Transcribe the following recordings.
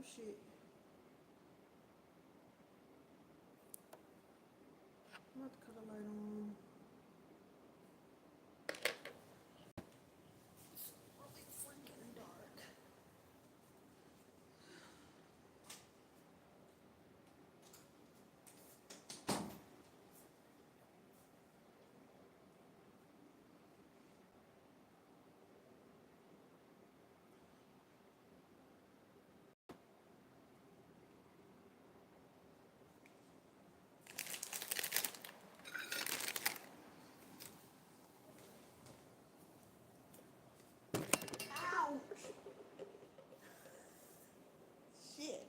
shit. I'm about to cut a light on. It's really freaking dark. Ow! Shit.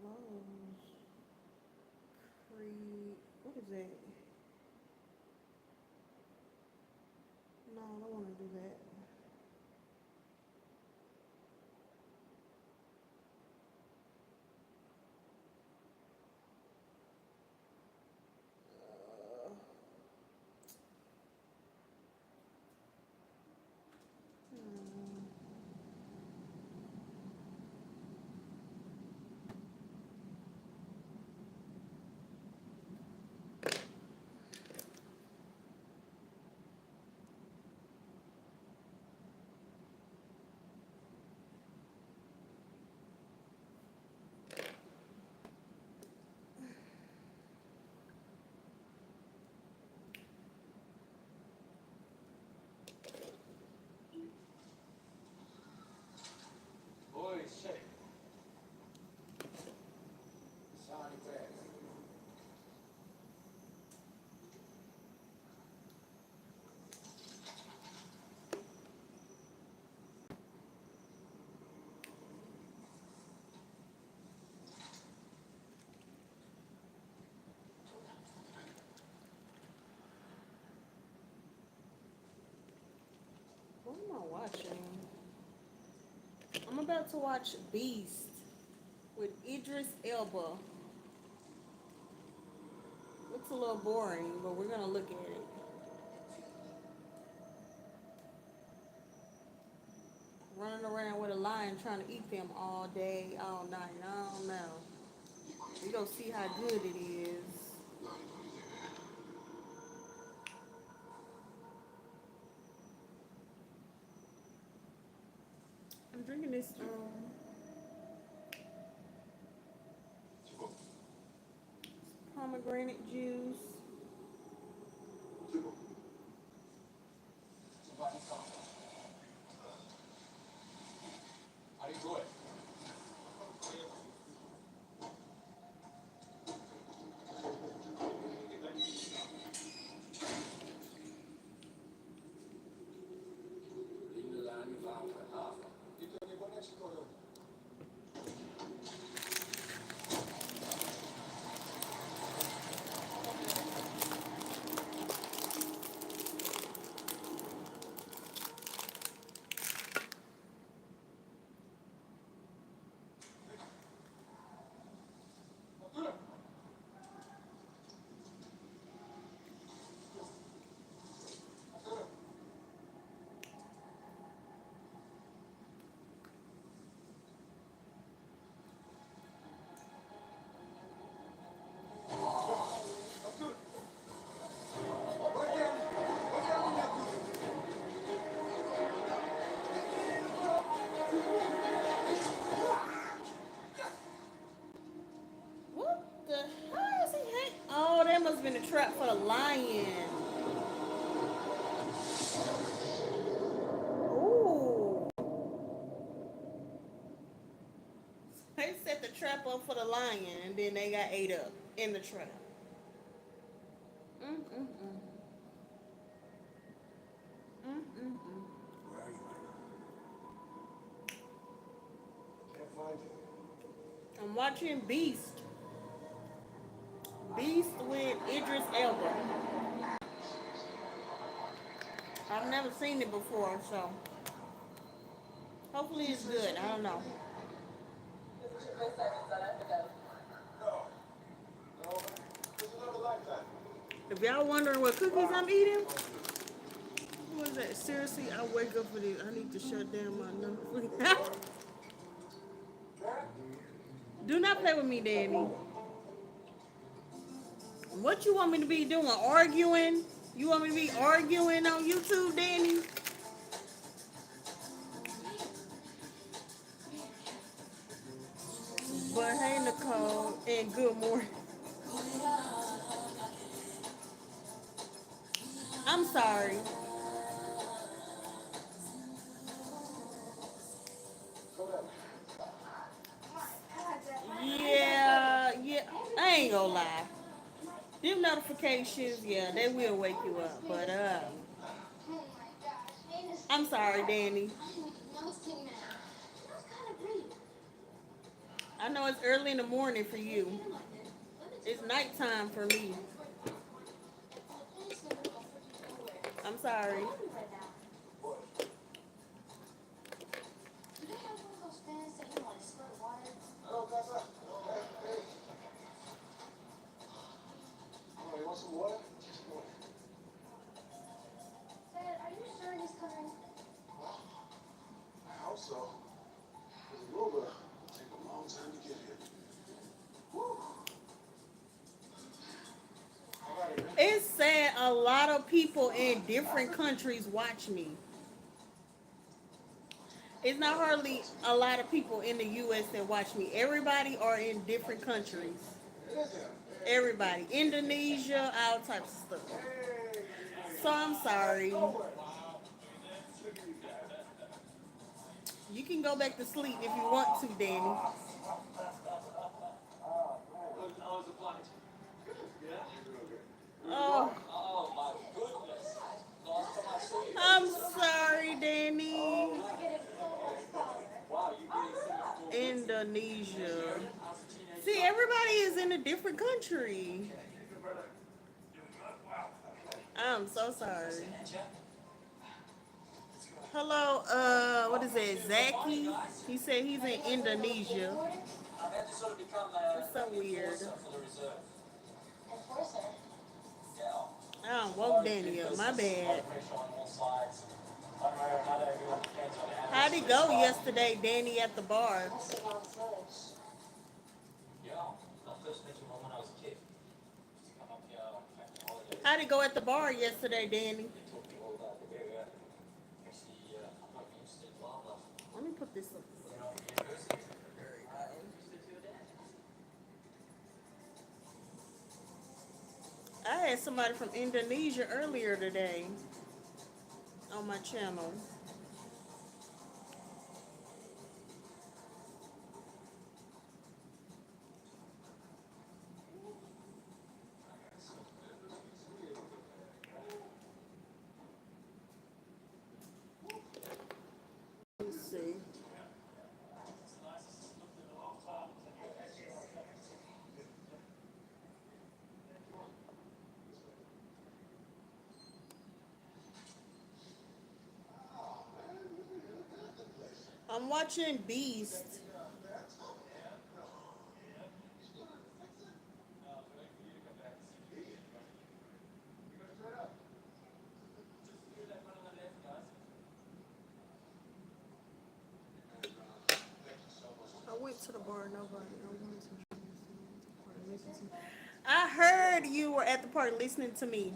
Close. Create. What is that? No, I don't want to do that. Hmm. Holy shit. Sorry, Fred. What am I watching? I'm about to watch Beast with Idris Elba. Looks a little boring, but we're gonna look at it. Running around with a lion trying to eat them all day, all night. I don't know. We gonna see how good it is. I'm drinking this pomegranate juice. Somebody come. How do you do it? Leave the line you found for half. You tell me what next you go to. trap for the lion. Ooh. They set the trap up for the lion, and then they got ate up in the trap. Mm-mm-mm. Mm-mm-mm. Where are you? Can't find you. I'm watching Beast. Beast with Idris Elba. I've never seen it before, so hopefully it's good. I don't know. No. No. There's another lifetime. If y'all wondering what cookies I'm eating, what is that? Seriously, I wake up for this. I need to shut down my number. Do not play with me, Danny. What you want me to be doing? Arguing? You want me to be arguing on YouTube, Danny? But hey, Nicole, and good morning. I'm sorry. Yeah. I ain't gonna lie. Them notifications, yeah, they will wake you up. But I'm sorry, Danny. I know it's early in the morning for you. It's nighttime for me. I'm sorry. Hello, Casa. Hey. Oh, you want some water? Dad, are you sure he's coming? I hope so. Because the Uber will take a long time to get here. Woo. All right, man. It's sad a lot of people in different countries watch me. It's not hardly a lot of people in the U.S. that watch me. Everybody are in different countries. It is him. Everybody. Indonesia, all types of stuff. So I'm sorry. You can go back to sleep if you want to, Danny. How was the flight? Yeah? Oh, Oh, my goodness. Last time I saw you. I'm sorry, Danny. Wow, you getting Indonesia. See, everybody is in a different country. I'm so sorry. Hello, what is it, Zaki? He said he's in Indonesia. I've had to sort of become That's so weird. enforcer for the reserve. Enforcer. Yeah. I don't woke Danny up. My bad. Pressure on all sides. I don't know how they really depends on the How'd it go yesterday, Danny, at the bar? Must have gone village. Yeah. I first met your mom when I was a kid. Used to come up here on family holidays. How'd it go at the bar yesterday, Danny? They taught me all about the area. Actually, I'm not interested in wildlife. Let me put this up. You know, university. Interested to attend. I had somebody from Indonesia earlier today on my channel. Let's see. I'm watching Beast. I went to the bar, nobody. I heard you were at the party listening to me.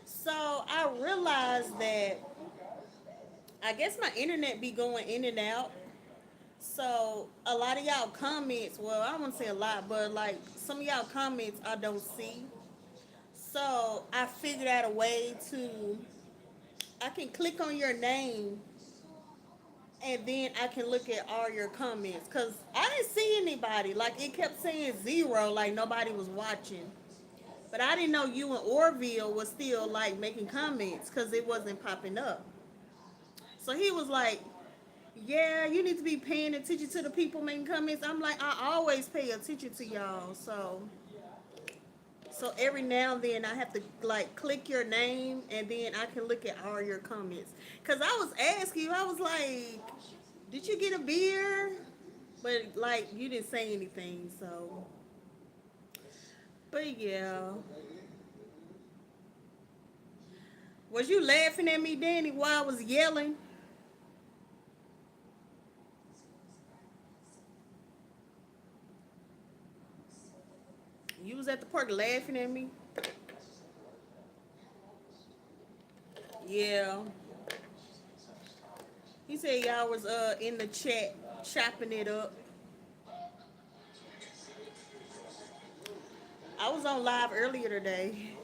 So I realized that I guess my internet be going in and out. So a lot of y'all comments, well, I don't want to say a lot, but like some of y'all comments I don't see. I figured out a way to, I can click on your name and then I can look at all your comments. Cause I didn't see anybody. Like it kept saying zero, like nobody was watching. But I didn't know you and Orville was still like making comments because it wasn't popping up. So he was like, "Yeah, you need to be paying attention to the people making comments." I'm like, I always pay attention to y'all. So every now and then I have to like click your name and then I can look at all your comments. Cause I was asking you, I was like, "Did you get a beer?" But like you didn't say anything. So, but yeah, was you laughing at me, Danny, while I was yelling? You was at the park laughing at me. Yeah. He said y'all was in the chat chopping it up. I was on live earlier today.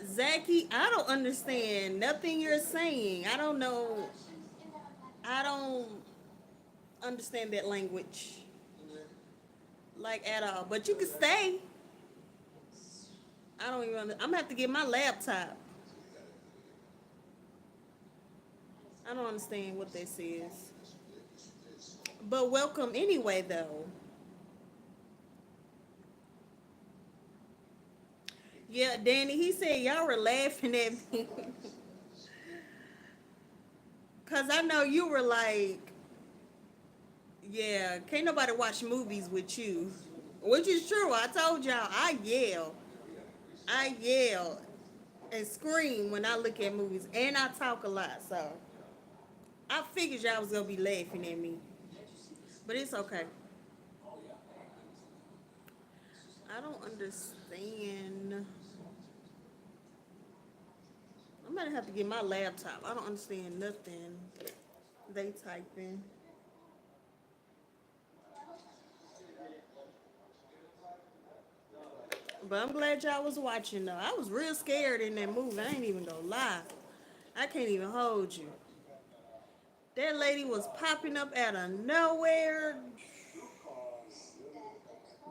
Zachy, I don't understand nothing you're saying. I don't know. I don't understand that language like at all. But you can stay. I don't even. I'm gonna have to get my laptop. I don't understand what this is. But welcome anyway, though. Yeah, Danny, he said y'all were laughing at me. Cause I know you were like, yeah, can't nobody watch movies with you. Which is true. I told y'all I yell. I yell and scream when I look at movies. And I talk a lot, so I figured y'all was gonna be laughing at me. But it's okay. I don't understand. I'm gonna have to get my laptop. I don't understand nothing they typing. But I'm glad y'all was watching though. I was real scared in that movie. I ain't even gonna lie. I can't even hold you. That lady was popping up out of nowhere.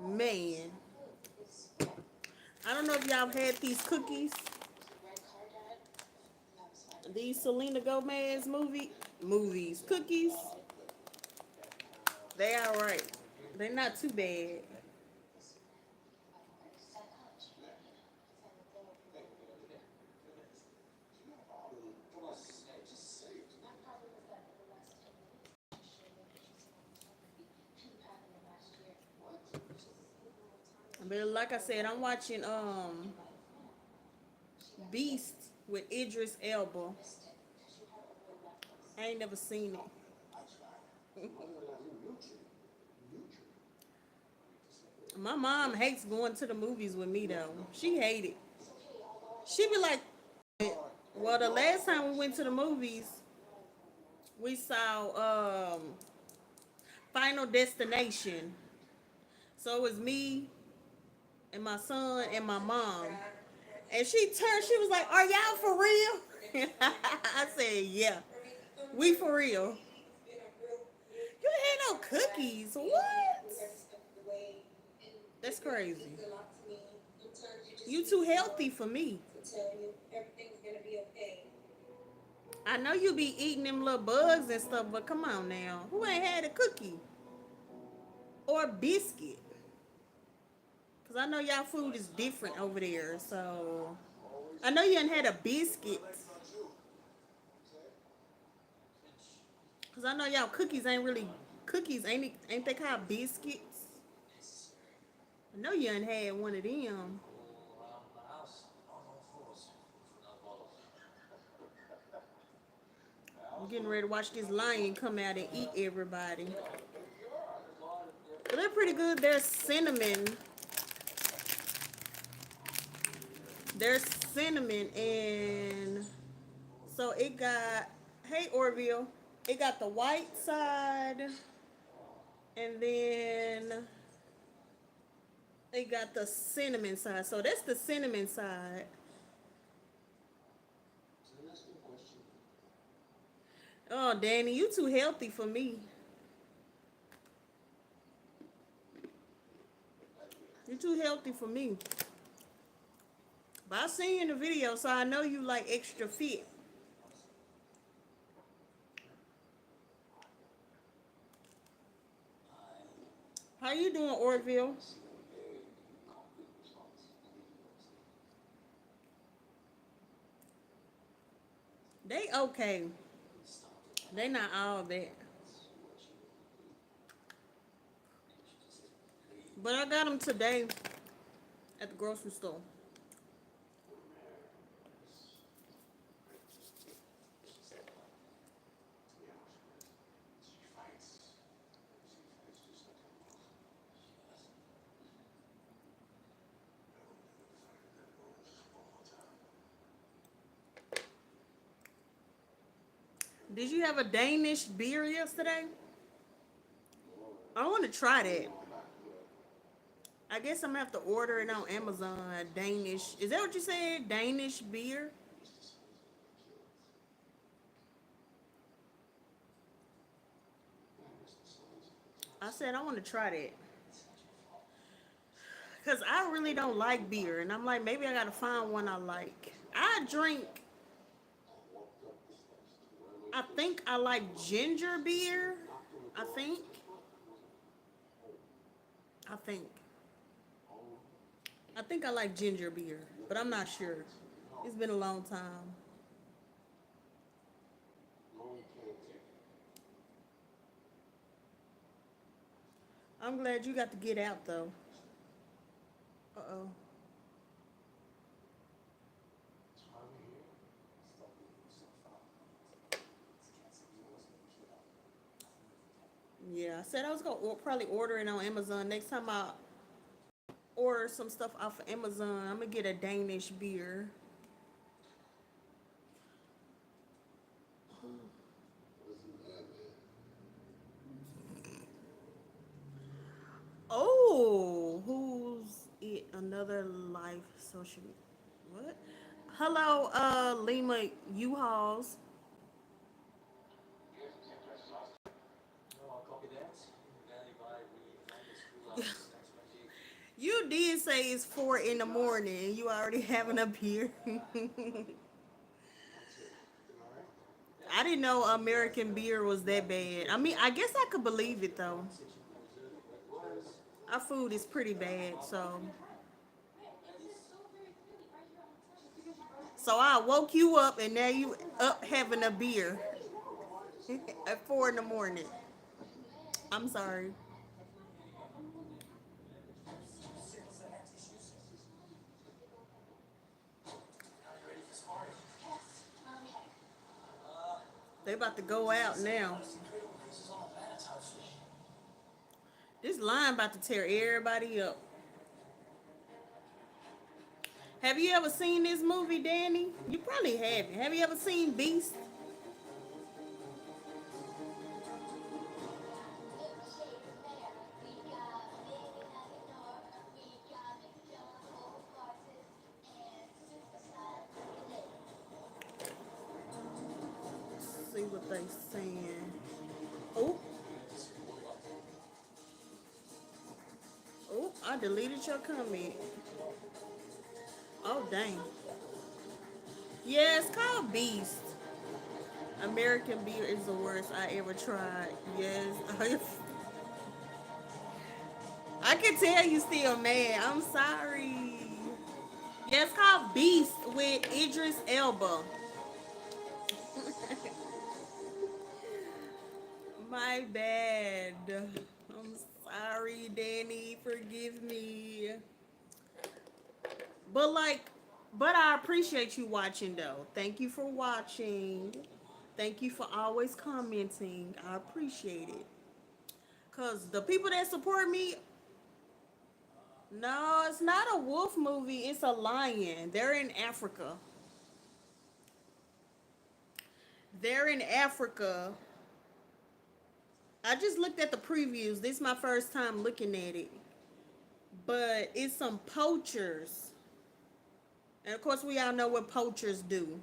Man. I don't know if y'all had these cookies. These Selena Gomez movies. Cookies. They alright. They're not too bad. But like I said, I'm watching Beast with Idris Elba. I ain't never seen it. My mom hates going to the movies with me though. She hate it. She be like, well, the last time we went to the movies, we saw Final Destination. So it was me and my son and my mom. And she turned, she was like, "Are y'all for real?" I said, "Yeah, we for real." You ain't had no cookies. What? That's crazy. You too healthy for me. I know you be eating them little bugs and stuff, but come on now. Who ain't had a cookie or a biscuit? Because I know y'all food is different over there. So I know you ain't had a biscuit. Because I know y'all cookies ain't really cookies. Ain't they called biscuits? I know you ain't had one of them. Around the house, on all fours. I'm getting ready to watch this lion come out and eat everybody. But they're pretty good. They're cinnamon. They're cinnamon and so it got, hey Orville, it got the white side and then It got the cinnamon side. So that's the cinnamon side. Can I ask you a question? Oh, Danny, you too healthy for me. You too healthy for me. But I seen you in the video, so I know you like extra fit. How you doing, Orville? They okay. They not all that. But I got them today at the grocery store. She fights. She fights just like her mother. Did you have a Danish beer yesterday? I want to try that. I guess I'm gonna have to order it on Amazon. Danish. Is that what you said? Danish beer? I said I want to try that. Cause I really don't like beer, and I'm like, maybe I gotta find one I like. I drink. I think I like ginger beer. I think. I think. I think I like ginger beer, but I'm not sure. It's been a long time. I'm glad you got to get out though. Uh oh. Yeah, I said I was gonna probably order it on Amazon. Next time I order some stuff off of Amazon, I'm gonna get a Danish beer. Oh, who's it? Another life social. What? Hello, Lima U-Hauls. No, I'll copy that. Value by reignite the screw up. Thanks, Reggie. You did say it's 4 in the morning. You already having a beer. I didn't know American beer was that bad. I mean, I guess I could believe it though. Our food is pretty bad, so I woke you up and now you up having a beer at 4 in the morning. I'm sorry. They about to go out now. This line about to tear everybody up. Have you ever seen this movie, Danny? You probably haven't. Have you ever seen Beast? See what they saying. Oh, oh, I deleted your comment. Oh, dang. Yeah, it's called Beast. American beer is the worst I ever tried. Yes. I can tell you still mad. I'm sorry. Yeah, it's called Beast with Idris Elba. My bad. I'm sorry, Danny. Forgive me. But like, but I appreciate you watching though. Thank you for watching. Thank you for always commenting. I appreciate it. Cause the people that support me, no, it's not a wolf movie. It's a lion. They're in Africa. They're in Africa. I just looked at the previews. This is my first time looking at it. but it's some poachers, and of course we all know what poachers do.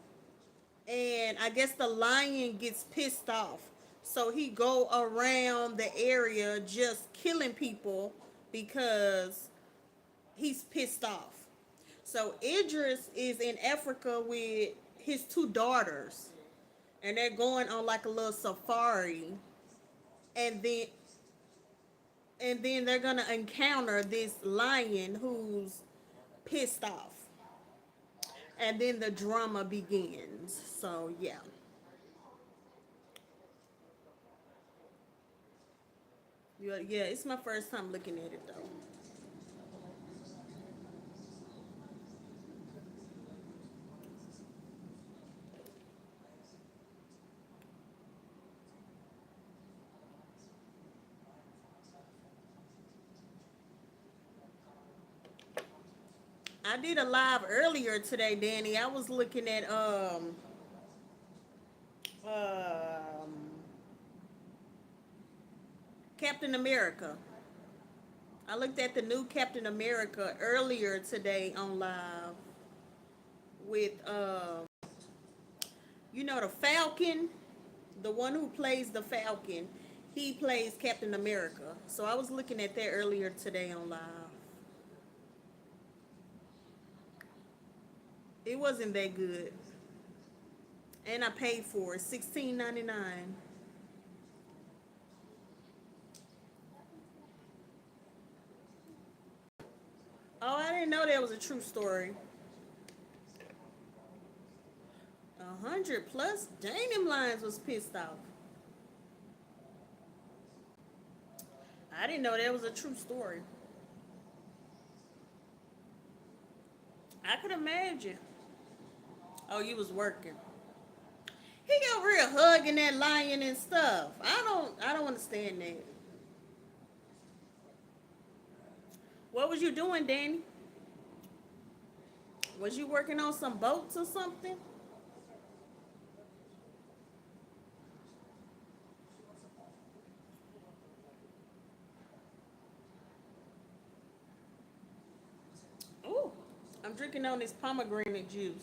And I guess the lion gets pissed off, so he go around the area just killing people because he's pissed off. So Idris is in Africa with his two daughters, and they're going on like a little safari, and then they're gonna encounter this lion who's pissed off, and then the drama begins. So yeah, yeah, it's my first time looking at it though. I did a live earlier today, Danny. I was looking at um Captain America. I looked at the new Captain America earlier today on live with the Falcon, the one who plays the Falcon. He plays Captain America. So I was looking at that earlier today on live. It wasn't that good. And I paid for it, $16.99. Oh, I didn't know that was a true story. 100 plus? Dang, them lions was pissed off. I didn't know that was a true story. I could imagine. Oh, you was working. He over here hugging that lion and stuff. I don't understand that. What was you doing, Danny? Was you working on some boats or something? Ooh, I'm drinking on this pomegranate juice.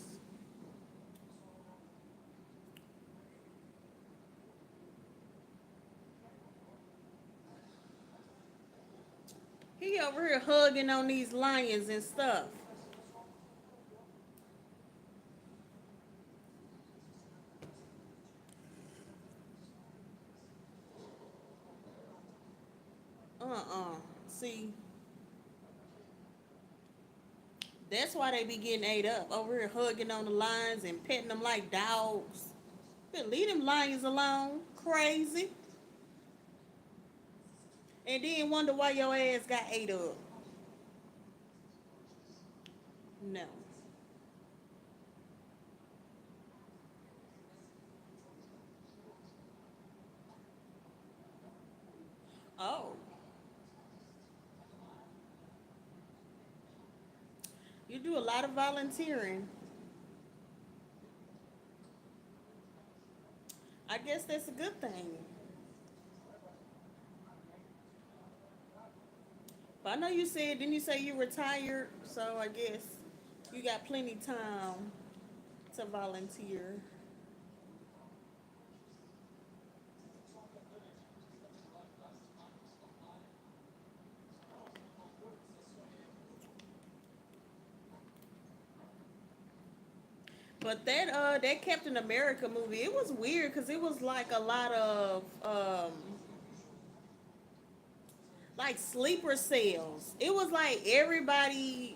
He over here hugging on these lions and stuff. Uh-uh. See, that's why they be getting ate up. Over here hugging on the lions and petting them like dogs. But leave them lions alone. Crazy. And then wonder why your ass got ate up. No. Oh. You do a lot of volunteering. I guess that's a good thing. But I know you said, didn't you say you retired? So I guess you got plenty time to volunteer. But that Captain America movie, it was weird because it was like a lot of like sleeper cells. It was like everybody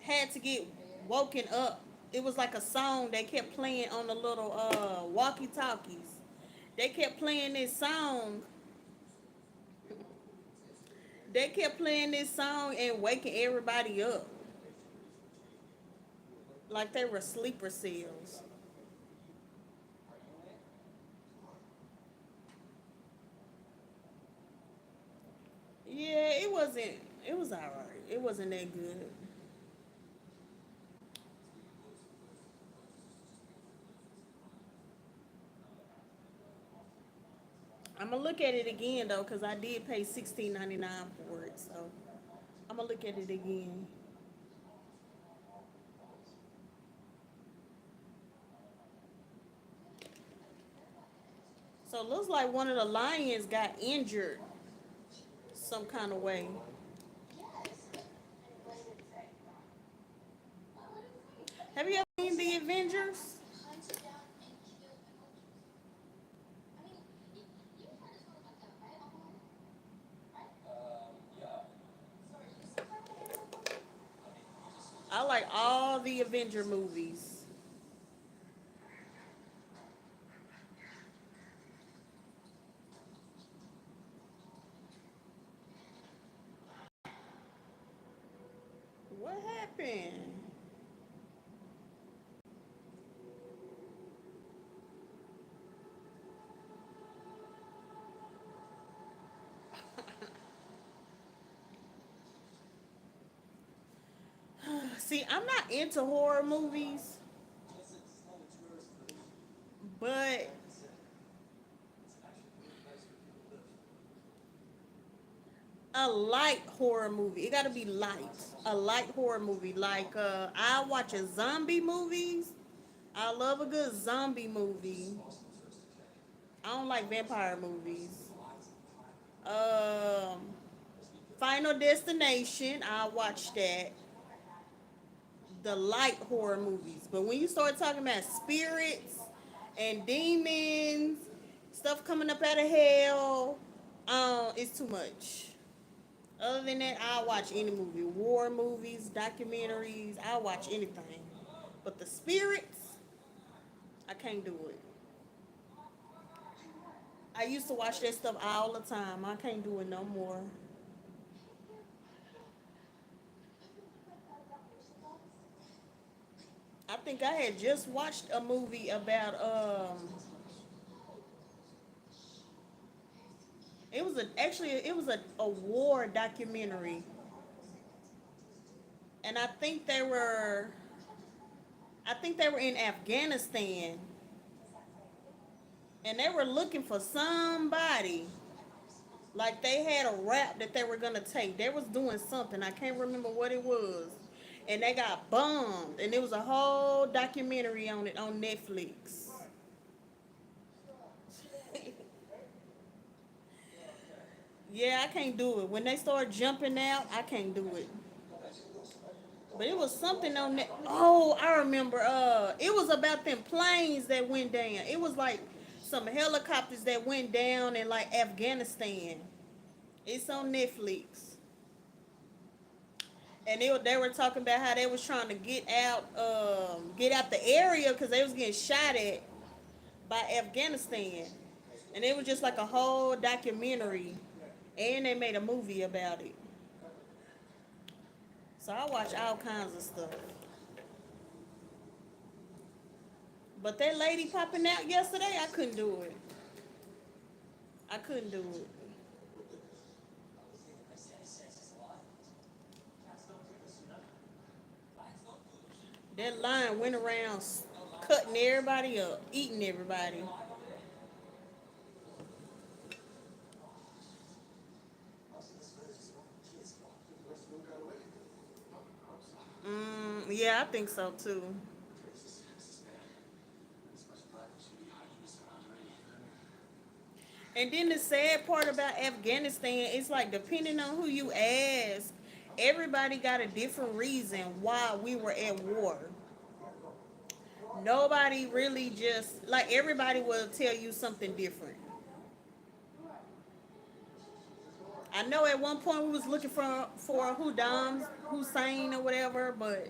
had to get woken up. It was like a song they kept playing on the little walkie talkies. They kept playing this song. They kept playing this song and waking everybody up like they were sleeper cells. Yeah, it wasn't. It was alright. It wasn't that good. I'm gonna look at it again though, cause I did pay $16.99 for it. So I'm gonna look at it again. So it looks like one of the lions got injured some kind of way. Have you ever seen the Avengers? Yeah. I like all the Avenger movies. What happened? See, I'm not into horror movies, but a light horror movie. It gotta be light. A light horror movie. Like I watch a zombie movies. I love a good zombie movie. I don't like vampire movies. Um, Final Destination. I watch that. The light horror movies. But when you start talking about spirits and demons, stuff coming up out of hell, it's too much. Other than that, I'll watch any movie. War movies, documentaries, I'll watch anything. But the spirits, I can't do it. I used to watch that stuff all the time. I can't do it no more. I think I had just watched a movie about it was a war documentary. And I think they were in Afghanistan and they were looking for somebody. Like they had a rap that they were gonna take. They was doing something. I can't remember what it was. And they got bombed. And there was a whole documentary on it on Netflix. Yeah, I can't do it. When they start jumping out, I can't do it. But it was something on that. Oh, I remember. It was about them planes that went down. It was like some helicopters that went down in like Afghanistan. It's on Netflix. And they were talking about how they was trying to get out the area because they was getting shot at by Afghanistan, and it was just like a whole documentary, and they made a movie about it. So I watch all kinds of stuff. But that lady popping out yesterday, I couldn't do it. I couldn't do it. That line went around cutting everybody up, eating everybody. Yeah, I think so too. And then the sad part about Afghanistan, it's like depending on who you ask, everybody got a different reason why we were at war. Nobody really just like everybody will tell you something different. I know at one point we was looking for Hussein or whatever, but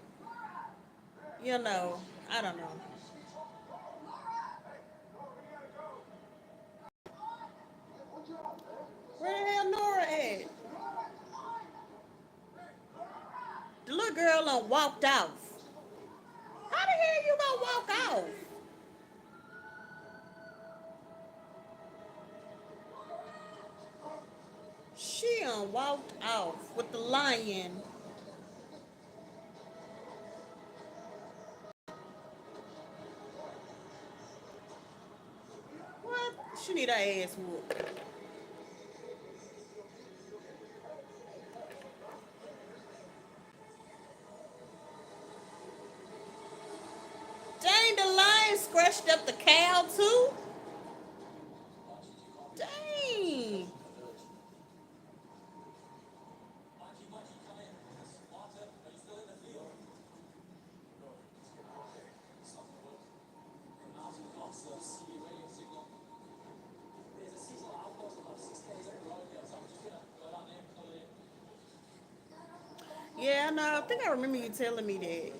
you know, I don't know. Where the hell Nora at? The little girl done walked off. How the hell you gonna walk off? She done walked off with the lion. What? She need her ass whooped. scratched up the cow too. Dang. Yeah, no, I think I remember you telling me that.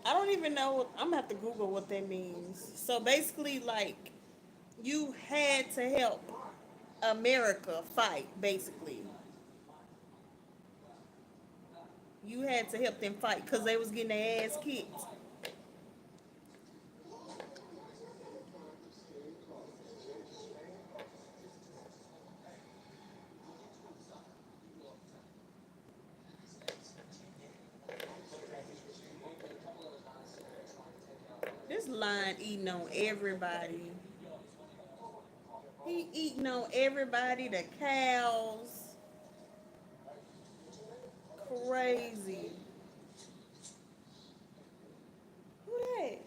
I don't even know. I'm gonna have to Google what that means. So basically, like, you had to help America fight. Basically, you had to help them fight because they was getting their ass kicked. This lion eating on everybody. He eating on everybody. The cows, crazy. Who that?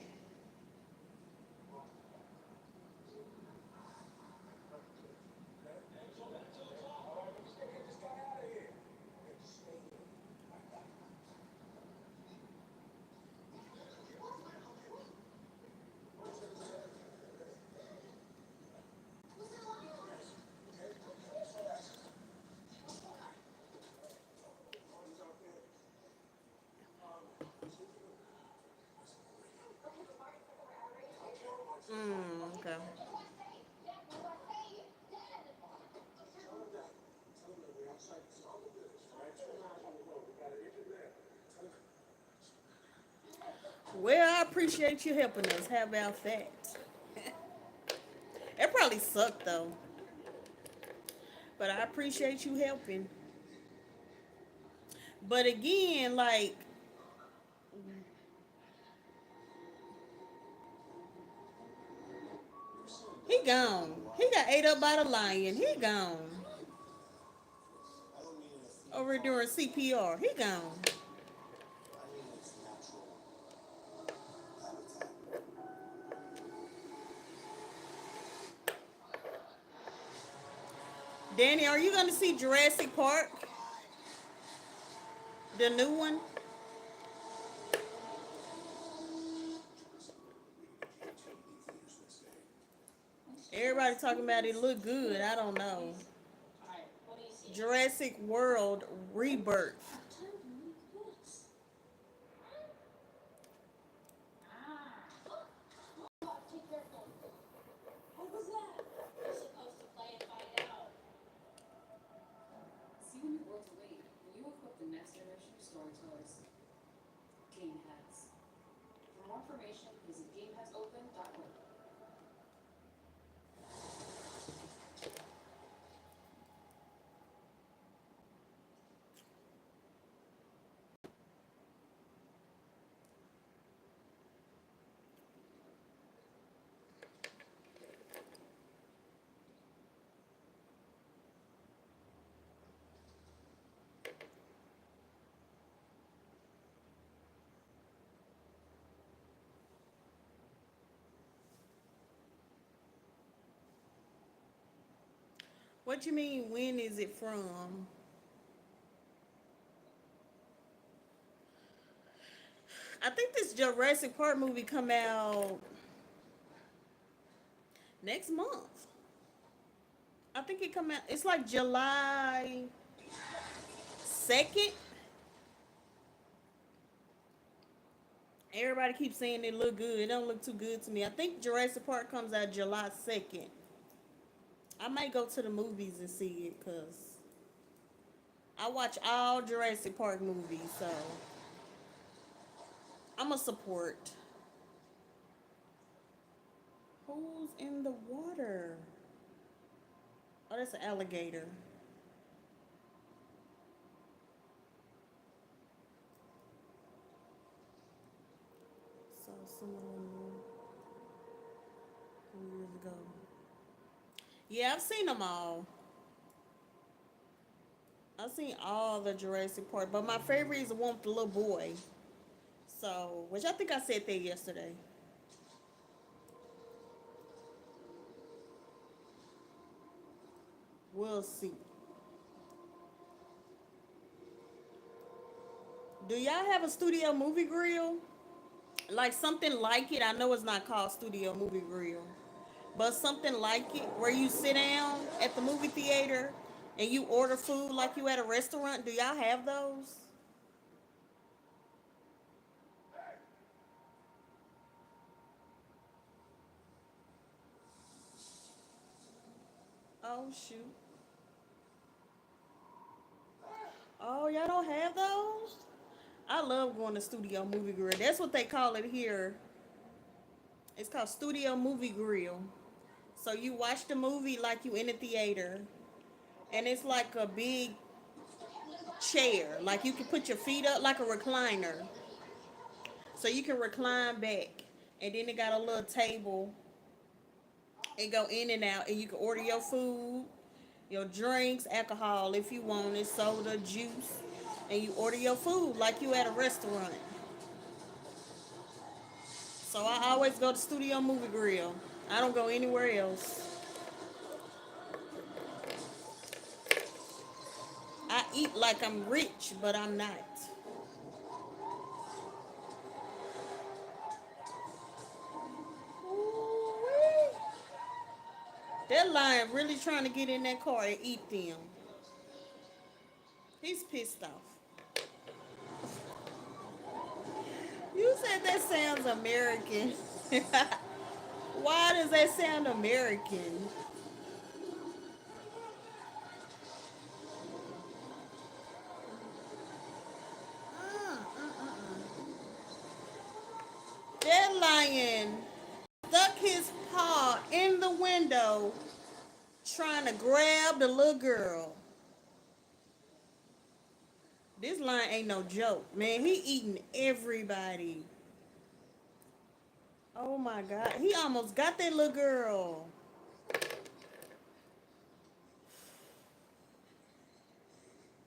Okay. Well, I appreciate you helping us. How about that? It probably sucked though, but I appreciate you helping. But again, like, he gone. He got ate up by the lion. He gone. Over doing CPR. He gone. Danny, are you gonna see Jurassic Park, the new one? Everybody talking about it look good. I don't know. Jurassic World Rebirth. What was that? You're supposed to play and find out. See when the world's awake, when you equip the next generation of storytellers, Game Heads. For more information, visit gameheadsopen.org. What you mean? When is it from? I think this Jurassic Park movie come out next month. I think it come out. It's like July 2nd. Everybody keeps saying it look good. It don't look too good to me. I think Jurassic Park comes out July 2nd. I might go to the movies and see it because I watch all Jurassic Park movies, so I'm a support. Who's in the water? Oh, that's an alligator. some years ago. Yeah, I've seen them all. I've seen all the Jurassic Park, but my favorite is the one with the little boy. So, which I think I said that yesterday. We'll see. Do y'all have a studio movie grill? Like something like it? I know it's not called studio movie grill, but something like it where you sit down at the movie theater and you order food like you at a restaurant. Do y'all have those? Oh shoot. Oh, y'all don't have those? I love going to studio movie grill. That's what they call it here. It's called studio movie grill. So you watch the movie like you in the theater, and it's like a big chair. Like you can put your feet up like a recliner. So you can recline back. And then it got a little table and go in and out, and you can order your food, your drinks, alcohol if you want it, soda, juice, and you order your food like you at a restaurant. So I always go to Studio Movie Grill. I don't go anywhere else. I eat like I'm rich, but I'm not. Ooh-wee. That lion really trying to get in that car and eat them. He's pissed off. You said that sounds American. Why does that sound American? That lion stuck his paw in the window trying to grab the little girl. This lion ain't no joke, man. He eating everybody. Oh my God. He almost got that little girl.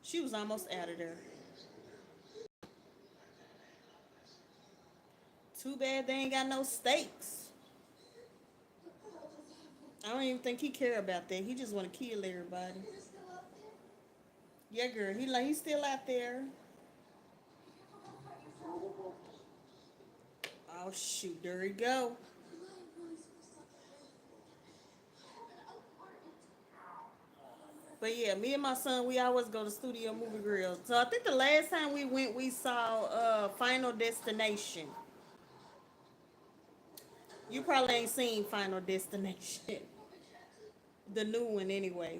She was almost out of there. Too bad they ain't got no steaks. I don't even think he care about that. He just want to kill everybody. Yeah, girl. He's still out there. Oh shoot, there he go. But yeah, me and my son, we always go to Studio Movie Grill. So I think the last time we went, we saw Final Destination. You probably ain't seen Final Destination, the new one anyway.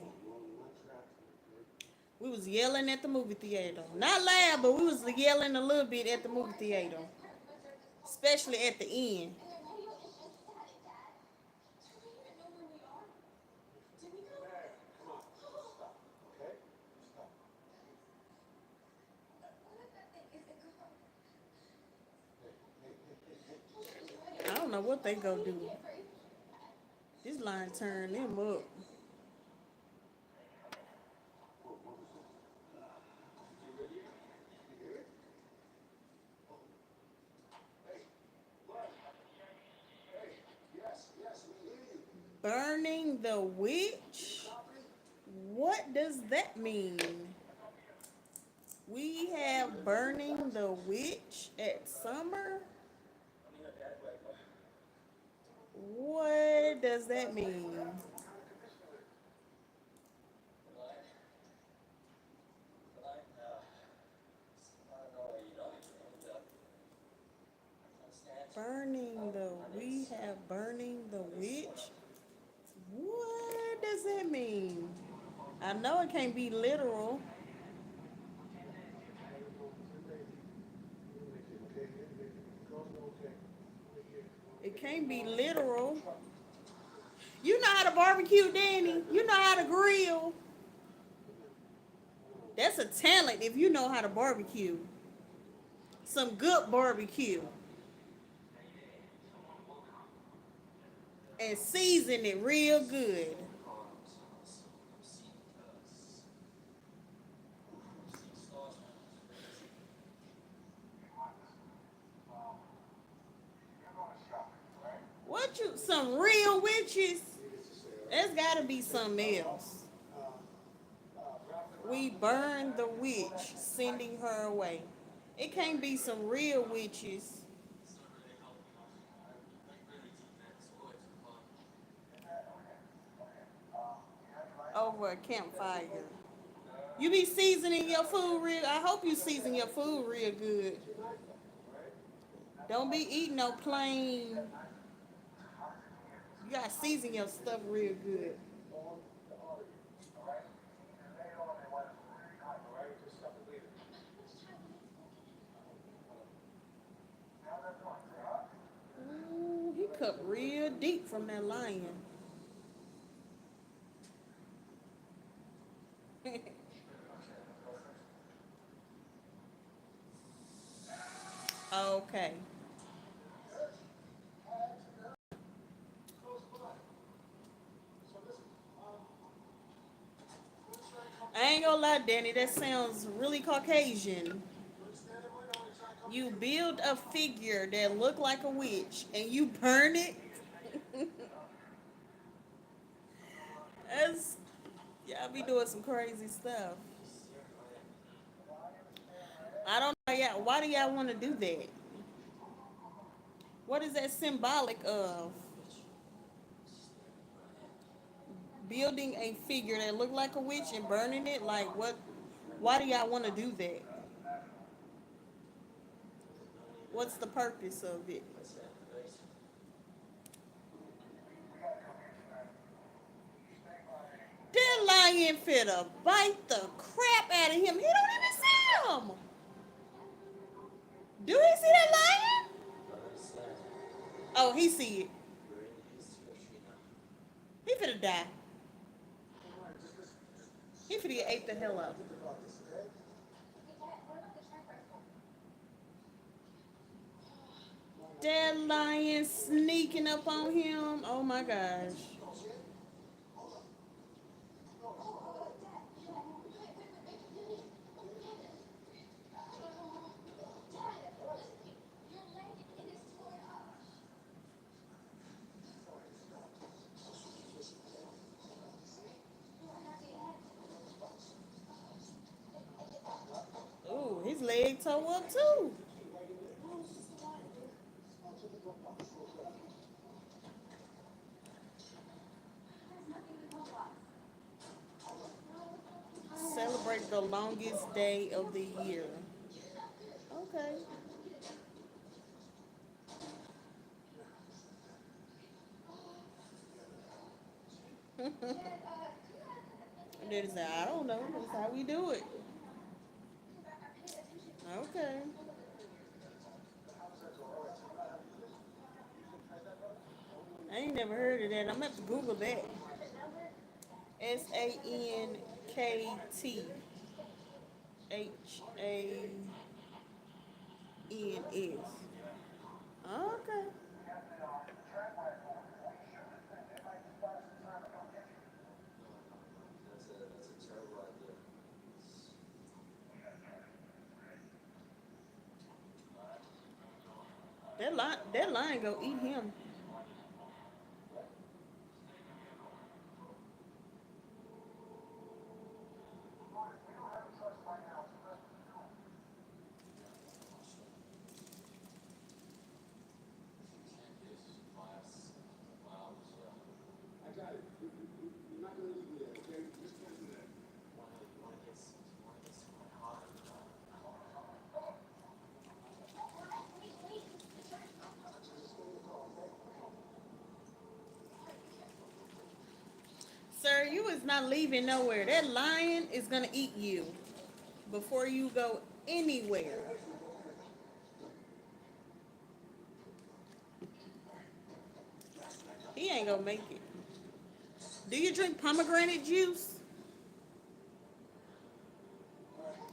We was yelling at the movie theater, not loud, but we was yelling a little bit at the movie theater, especially at the end. Okay? I don't know what they go do. This line turned them up. Yes, we hear you. Burning the witch? What does that mean? We have burning the witch at summer? What does that mean? Burning the we have burning the witch? What does that mean? I know it can't be literal. It can't be literal. You know how to barbecue, Danny. You know how to grill. That's a talent if you know how to barbecue. Some good barbecue. and season it real good. What you some real witches? There's gotta be something else. We burn the witch, sending her away. It can't be some real witches over a campfire. You be seasoning your food real. I hope you season your food real good. Don't be eating no plain. You gotta season your stuff real good. Ooh, he cut real deep from that lion. Okay. I ain't gonna lie, Danny. That sounds really Caucasian. You build a figure that look like a witch and you burn it. That's y'all be doing some crazy stuff. I don't know. Yeah, why do y'all want to do that? What is that symbolic of? Building a figure that look like a witch and burning it? Like what? Why do y'all want to do that? What's the purpose of it? That lion finna bite the crap out of him. He don't even see him. Do he see that lion? Oh, he see it. He finna die. He finna get ate the hell up. That lion sneaking up on him. Oh my gosh. Ooh, his leg toe up too. Celebrate the longest day of the year. Okay. And then say, I don't know. That's how we do it. Okay. I ain't never heard of that. I'm gonna have to Google that. SANKTHANS. Okay. That lion go eat him. Sir, you is not leaving nowhere. That lion is gonna eat you before you go anywhere. He ain't gonna make it. Do you drink pomegranate juice?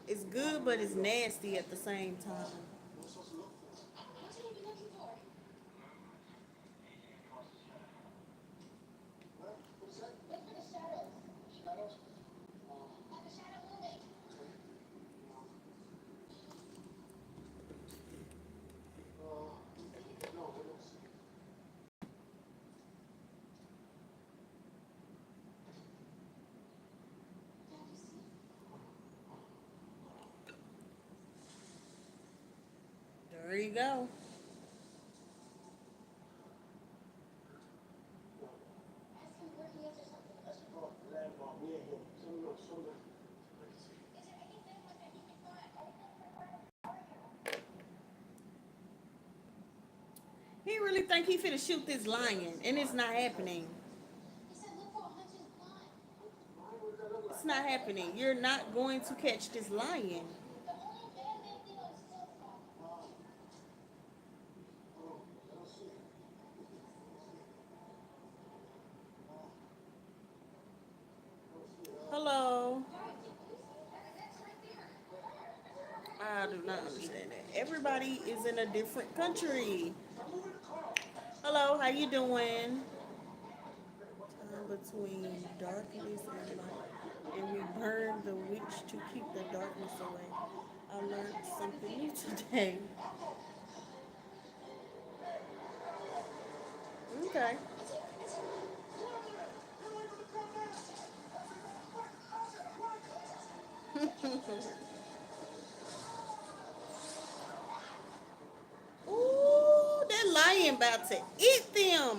It's good, but it's nasty at the same time. There you go. That's the part. Landmark. We ain't here. Show me. Let me see. He really think he finna shoot this lion, and it's not happening. What does that look It's like? not happening. You're not going to catch this lion. Oh, I don't see it. I don't see it. Hello. I do not understand that. Everybody is in a different country. Hello, how you doing? Time between darkness and light, and we burn the witch to keep the darkness away. I learned something new today. Okay. Ooh, that lion about to eat them.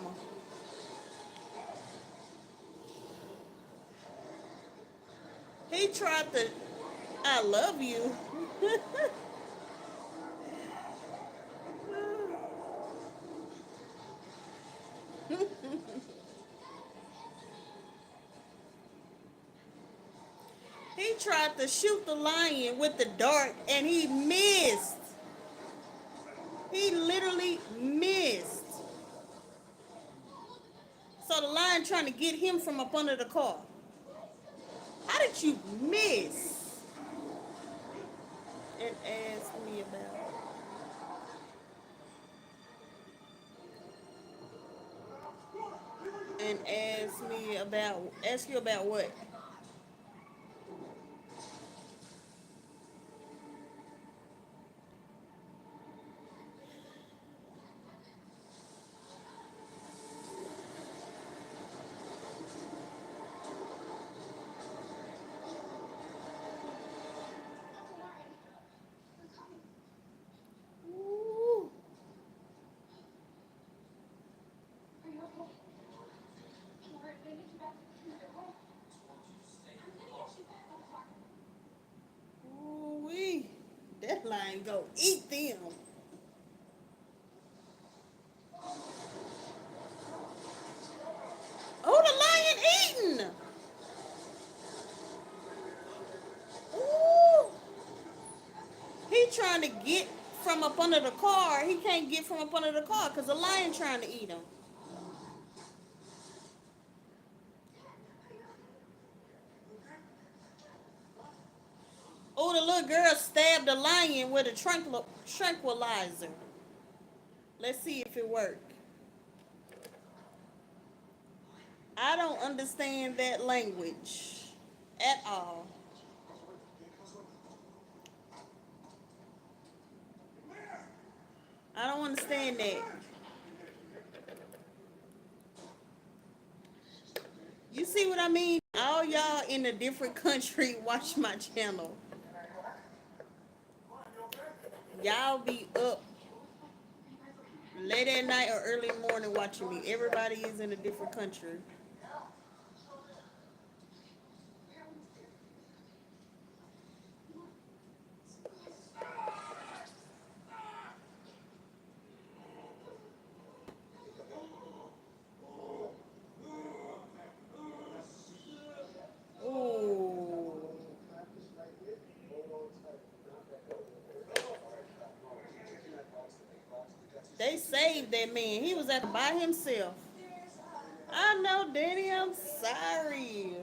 He tried to. I love you. He tried to shoot the lion with the dart and he missed. He literally missed. So the lion trying to get him from up under the car. How did you miss? And ask me about. And ask me about. Ask you about what? Ooh. Ooh wee. That lion go eat them. Oh, the lion eating. Ooh. He trying to get from up under the car. He can't get from up under the car because the lion trying to eat him. Oh, the little girl stabbed the lion with a tranquilizer. Let's see if it worked. I don't understand that language at all. I don't understand that. You see what I mean? All y'all in a different country watch my channel. Y'all be up late at night or early morning watching me. Everybody is in a different country. Ooh. They saved that man. He was at the by himself. I know, Danny. I'm sorry.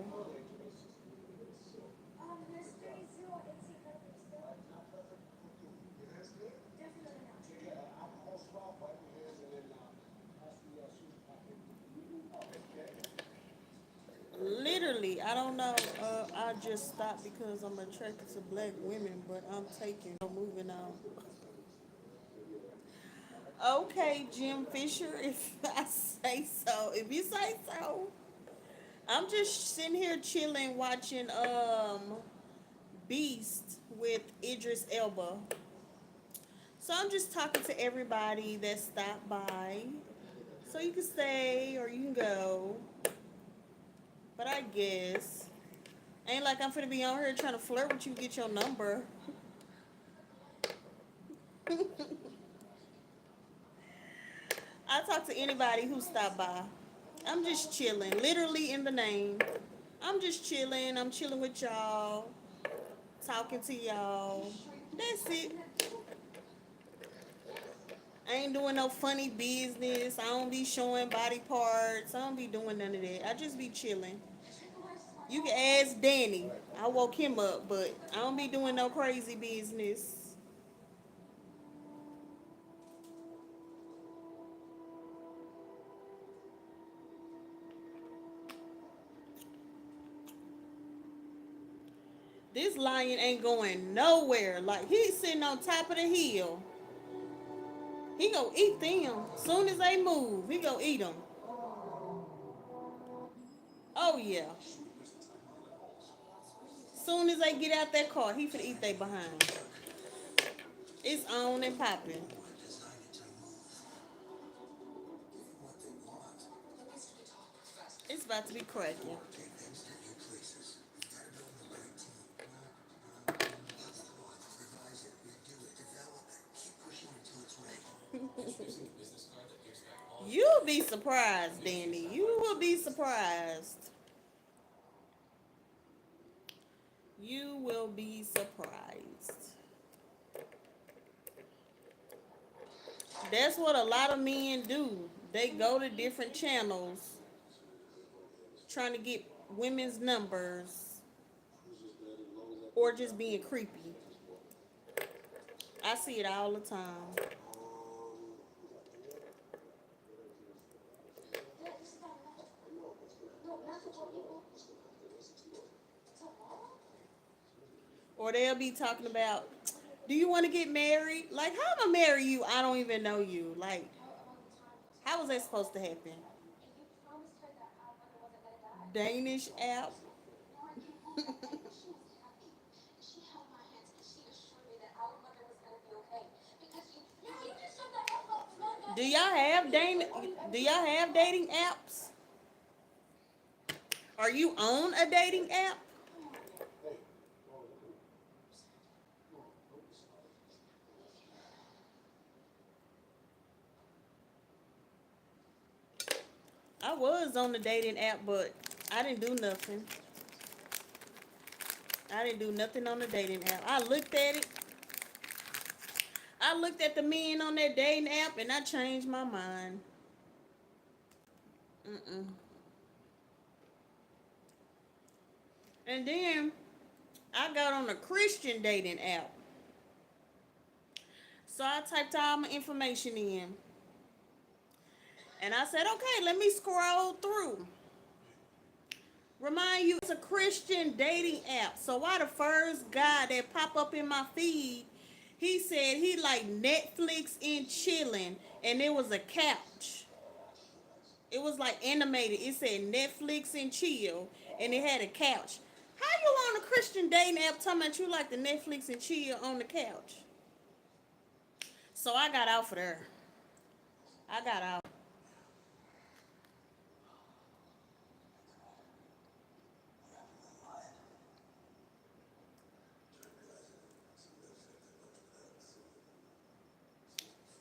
Literally, I don't know. I just stopped because I'm attracted to black women, but I'm taking. Moving on. Okay, Jim Fisher, if I say so. If you say so. I'm just sitting here chilling, watching Beast with Idris Elba. So I'm just talking to everybody that stopped by. So you can stay or you can go. But I guess ain't like I'm finna be on here trying to flirt with you, get your number. I talk to anybody who stopped by. I'm just chilling, literally in the name. I'm just chilling. I'm chilling with y'all, talking to y'all. That's it. I ain't doing no funny business. I don't be showing body parts. I don't be doing none of that. I just be chilling. You can ask Danny. I woke him up, but I don't be doing no crazy business. This lion ain't going nowhere. Like he's sitting on top of the hill. He gonna eat them. Soon as they move, he gonna eat them. Oh yeah. Soon as they get out that car, he finna eat they behind. It's on and popping. It's about to be cracking. You'll be surprised, Danny. You will be surprised. You will be surprised. That's what a lot of men do. They go to different channels trying to get women's numbers or just being creepy. I see it all the time. Or they'll be talking about, do you want to get married? Like, how am I marry you? I don't even know you. Like, how was that supposed to happen? Danish app. Do y'all have Do y'all have dating apps? Are you on a dating app? I was on the dating app, but I didn't do nothing. I didn't do nothing on the dating app. I looked at it. I looked at the men on that dating app, and I changed my mind. Mm-mm. And then I got on a Christian dating app. So I typed all my information in. And I said, okay, let me scroll through. Remind you, it's a Christian dating app. So why the first guy that pop up in my feed, he said he like Netflix and chilling, and it was a couch. It was like animated. It said Netflix and chill, and it had a couch. How you on a Christian dating app talking about you like the Netflix and chill on the couch? So I got out of there. I got out.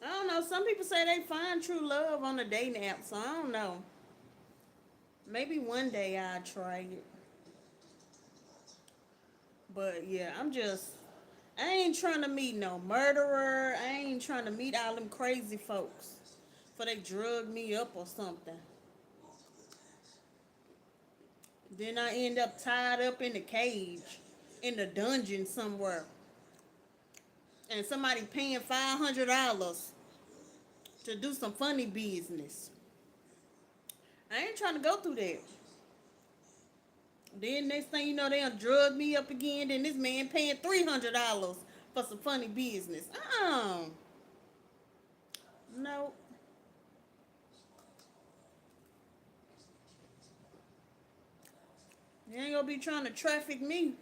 I don't know. Some people say they find true love on the dating app, so I don't know. Maybe one day I'll try it. But yeah, I ain't trying to meet no murderer. I ain't trying to meet all them crazy folks. For they drug me up or something. Then I end up tied up in the cage, in the dungeon somewhere. And somebody paying $500 to do some funny business. I ain't trying to go through that. Then next thing you know, they'll drug me up again. Then this man paying $300 for some funny business. No. You ain't gonna be trying to traffic me.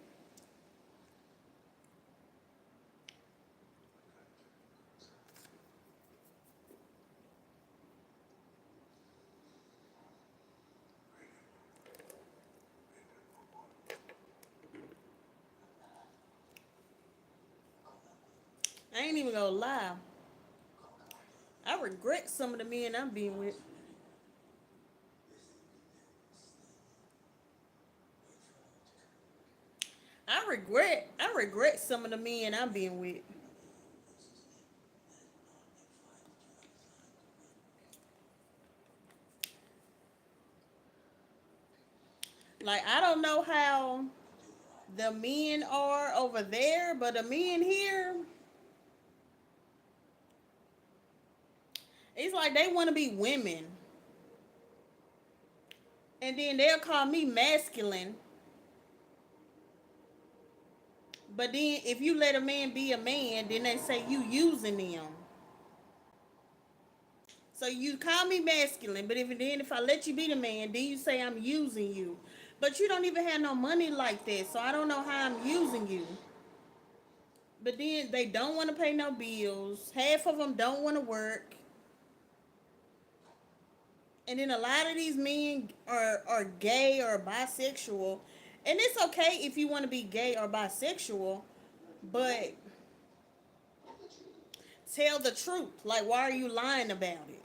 I ain't even gonna lie. I regret some of the men I'm being with. I regret some of the men I'm being with. Like I don't know how the men are over there, but the men here, it's like they want to be women, and then they'll call me masculine. But then if you let a man be a man, then they say you using them. So you call me masculine, but if I let you be the man, then you say I'm using you. But you don't even have no money like that, so I don't know how I'm using you. But then they don't want to pay no bills. Half of them don't want to work. And then a lot of these men are gay or bisexual. And it's okay if you want to be gay or bisexual, but tell the truth. Like, why are you lying about it?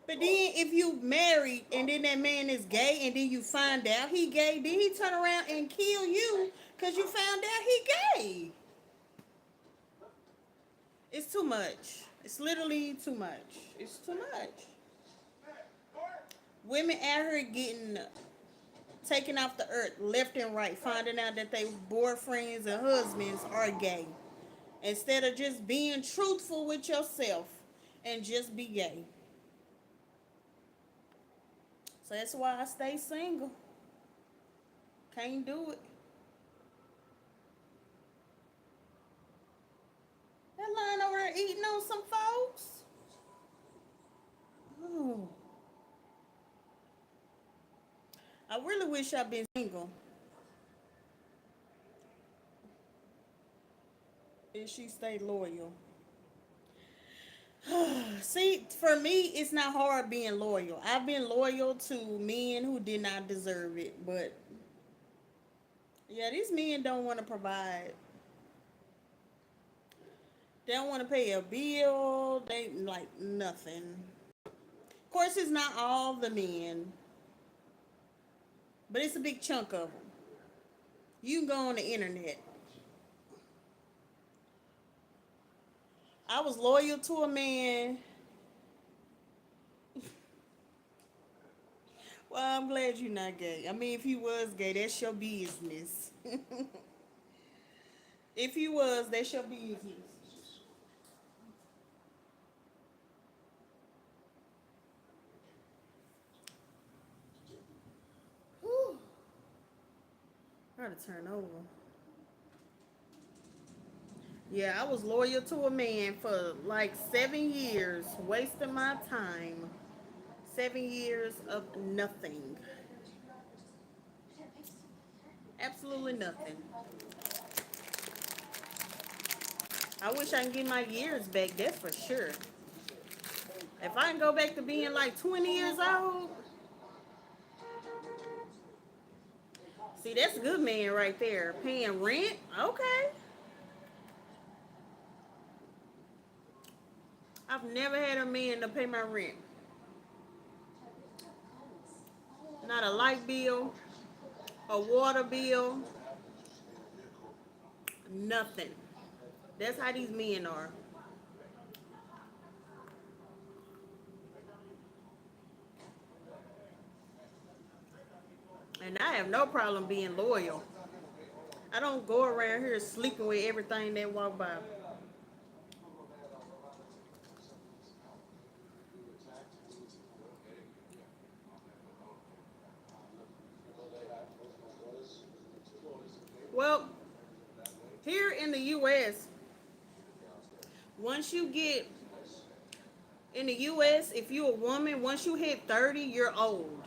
But then if you married and then that man is gay and then you find out he gay, then he turn around and kill you because you found out he gay. It's too much. It's literally too much. It's too much. Women out here getting taken off the earth left and right, finding out that their boyfriends and husbands are gay. Instead of just being truthful with yourself and just be gay. So that's why I stay single. Can't do it. That line over there eating on some folks. Ooh. I really wish I'd been single. And she stayed loyal. See, for me, it's not hard being loyal. I've been loyal to men who did not deserve it. But yeah, these men don't want to provide. They don't want to pay a bill. They like nothing. Of course, it's not all the men, but it's a big chunk of them. You can go on the internet. I was loyal to a man. Well, I'm glad you're not gay. I mean, if you was gay, that's your business. If you was, that's your business. Whew. I gotta turn over. Yeah, I was loyal to a man for like 7 years, wasting my time. 7 years of nothing. Absolutely nothing. I wish I can get my years back, that's for sure. If I can go back to being like 20 years old, see, that's a good man right there. Paying rent? Okay. I've never had a man to pay my rent. Not a light bill, a water bill, nothing. That's how these men are. And I have no problem being loyal. I don't go around here sleeping with everything that walk by. Well, here in the U.S., once you get in the U.S., if you're a woman, once you hit 30, you're old.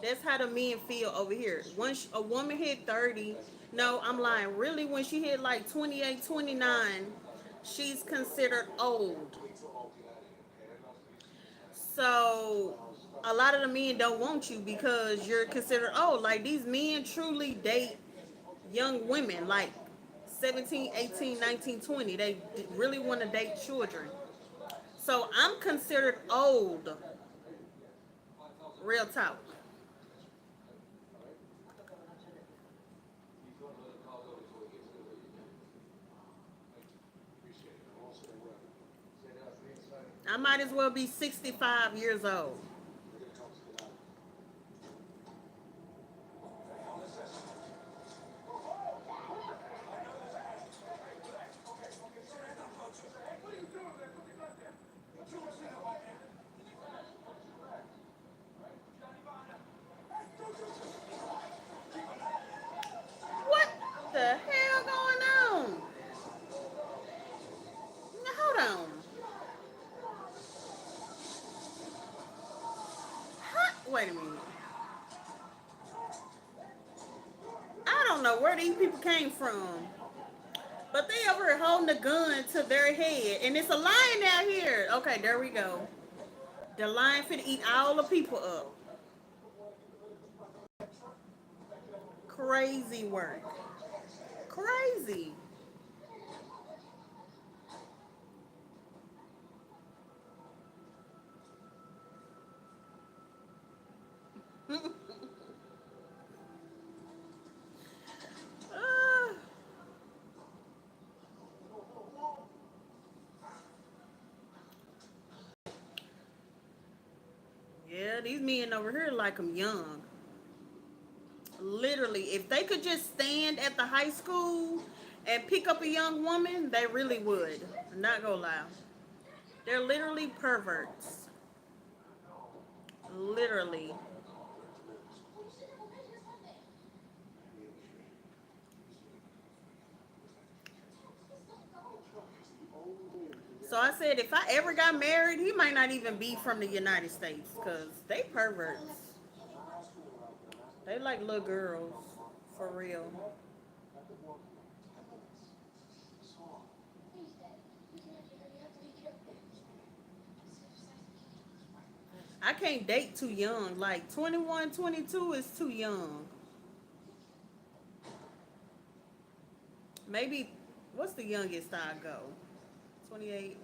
That's how the men feel over here. Once a woman hit 30, no, I'm lying. Really, when she hit like 28, 29, she's considered old. So a lot of the men don't want you because you're considered old. Like these men truly date young women, like 17, 18, 19, 20. They really want to date children. So I'm considered old. Real talk. I might as well be 65 years old. What the hell going on? Now, hold on. Wait a minute. I don't know where these people came from, but they over here holding a gun to their head, and it's a lion out here. Okay, there we go. The lion finna eat all the people up. Crazy work. Crazy. Uh, yeah, these men over here like them young. Literally, if they could just stand at the high school and pick up a young woman, they really would. I'm not gonna lie. They're literally perverts. Literally. So I said, if I ever got married, he might not even be from the United States, because they perverts. They like little girls. For real. I can't date too young. Like 21, 22 is too young. Maybe, what's the youngest I go? 28.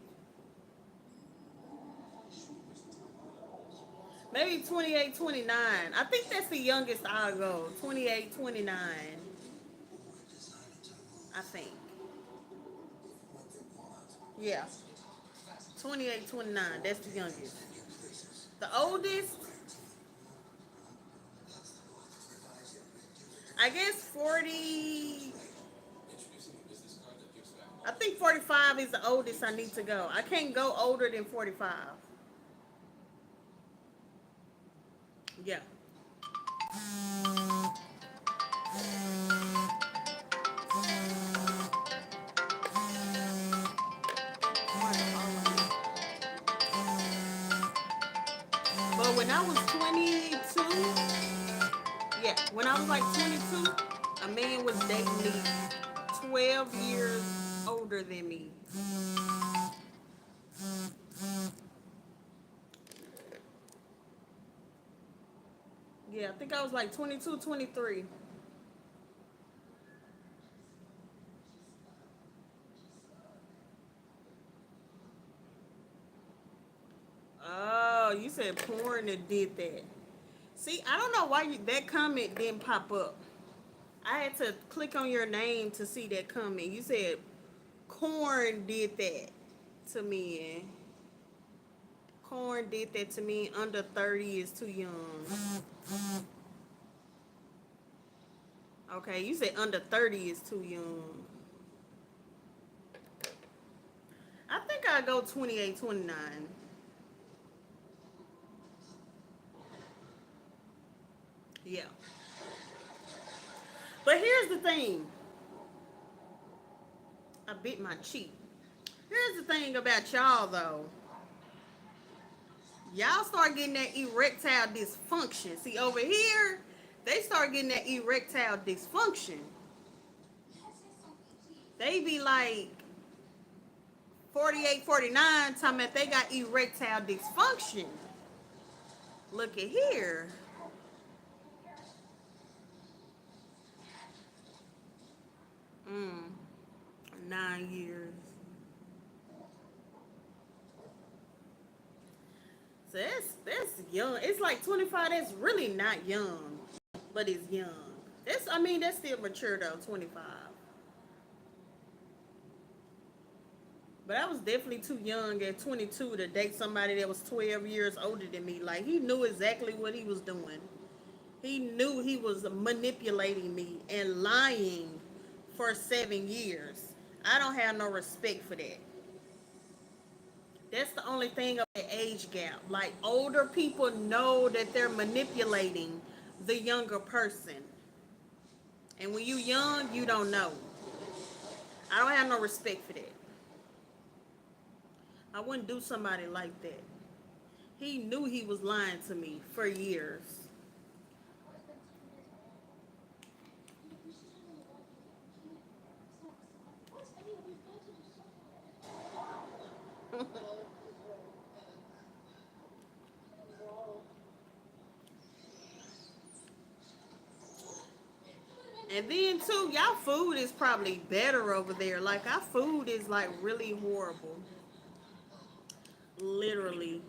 Maybe 28, 29. I think that's the youngest I'll go. 28, 29. I think. Yeah. 28, 29. That's the youngest. The oldest, I guess 40. I think 45 is the oldest I need to go. I can't go older than 45. Yeah. But when I was 22, yeah, when I was like 22, a man was dating me 12 years older than me. Yeah, I think I was like 22, 23. Oh, you said porn that did that. See, I don't know why that comment didn't pop up. I had to click on your name to see that comment. You said corn did that to me. And corn did that to me. Under 30 is too young. Okay, you said under 30 is too young. I think I'll go 28, 29. Yeah. But here's the thing. I bit my cheek. Here's the thing about y'all, though. Y'all start getting that erectile dysfunction. See, over here, they start getting that erectile dysfunction. They be like 48, 49, talking about they got erectile dysfunction. Look at here. Mm. 9 years. So that's young. It's like 25. That's really not young, but it's young. That's still mature though. 25. But I was definitely too young at 22 to date somebody that was 12 years older than me. Like he knew exactly what he was doing. He knew he was manipulating me and lying for 7 years. I don't have no respect for that. That's the only thing of the age gap. Like older people know that they're manipulating the younger person. And when you young, you don't know. I don't have no respect for that. I wouldn't do somebody like that. He knew he was lying to me for years. And then too, y'all food is probably better over there. Like our food is like really horrible. Literally.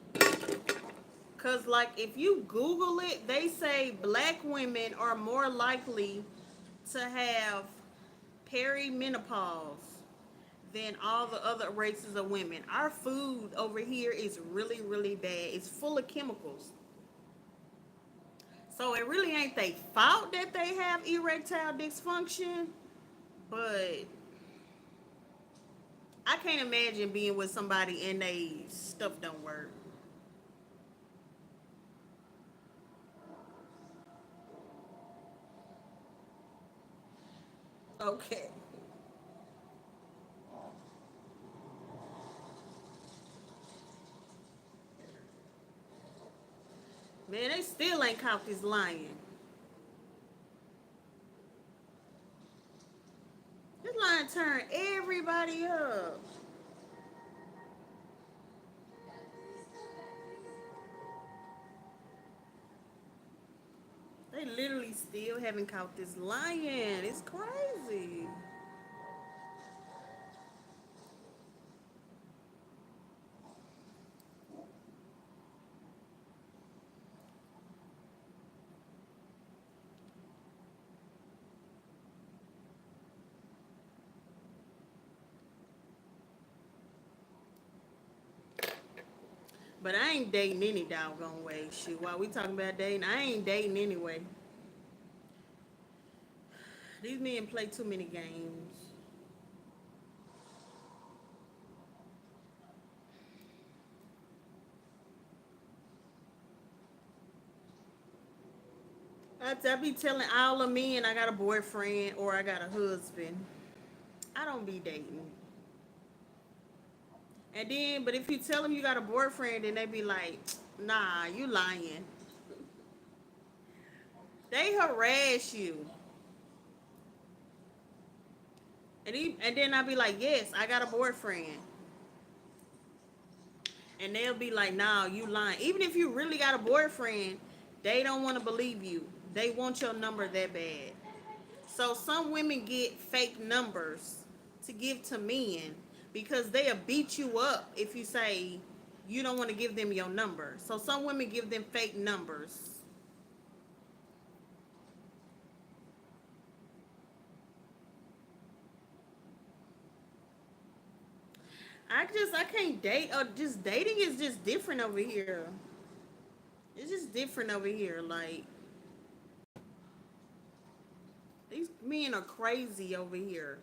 Cause like if you Google it, they say black women are more likely to have perimenopause than all the other races of women. Our food over here is really, really bad. It's full of chemicals. So it really ain't they fault that they have erectile dysfunction, but I can't imagine being with somebody and they stuff don't work. Okay. Man, they still ain't caught this lion. This lion turned everybody up. They literally still haven't caught this lion. It's crazy. But I ain't dating any doggone way. Shoot, while we talking about dating, I ain't dating anyway. These men play too many games. I be telling all of men I got a boyfriend or I got a husband. I don't be dating. And then, but if you tell them you got a boyfriend, then they be like, nah, you lying. They harass you. And then I be like, yes, I got a boyfriend. And they'll be like, nah, you lying. Even if you really got a boyfriend, they don't want to believe you. They want your number that bad. So some women get fake numbers to give to men because they'll beat you up if you say you don't want to give them your number. So some women give them fake numbers. I can't date or just dating is just different over here. It's just different over here. Like these men are crazy over here.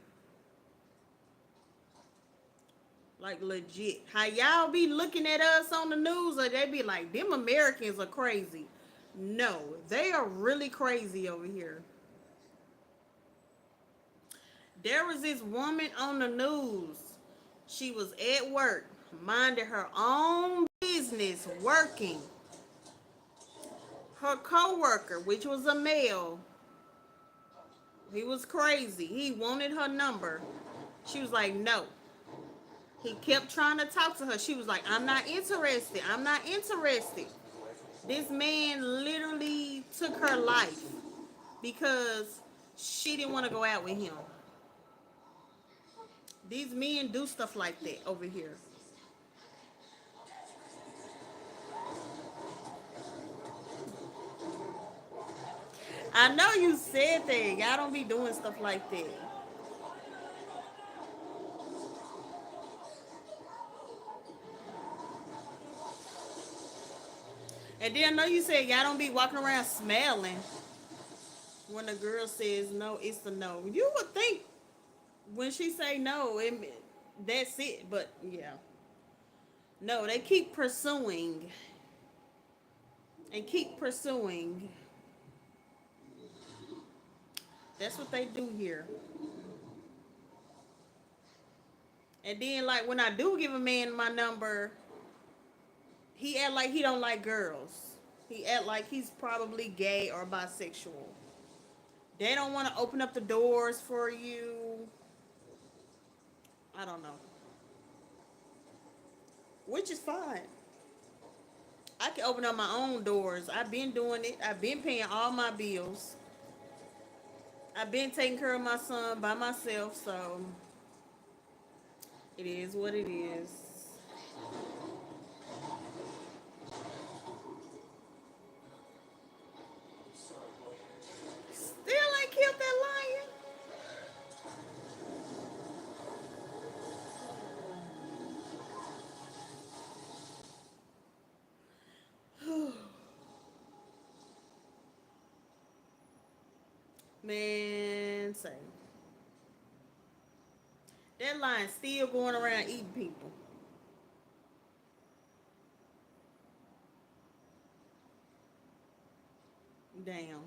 Like legit. How y'all be looking at us on the news or they be like, them Americans are crazy. No, they are really crazy over here. There was this woman on the news. She was at work, minding her own business, working. Her coworker, which was a male, he was crazy. He wanted her number. She was like, no. He kept trying to talk to her. She was like, I'm not interested. I'm not interested. This man literally took her life because she didn't want to go out with him. These men do stuff like that over here. I know you said that. Y'all don't be doing stuff like that. And then I know you said y'all don't be walking around smelling when a girl says no, it's a no. You would think when she say no, that's it. But yeah, no, they keep pursuing and keep pursuing. That's what they do here. And then like when I do give a man my number, he act like he don't like girls. He act like he's probably gay or bisexual. They don't want to open up the doors for you. I don't know. Which is fine. I can open up my own doors. I've been doing it. I've been paying all my bills. I've been taking care of my son by myself, so it is what it is. Still ain't killed that lion. Man, say that lion still going around eating people. Damn.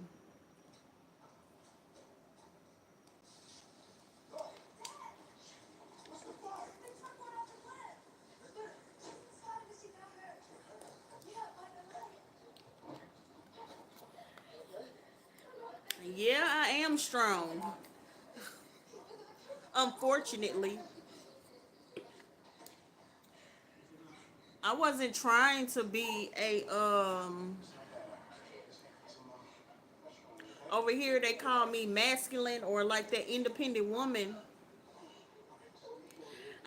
Yeah, I am strong. Unfortunately, I wasn't trying to be a over here they call me masculine or like that independent woman.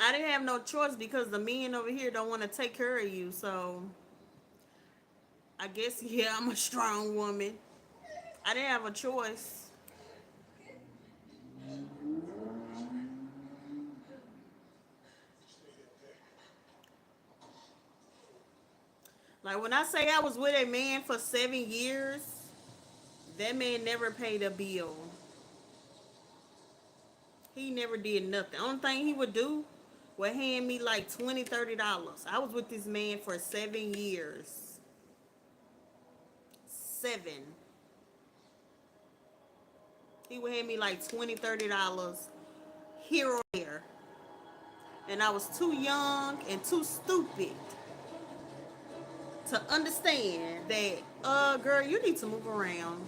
I didn't have no choice because the men over here don't want to take care of you. So I guess yeah, I'm a strong woman. I didn't have a choice. Like when I say I was with a man for 7 years, that man never paid a bill. He never did nothing. Only thing he would do would hand me like $20, $30. I was with this man for 7 years. 7. He would hand me like $20, $30 here or there. And I was too young and too stupid to understand that, girl, you need to move around.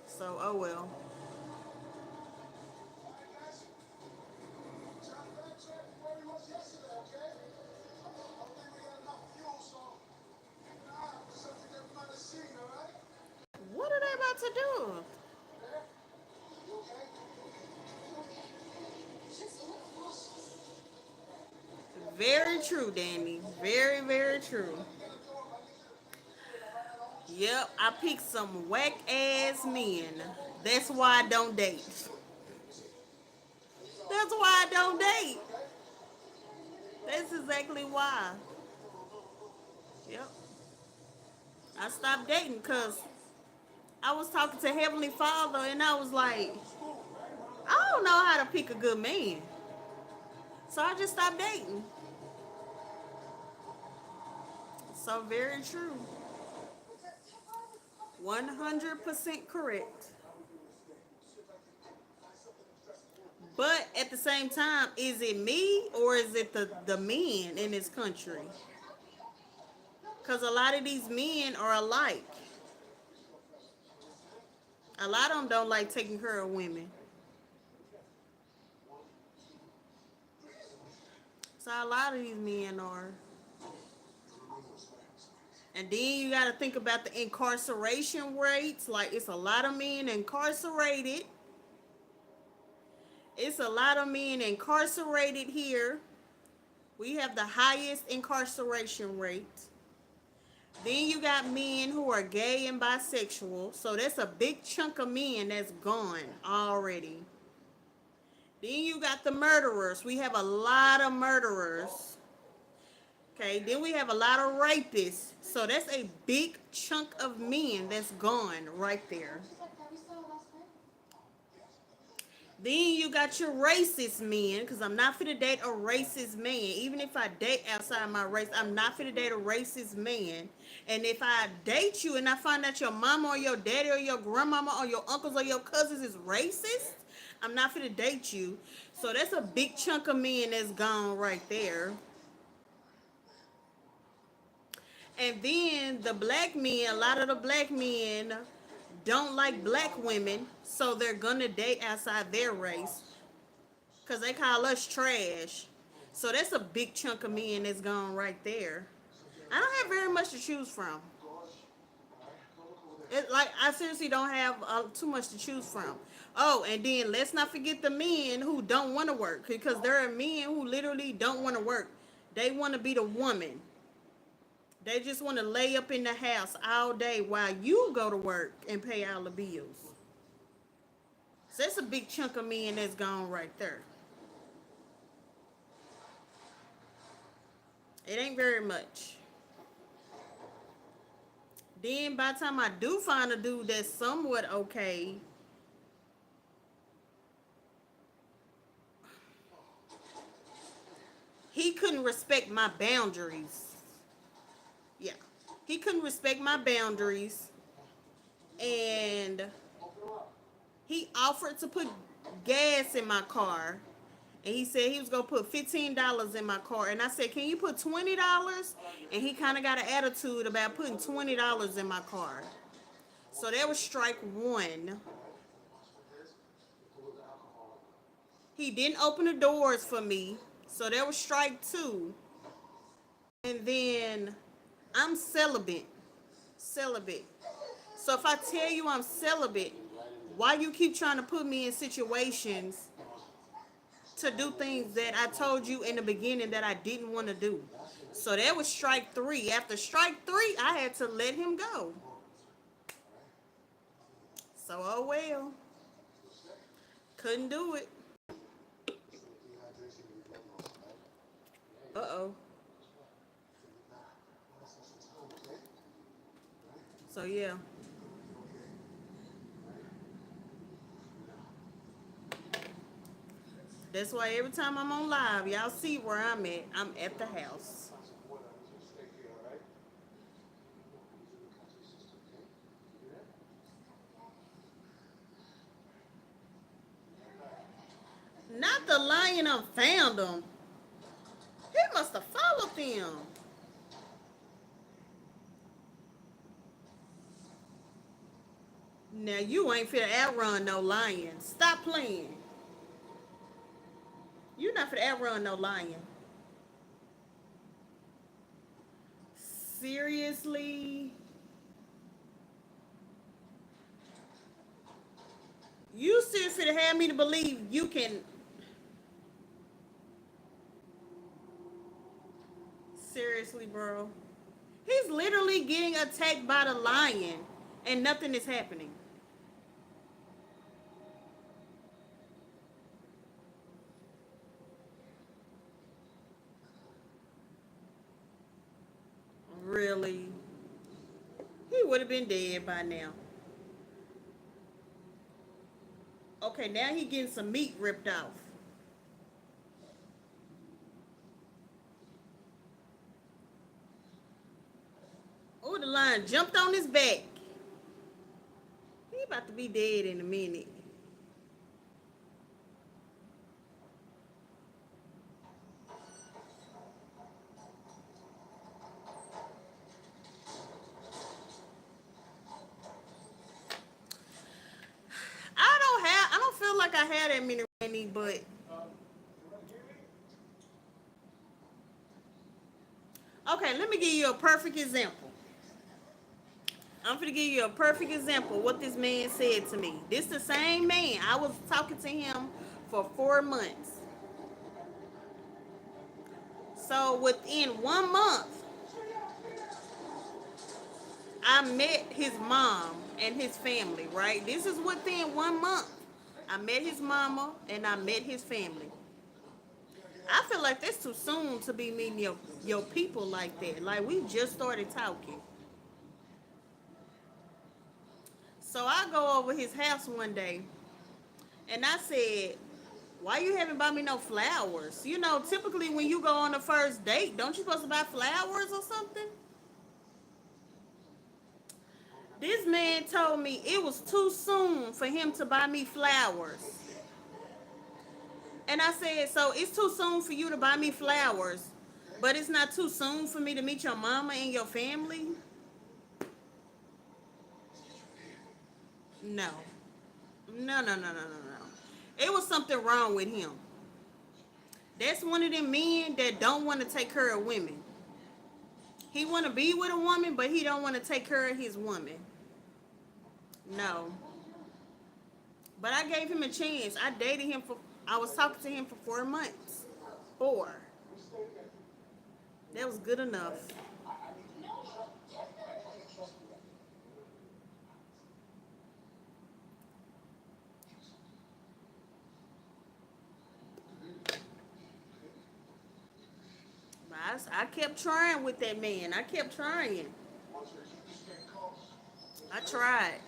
So, oh well. What are they about to do? Very true, Danny. Very, very true. Yep, I picked some whack ass men. That's why I don't date. That's why I don't date. That's exactly why. Yep. I stopped dating because I was talking to Heavenly Father and I was like, I don't know how to pick a good man. So I just stopped dating. So very true. 100% correct. But at the same time, is it me or is it the men in this country? Because a lot of these men are alike. A lot of them don't like taking care of women. So a lot of these men are. And then you got to think about the incarceration rates. Like, it's a lot of men incarcerated. It's a lot of men incarcerated here. We have the highest incarceration rate. Then you got men who are gay and bisexual. So that's a big chunk of men that's gone already. Then you got the murderers. We have a lot of murderers. Okay, then we have a lot of rapists. So that's a big chunk of men that's gone right there. Then you got your racist men, because I'm not finna date a racist man. Even if I date outside my race, I'm not finna date a racist man. And if I date you and I find out your mama or your daddy or your grandmama or your uncles or your cousins is racist, I'm not finna date you. So that's a big chunk of men that's gone right there. And then the black men, a lot of the black men don't like black women, so they're gonna date outside their race because they call us trash. So that's a big chunk of men that's gone right there. I don't have very much to choose from. It, like I seriously don't have too much to choose from. Oh, and then let's not forget the men who don't want to work, because there are men who literally don't want to work. They want to be the woman. They just want to lay up in the house all day while you go to work and pay all the bills. So that's a big chunk of men that's gone right there. It ain't very much. Then by the time I do find a dude that's somewhat okay, he couldn't respect my boundaries. Yeah. He couldn't respect my boundaries, and he offered to put gas in my car, and he said he was gonna put $15 in my car, and I said, "Can you put $20?" And he kind of got an attitude about putting $20 in my car. So that was strike one. He didn't open the doors for me, so that was strike two. And then I'm celibate. Celibate. So if I tell you I'm celibate, why you keep trying to put me in situations to do things that I told you in the beginning that I didn't want to do? So that was strike three. After strike three, I had to let him go. So oh well. Couldn't do it. Uh-oh. So yeah. That's why every time I'm on live, y'all see where I'm at. I'm at the house. Not the lion found them. He must have followed them. Now you ain't finna outrun no lion. Stop playing. You not finna outrun no lion. Seriously? You seriously finna have me to believe you can? Seriously, bro. He's literally getting attacked by the lion and nothing is happening. Really? He would have been dead by now. Okay, now he getting some meat ripped off. Oh, the lion jumped on his back. He about to be dead in a minute. I don't feel like I had that many, but okay, let me give you a perfect example. I'm gonna give you a perfect example of what this man said to me. This the same man. I was talking to him for 4 months. So within 1 month, I met his mom and his family, right? This is within 1 month. I met his mama and I met his family. I feel like that's too soon to be meeting your people like that. Like we just started talking. So I go over his house one day and I said, why you haven't bought me no flowers? You know, typically when you go on the first date, don't you supposed to buy flowers or something? This man told me it was too soon for him to buy me flowers. And I said, so it's too soon for you to buy me flowers, but it's not too soon for me to meet your mama and your family? No. No, no, no, no, no, no. It was something wrong with him. That's one of them men that don't want to take care of women. He want to be with a woman, but he don't want to take care of his woman. No. But I gave him a chance. I was talking to him for 4 months. 4. That was good enough. But I kept trying with that man. I kept trying. I tried.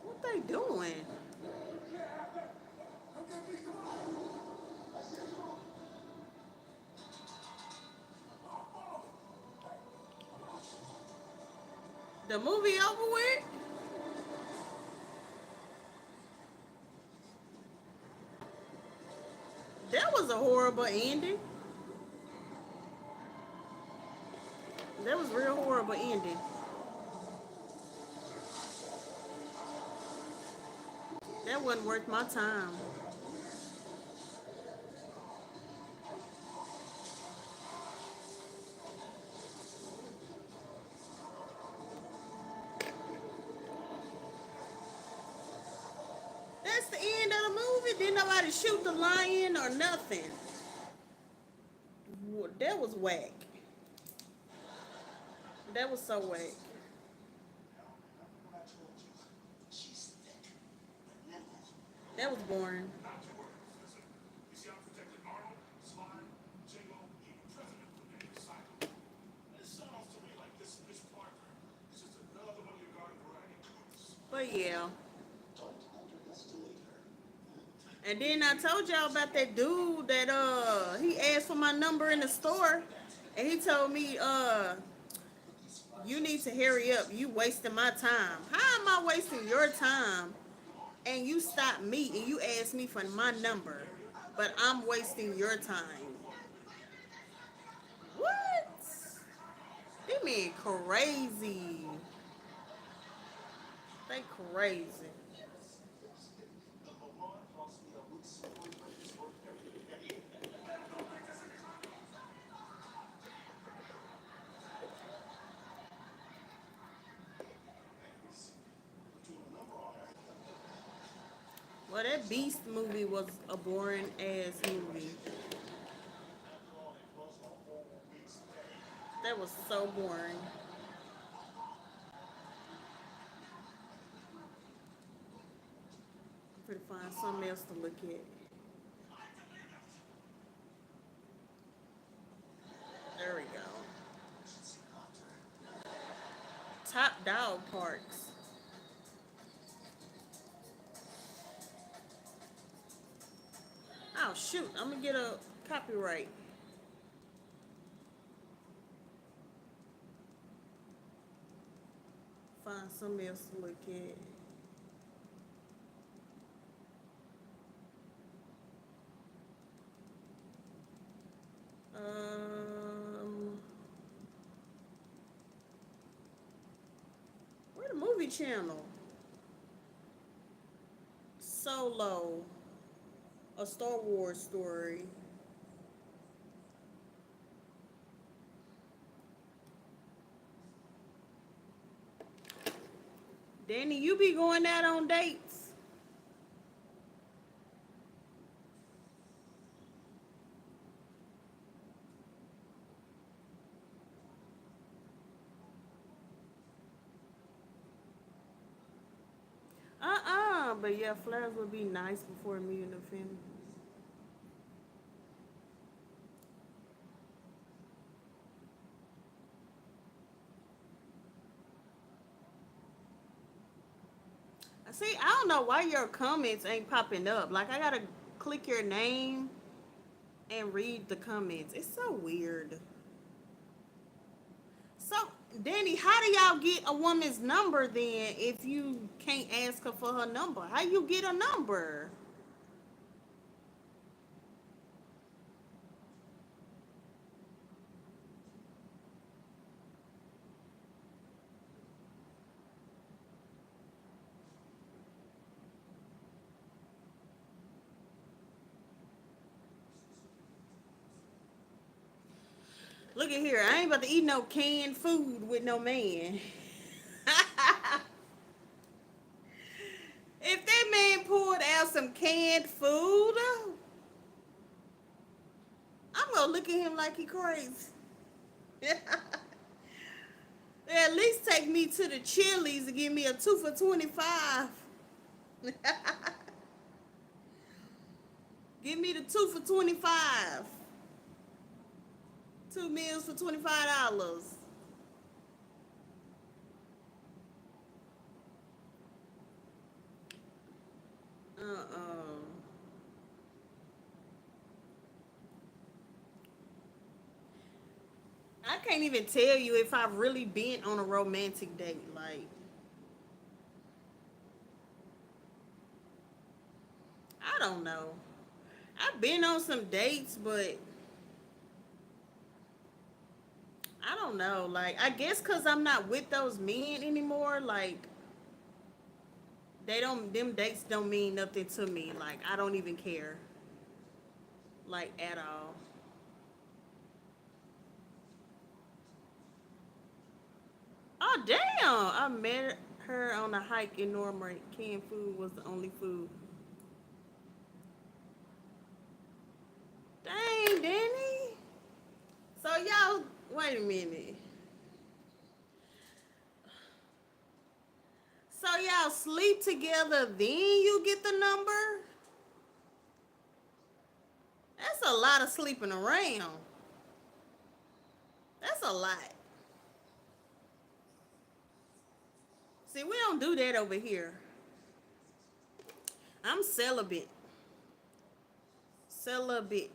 What they doing? The movie over with? That was a horrible ending. That was real horrible ending. That wasn't worth my time. That's the end of the movie. Didn't nobody shoot the lion or nothing. That was whack. That was so whack. That was boring. You see, I protected Arnold, Sly, J-Lo, even President from any recycle. It sounds to me like this Miss Parker is just another one of your garden variety cooks. But yeah. Don't underestimate her. And then I told y'all about that dude that he asked for my number in the store and he told me you need to hurry up. You wasting my time. How am I wasting your time? And you stop me and you ask me for my number, but I'm wasting your time. What? They mean crazy. They crazy. Well, that Beast movie was a boring ass movie. That was so boring. I'm gonna find something else to look at. There we go. Top Dog Parks. Oh shoot, I'm gonna get a copyright. Find something else to look at. Um, where the movie channel? Solo. A Star Wars story. Danny, you be going out on dates? But yeah, flowers would be nice before meeting the family. See, I don't know why your comments ain't popping up. Like, I gotta click your name and read the comments. It's so weird. So, Danny, how do y'all get a woman's number then if you can't ask her for her number? How you get a number? Look at here. I ain't about to eat no canned food with no man. If that man pulled out some canned food, I'm gonna look at him like he crazy. At least take me to the Chili's and give me a 2 for 25. Give me the 2 for 25. 2 meals for $25. Uh-uh. I can't even tell you if I've really been on a romantic date. Like, I don't know. I've been on some dates, but I don't know. Like, I guess because I'm not with those men anymore, like, them dates don't mean nothing to me. Like, I don't even care. Like, at all. Oh, damn. I met her on a hike in Normandy. Canned food was the only food. Dang, Danny. So, y'all, wait a minute. So, y'all sleep together, then you get the number? That's a lot of sleeping around. That's a lot. See, we don't do that over here. I'm celibate. Celibate.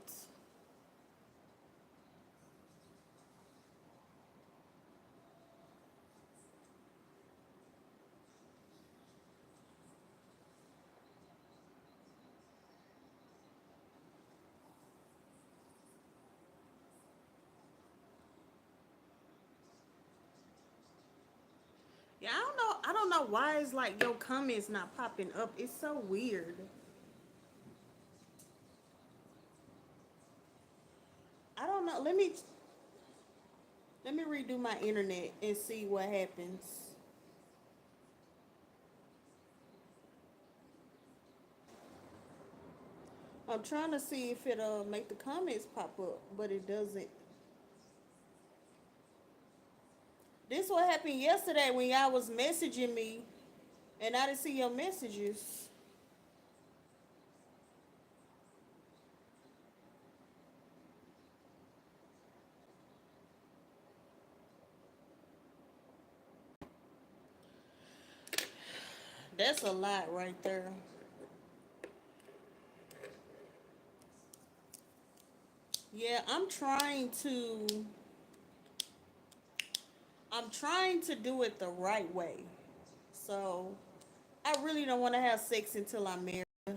Yeah, I don't know. I don't know why it's like your comments not popping up. It's so weird. I don't know. Let me redo my internet and see what happens. I'm trying to see if it'll make the comments pop up, but it doesn't. This what happened yesterday when y'all was messaging me and I didn't see your messages. That's a lot right there. Yeah, I'm trying to do it the right way. So, I really don't want to have sex until I'm married. I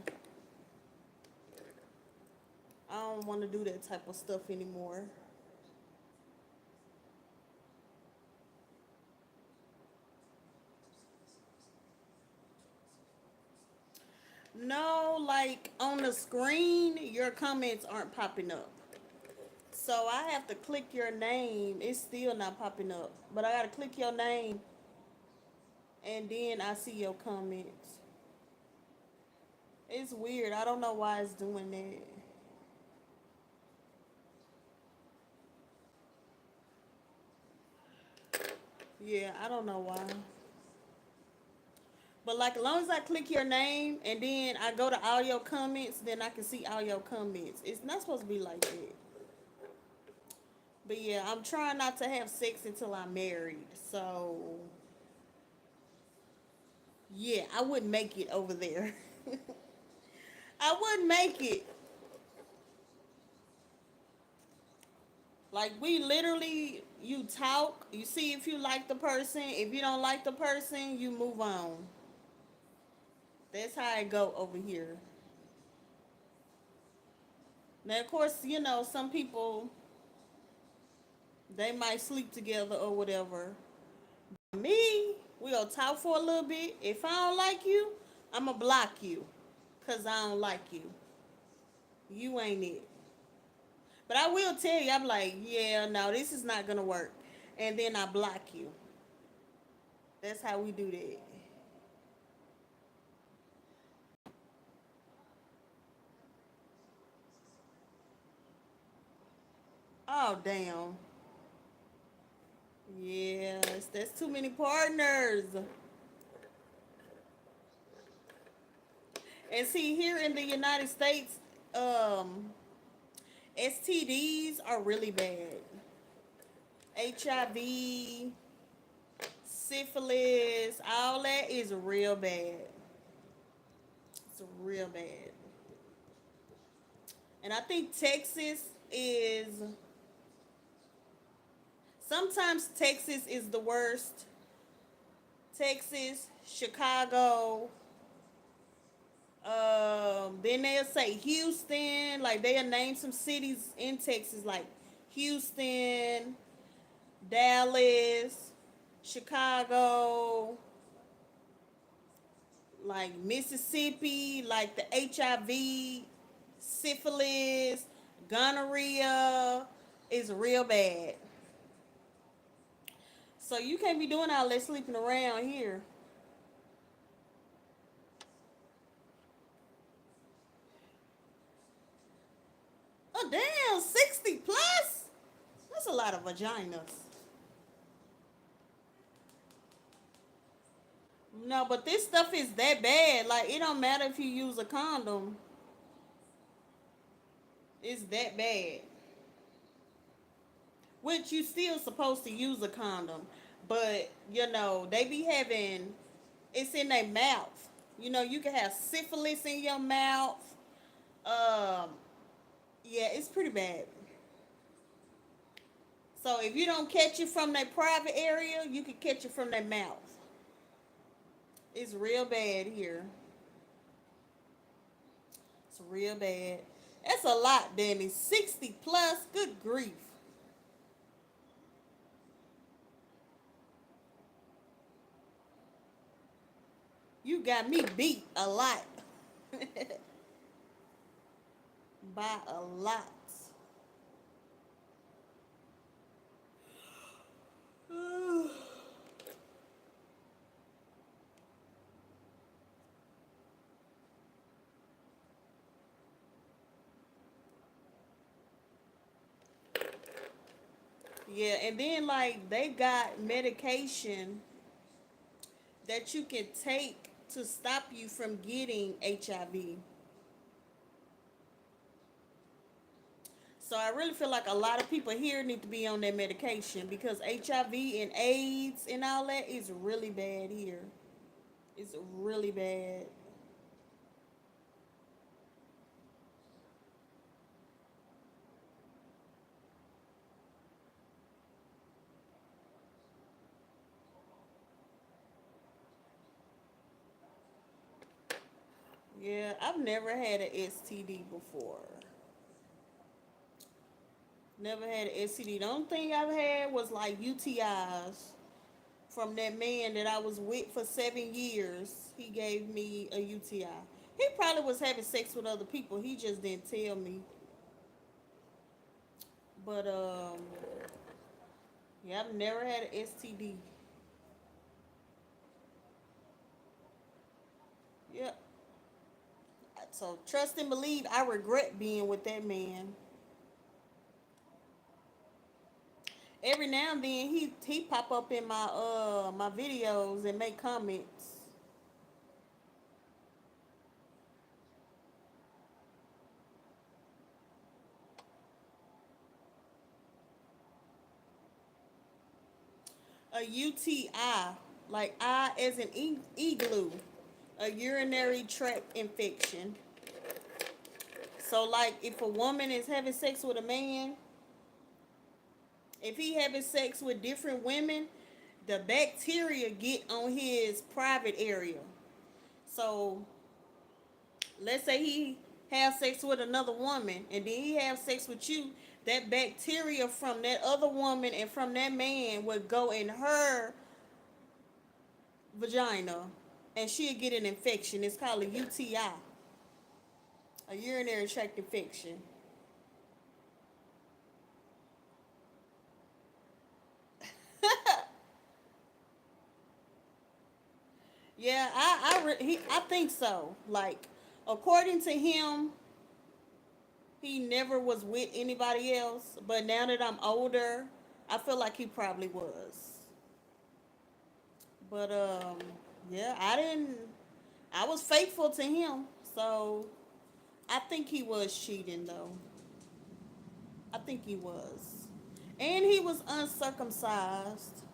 don't want to do that type of stuff anymore. No, like on the screen, your comments aren't popping up. So I have to click your name. It's still not popping up. But I gotta click your name and then I see your comments. It's weird. I don't know why it's doing that. Yeah, I don't know why. But like as long as I click your name and then I go to all your comments, then I can see all your comments. It's not supposed to be like that. But yeah, I'm trying not to have sex until I'm married. So yeah, I wouldn't make it over there. I wouldn't make it. Like we literally, you talk, you see if you like the person. If you don't like the person, you move on. That's how I go over here. Now, of course, some people they might sleep together or whatever. Me, we'll talk for a little bit. If I don't like you, I'ma block you, cause I don't like you. You ain't it. But I will tell you, I'm like, yeah, no, this is not gonna work, and then I block you. That's how we do that. Oh damn. Yes, that's too many partners. And see, here in the United States, um, STDs are really bad. HIV, syphilis, all that is real bad. It's real bad. And I think Texas is, sometimes Texas is the worst. Texas, Chicago, then they'll say Houston, like they'll name some cities in Texas like Houston, Dallas, Chicago, like Mississippi, like the HIV, syphilis, gonorrhea is real bad. So you can't be doing all that sleeping around here. Oh damn, 60 plus? That's a lot of vaginas. No, but this stuff is that bad. Like it don't matter if you use a condom. It's that bad. Which you still supposed to use a condom. But, they be having it's in their mouth. You can have syphilis in your mouth. Um, yeah, it's pretty bad. So if you don't catch it from their private area, you can catch it from their mouth. It's real bad here. It's real bad. That's a lot, Danny. 60 plus. Good grief. You got me beat a lot. By a lot. Yeah, and then like they got medication that you can take to stop you from getting HIV. So I really feel like a lot of people here need to be on their medication because HIV and AIDS and all that is really bad here. It's really bad. Yeah, I've never had an STD before. Never had an STD. The only thing I've had was like UTIs from that man that I was with for 7 years. He gave me a UTI. He probably was having sex with other people. He just didn't tell me. But yeah, I've never had an STD. Yep. So trust and believe. I regret being with that man. Every now and then he pop up in my videos and make comments. A UTI, like I as an igloo, a urinary tract infection. So like if a woman is having sex with a man, if he having sex with different women, the bacteria get on his private area. So let's say he have sex with another woman and then he have sex with you, that bacteria from that other woman and from that man would go in her vagina and she'll get an infection. It's called a UTI, a urinary tract infection. Yeah, I think so. Like according to him, he never was with anybody else, but now that I'm older, I feel like he probably was. But yeah, I was faithful to him. So, I think he was cheating though. I think he was. And he was uncircumcised.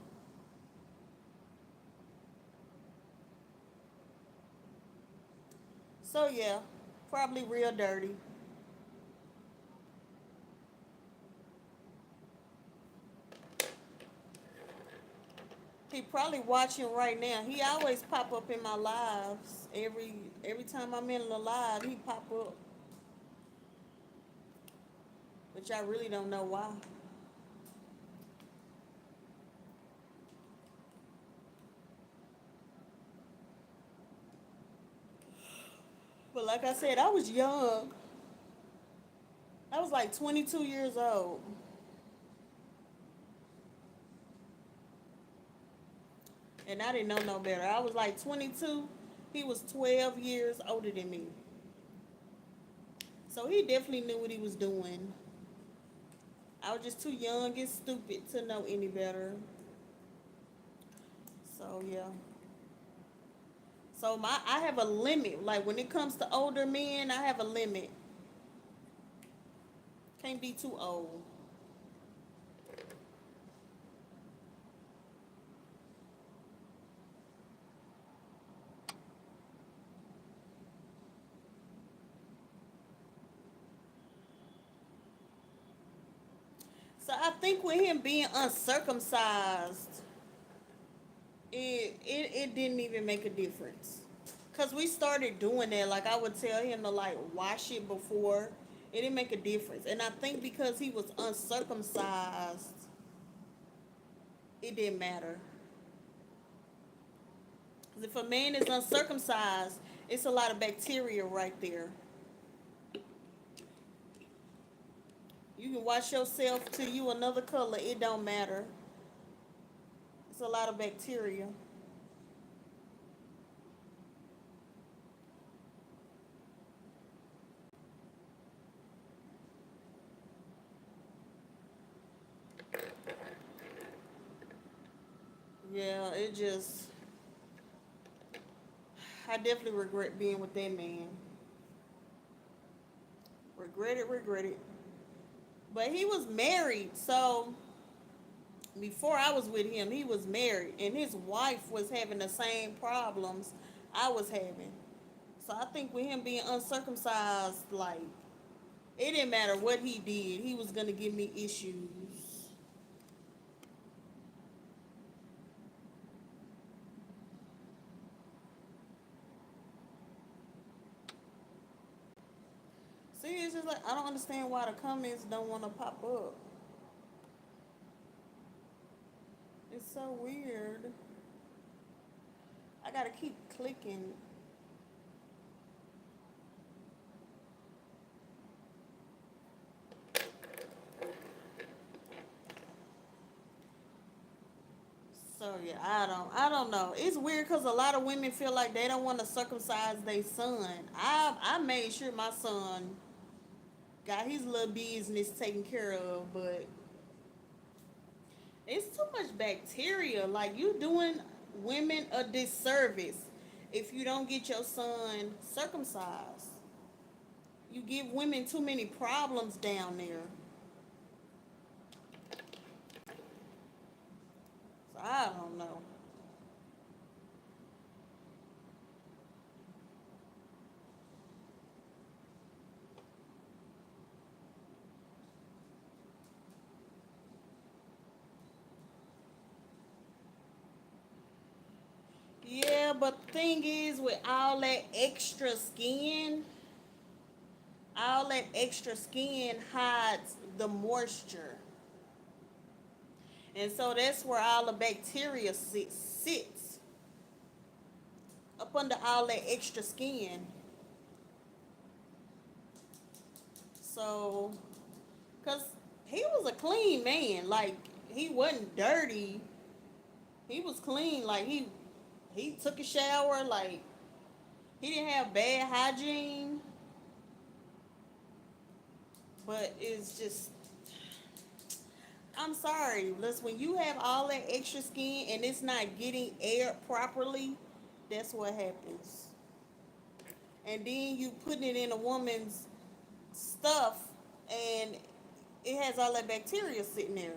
So yeah, probably real dirty. He probably watching right now. He always pop up in my lives. Every time I'm in a live, he pop up, which I really don't know why. But like I said, I was young. I was like 22 years old, and I didn't know no better. I was like 22. He was 12 years older than me, so he definitely knew what he was doing. I was just too young and stupid to know any better. So yeah. So I have a limit. Like when it comes to older men, I have a limit. Can't be too old. So I think with him being uncircumcised, it didn't even make a difference. Cause we started doing that. Like I would tell him to like wash it before. It didn't make a difference. And I think because he was uncircumcised, it didn't matter. Cause if a man is uncircumcised, it's a lot of bacteria right there. You can wash yourself till you another color. It don't matter. It's a lot of bacteria. Yeah, it just. I definitely regret being with that man. Regret it, regret it. But he was married, so before I was with him, he was married, and his wife was having the same problems I was having. So I think with him being uncircumcised, like it didn't matter what he did, he was gonna give me issues. See, it's just like I don't understand why the comments don't want to pop up. It's so weird. I gotta keep clicking. So yeah, I don't know. It's weird because a lot of women feel like they don't want to circumcise their son. I made sure my son got his little business taken care of, but it's too much bacteria. Like you doing women a disservice if you don't get your son circumcised. You give women too many problems down there. So I don't know. Yeah, but the thing is, with all that extra skin hides the moisture. And so that's where all the bacteria sits up under all that extra skin. So, because he was a clean man. Like, he wasn't dirty. He was clean. Like, he took a shower. Like, he didn't have bad hygiene. But it's just, I'm sorry. Listen, when you have all that extra skin and it's not getting aired properly, that's what happens. And then you putting it in a woman's stuff and it has all that bacteria sitting there.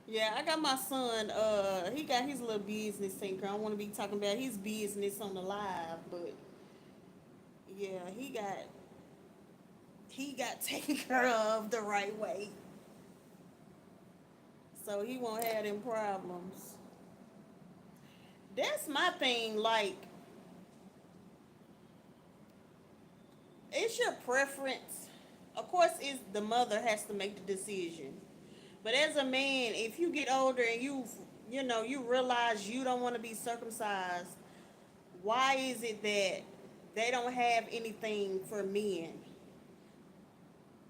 Yeah, I got my son, he got his little business taken care. I don't want to be talking about his business on the live, but yeah, he got taken care of the right way. So he won't have them problems. That's my thing, like, it's your preference. Of course, it's the mother has to make the decision. But as a man, if you get older and you realize you don't want to be circumcised, why is it that they don't have anything for men?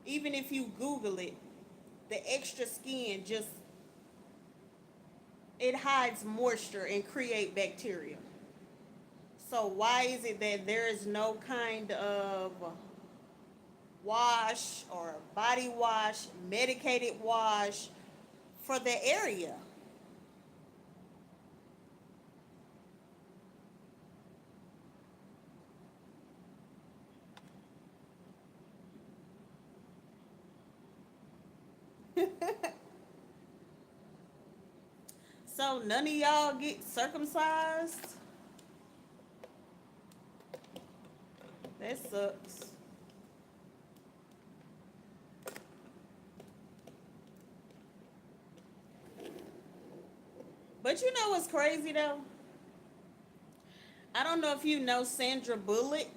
Even if you Google it, the extra skin just it hides moisture and create bacteria. So why is it that there is no kind of wash or body wash, medicated wash for the area? So none of y'all get circumcised? That sucks. But you know what's crazy though? I don't know if you know Sandra Bullock.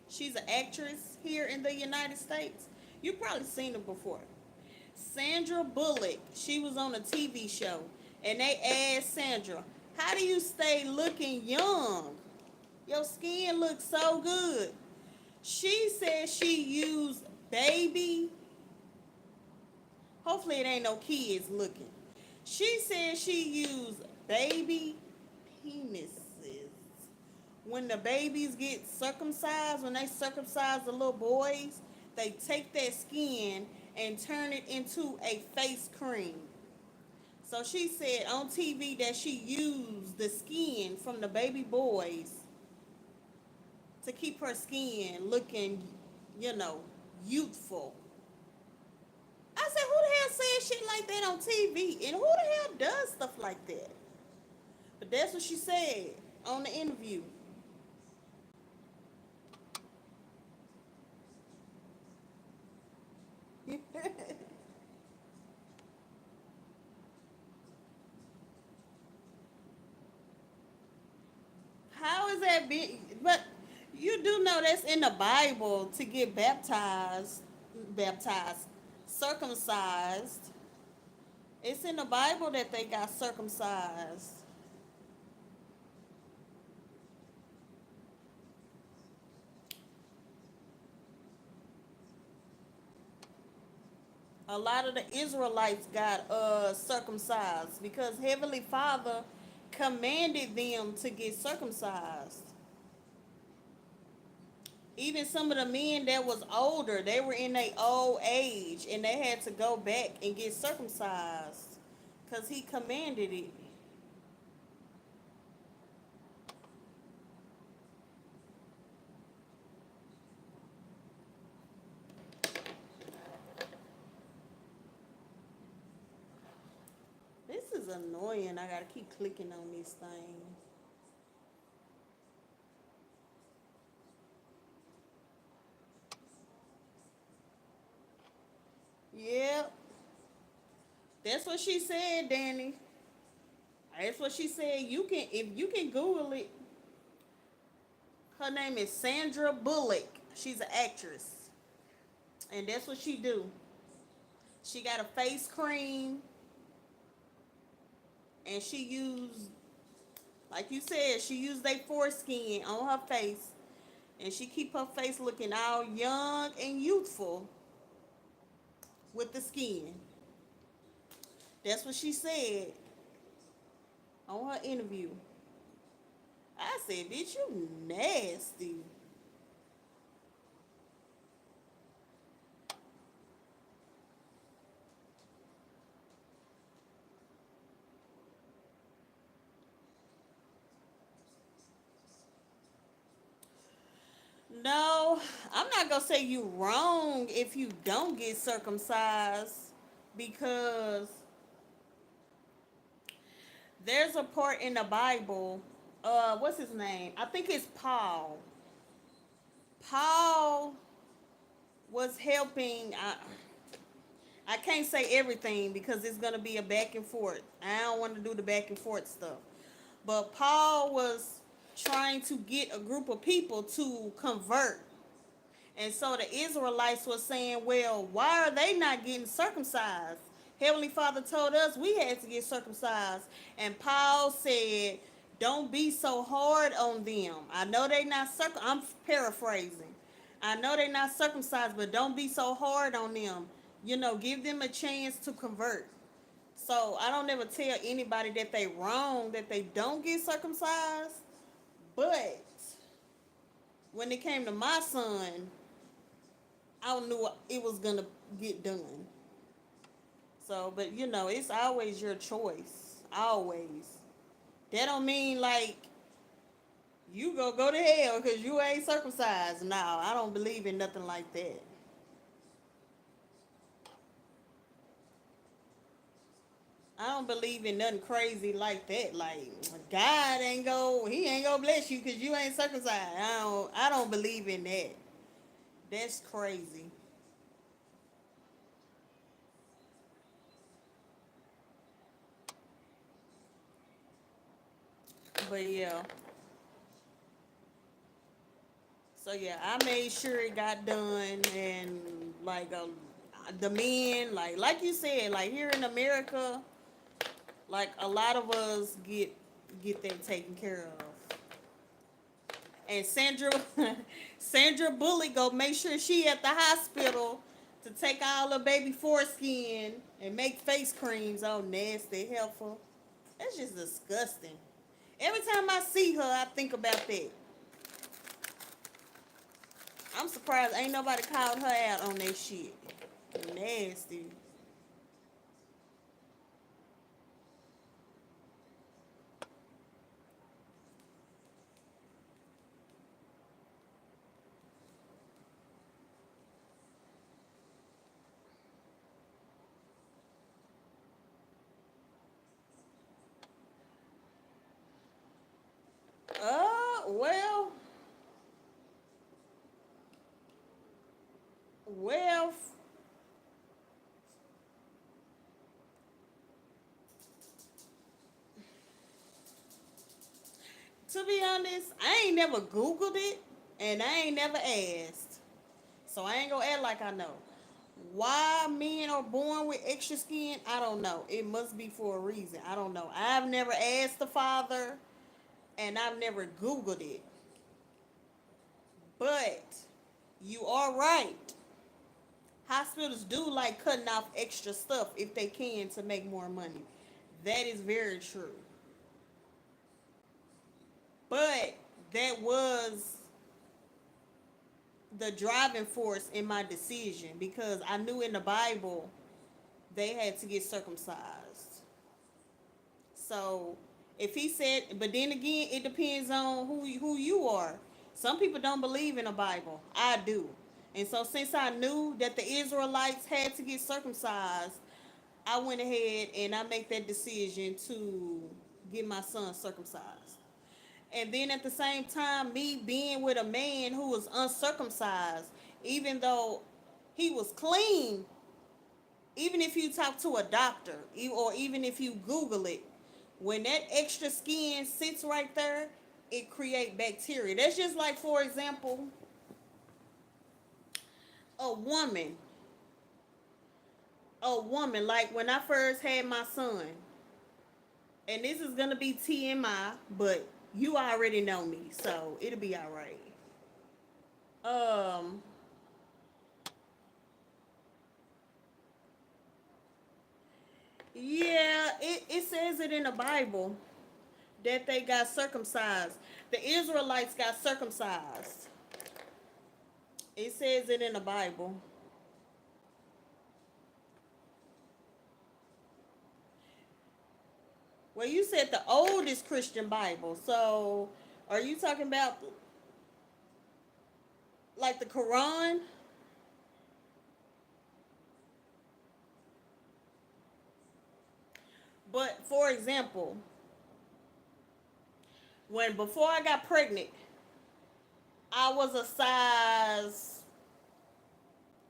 She's an actress here in the United States. You've probably seen her before. Sandra Bullock, she was on a TV show, and they asked Sandra, "How do you stay looking young? Your skin looks so good." She said she used baby. Hopefully, it ain't no kids looking. She said she used baby penises. When the babies get circumcised, when they circumcise the little boys, they take that skin and turn it into a face cream. So she said on TV that she used the skin from the baby boys to keep her skin looking, you know, youthful. I said, who the hell says shit like that on TV? And who the hell does stuff like that? But that's what she said on the interview. How is that being? But you do know that's in the Bible to get baptized, circumcised. It's in the Bible that they got circumcised. A lot of the Israelites got circumcised because Heavenly Father commanded them to get circumcised. Even some of the men that was older, they were in their old age and they had to go back and get circumcised because he commanded it. This is annoying. I gotta keep clicking on these things. Yep, that's what she said, Danny. That's what she said. You can, if you can Google it. Her name is Sandra Bullock. She's an actress, and that's what she do. She got a face cream, and she used, like you said, she used their foreskin on her face, and she keep her face looking all young and youthful with the skin. That's what she said on her interview. I said, bitch, you nasty. No, I'm not gonna say you wrong if you don't get circumcised because there's a part in the Bible. What's his name? I think it's Paul. Paul was helping. I can't say everything because it's gonna be a back and forth. I don't want to do the back and forth stuff. But Paul was trying to get a group of people to convert. And so the Israelites were saying, well, why are they not getting circumcised? Heavenly Father told us we had to get circumcised. And Paul said, don't be so hard on them. I know they not I'm paraphrasing. I know they not circumcised, but don't be so hard on them. You know, give them a chance to convert. So I don't ever tell anybody that they wrong, that they don't get circumcised. But when it came to my son, I knew it was gonna get done. So, but you know, it's always your choice. Always. That don't mean like you go to hell because you ain't circumcised. No, I don't believe in nothing like that. I don't believe in nothing crazy like that. Like God ain't he ain't gonna bless you because you ain't circumcised. I don't believe in that. That's crazy. But yeah. So yeah, I made sure it got done, and like the men, like you said, like here in America, like a lot of us get that taken care of. And Sandra Sandra Bullock go make sure she at the hospital to take all the baby foreskin and make face creams. Oh, nasty, helpful. That's just disgusting. Every time I see her, I think about that. I'm surprised ain't nobody called her out on that shit. Nasty. Well, well, to be honest, I ain't never Googled it and I ain't never asked. So I ain't gonna act like I know. Why men are born with extra skin, I don't know. It must be for a reason. I don't know. I've never asked the father and I've never Googled it. But you are right. Hospitals do like cutting off extra stuff if they can to make more money. That is very true. But that was the driving force in my decision because I knew in the Bible they had to get circumcised. So if he said, but then again, it depends on who you are. Some people don't believe in the Bible. I do. And so since I knew that the Israelites had to get circumcised, I went ahead and I made that decision to get my son circumcised. And then at the same time, me being with a man who was uncircumcised, even though he was clean, even if you talk to a doctor or even if you Google it, when that extra skin sits right there, it create bacteria. That's just like, for example, a woman. A woman, like when I first had my son, and this is gonna be TMI, but you already know me, so it'll be all right. Um, yeah, it says it in the Bible that they got circumcised. The Israelites got circumcised. It says it in the Bible. Well, you said the oldest Christian Bible, so are you talking about like the Quran? But for example, when before I got pregnant, I was a size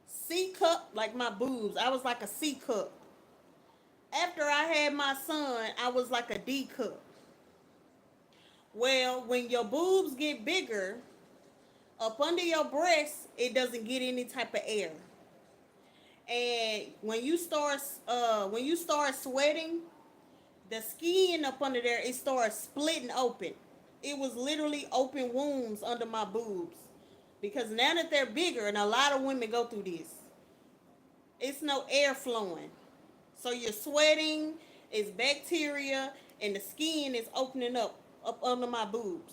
C cup, like my boobs. I was like a C cup. After I had my son, I was like a D cup. Well, when your boobs get bigger, up under your breast, it doesn't get any type of air. And when you start sweating, the skin up under there, it starts splitting open. It was literally open wounds under my boobs because now that they're bigger, and a lot of women go through this, it's no air flowing. So you're sweating, it's bacteria, and the skin is opening up under my boobs.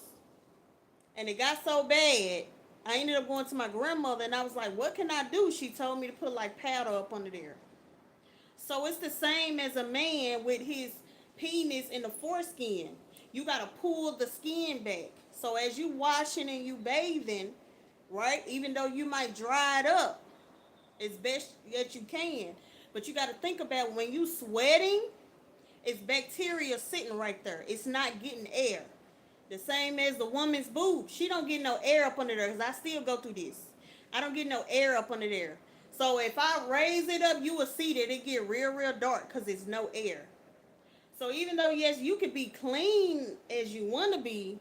And it got so bad, I ended up going to my grandmother and I was like, what can I do? She told me to put like powder up under there. So it's the same as a man with his penis in the foreskin. You gotta pull the skin back. So as you washing and you bathing, right? Even though you might dry it up as best that you can, but you gotta think about when you sweating, it's bacteria sitting right there. It's not getting air. The same as the woman's boob. She don't get no air up under there because I still go through this. I don't get no air up under there. So if I raise it up, you will see that it get real dark because there's no air. So even though, yes, you could be clean as you want to be,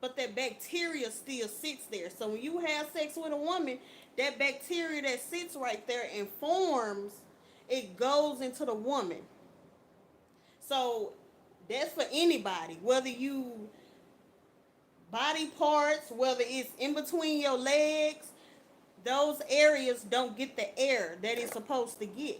but that bacteria still sits there. So when you have sex with a woman, that bacteria that sits right there and forms, it goes into the woman. So that's for anybody, whether you body parts, whether it's in between your legs, those areas don't get the air that it's supposed to get.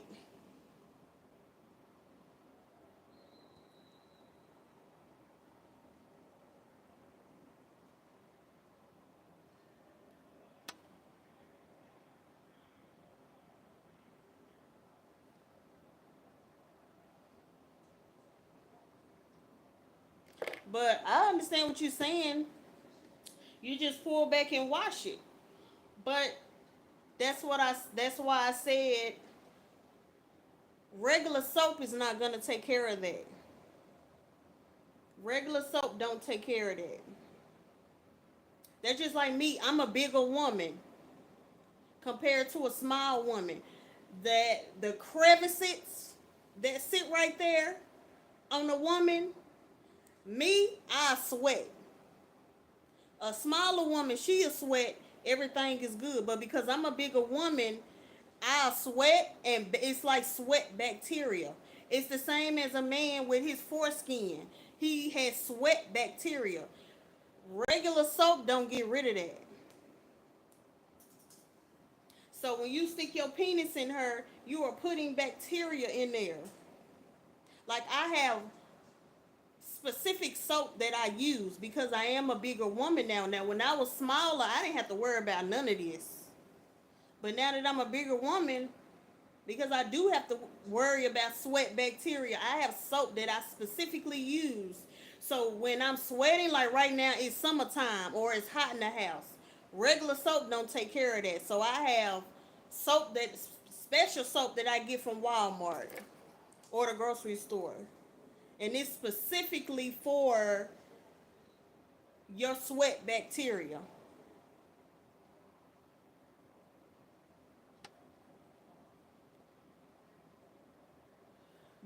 But I understand what you're saying. You just pull back and wash it. But that's why I said regular soap is not gonna take care of that. Regular soap don't take care of that. That's just like me. I'm a bigger woman compared to a small woman. That the crevices that sit right there on the woman, me, I sweat. A smaller woman, she'll sweat, everything is good. But because I'm a bigger woman, I'll sweat, and it's like sweat bacteria. It's the same as a man with his foreskin. He has sweat bacteria. Regular soap don't get rid of that. So when you stick your penis in her, you are putting bacteria in there. Like I have specific soap that I use because I am a bigger woman now. Now when I was smaller, I didn't have to worry about none of this. But now that I'm a bigger woman, because I do have to worry about sweat bacteria, I have soap that I specifically use. So when I'm sweating, like right now it's summertime or it's hot in the house, regular soap don't take care of that. So I have soap that special soap that I get from Walmart or the grocery store, and it's specifically for your sweat bacteria.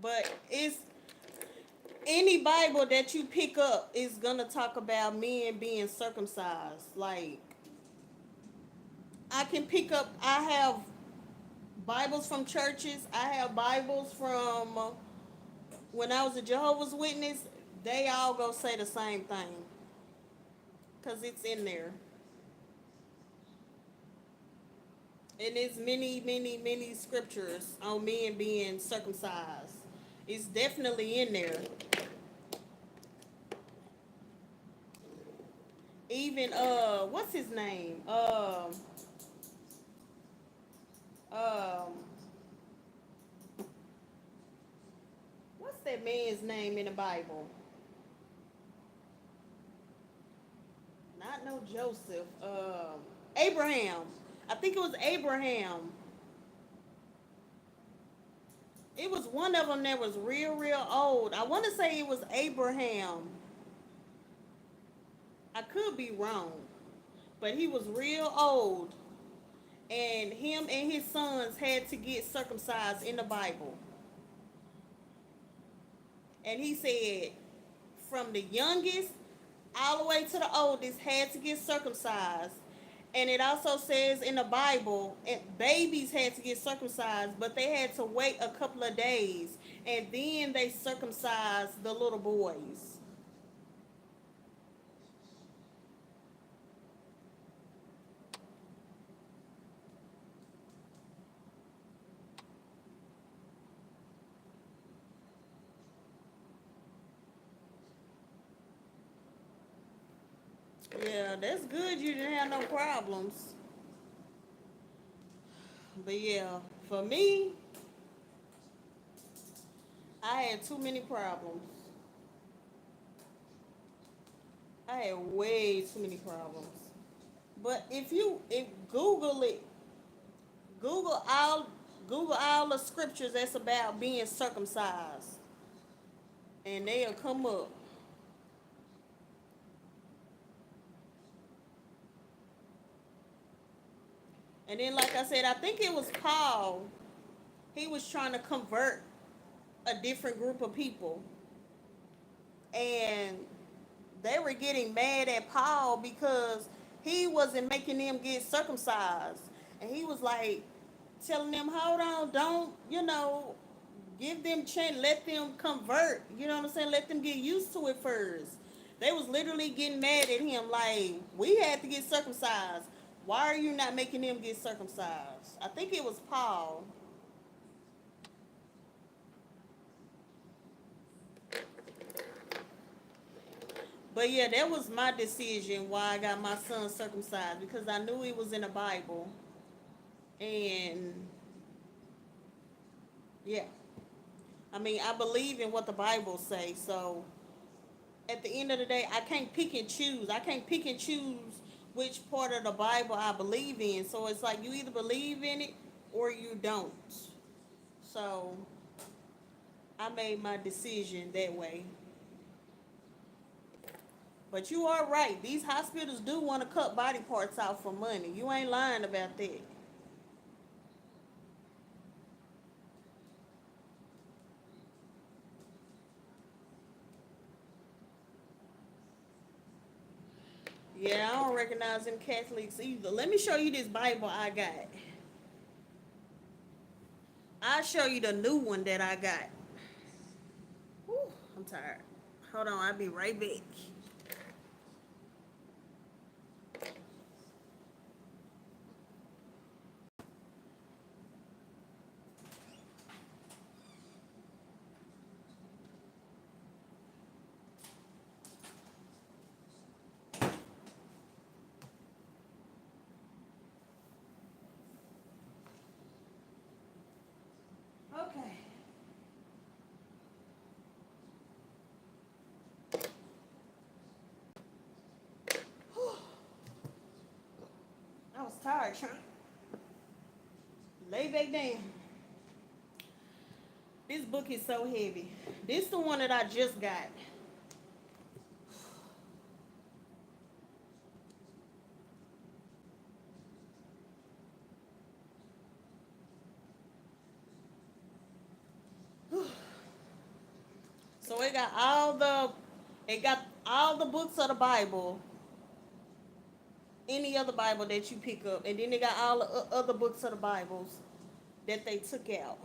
But it's any Bible that you pick up is gonna talk about men being circumcised. Like I can pick up. I have Bibles from churches. I have Bibles from when I was a Jehovah's Witness. They all go say the same thing because it's in there, and it's many, many, many scriptures on men being circumcised. It's definitely in there. Even what's his name? Um, what's that man's name in the Bible? Not no Joseph. Abraham. I think it was Abraham. It was one of them that was real, real old. I want to say it was Abraham. I could be wrong, but he was real old, and him and his sons had to get circumcised in the Bible. And he said, from the youngest all the way to the oldest had to get circumcised. And it also says in the Bible, babies had to get circumcised, but they had to wait a couple of days, and then they circumcised the little boys. Yeah, that's good. You didn't have no problems. But yeah, for me, I had too many problems. I had way too many problems. But if Google it, Google all Google all the scriptures that's about being circumcised, and they'll come up. And then, like I said, I think it was Paul. He was trying to convert a different group of people, and they were getting mad at Paul because he wasn't making them get circumcised. And he was like telling them, hold on, don't, give them chance, let them convert. You know what I'm saying? Let them get used to it first. They was literally getting mad at him like, we had to get circumcised. Why are you not making them get circumcised? I think it was Paul. But yeah, that was my decision why I got my son circumcised, because I knew it was in the Bible. And yeah, I mean, I believe in what the Bible say. So at the end of the day, I can't pick and choose. I can't pick and choose which part of the Bible I believe in. So it's like you either believe in it or you don't. So I made my decision that way. But you are right. These hospitals do want to cut body parts out for money. You ain't lying about that. Yeah, I don't recognize them Catholics either. Let me show you this Bible I got. I'll show you the new one that I got. Whew, I'm tired. Hold on, I'll be right back. tired, Sean. Lay back down. This book is so heavy. This the one that I just got. So it got all the books of the Bible, any other Bible that you pick up, and then they got all the other books of the Bibles that they took out.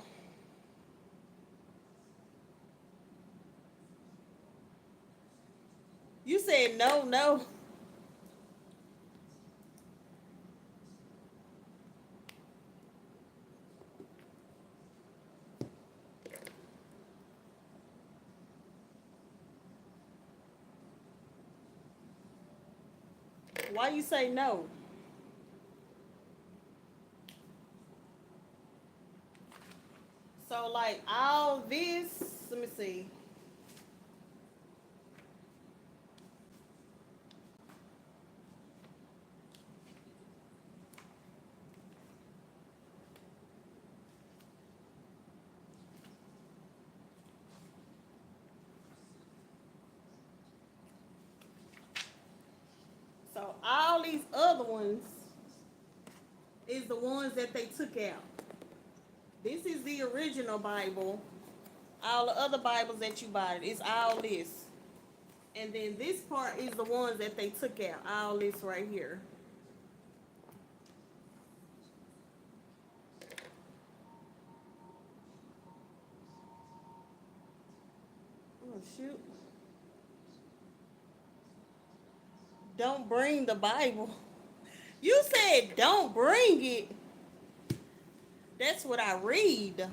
You said no, no. Why you say no? So like all this, let me see. So all these other ones is the ones that they took out. This is the original Bible. All the other Bibles that you buy, it's all this. And then this part is the ones that they took out. All this right here. Oh shoot. Don't bring the Bible. You said don't bring it. That's what I read.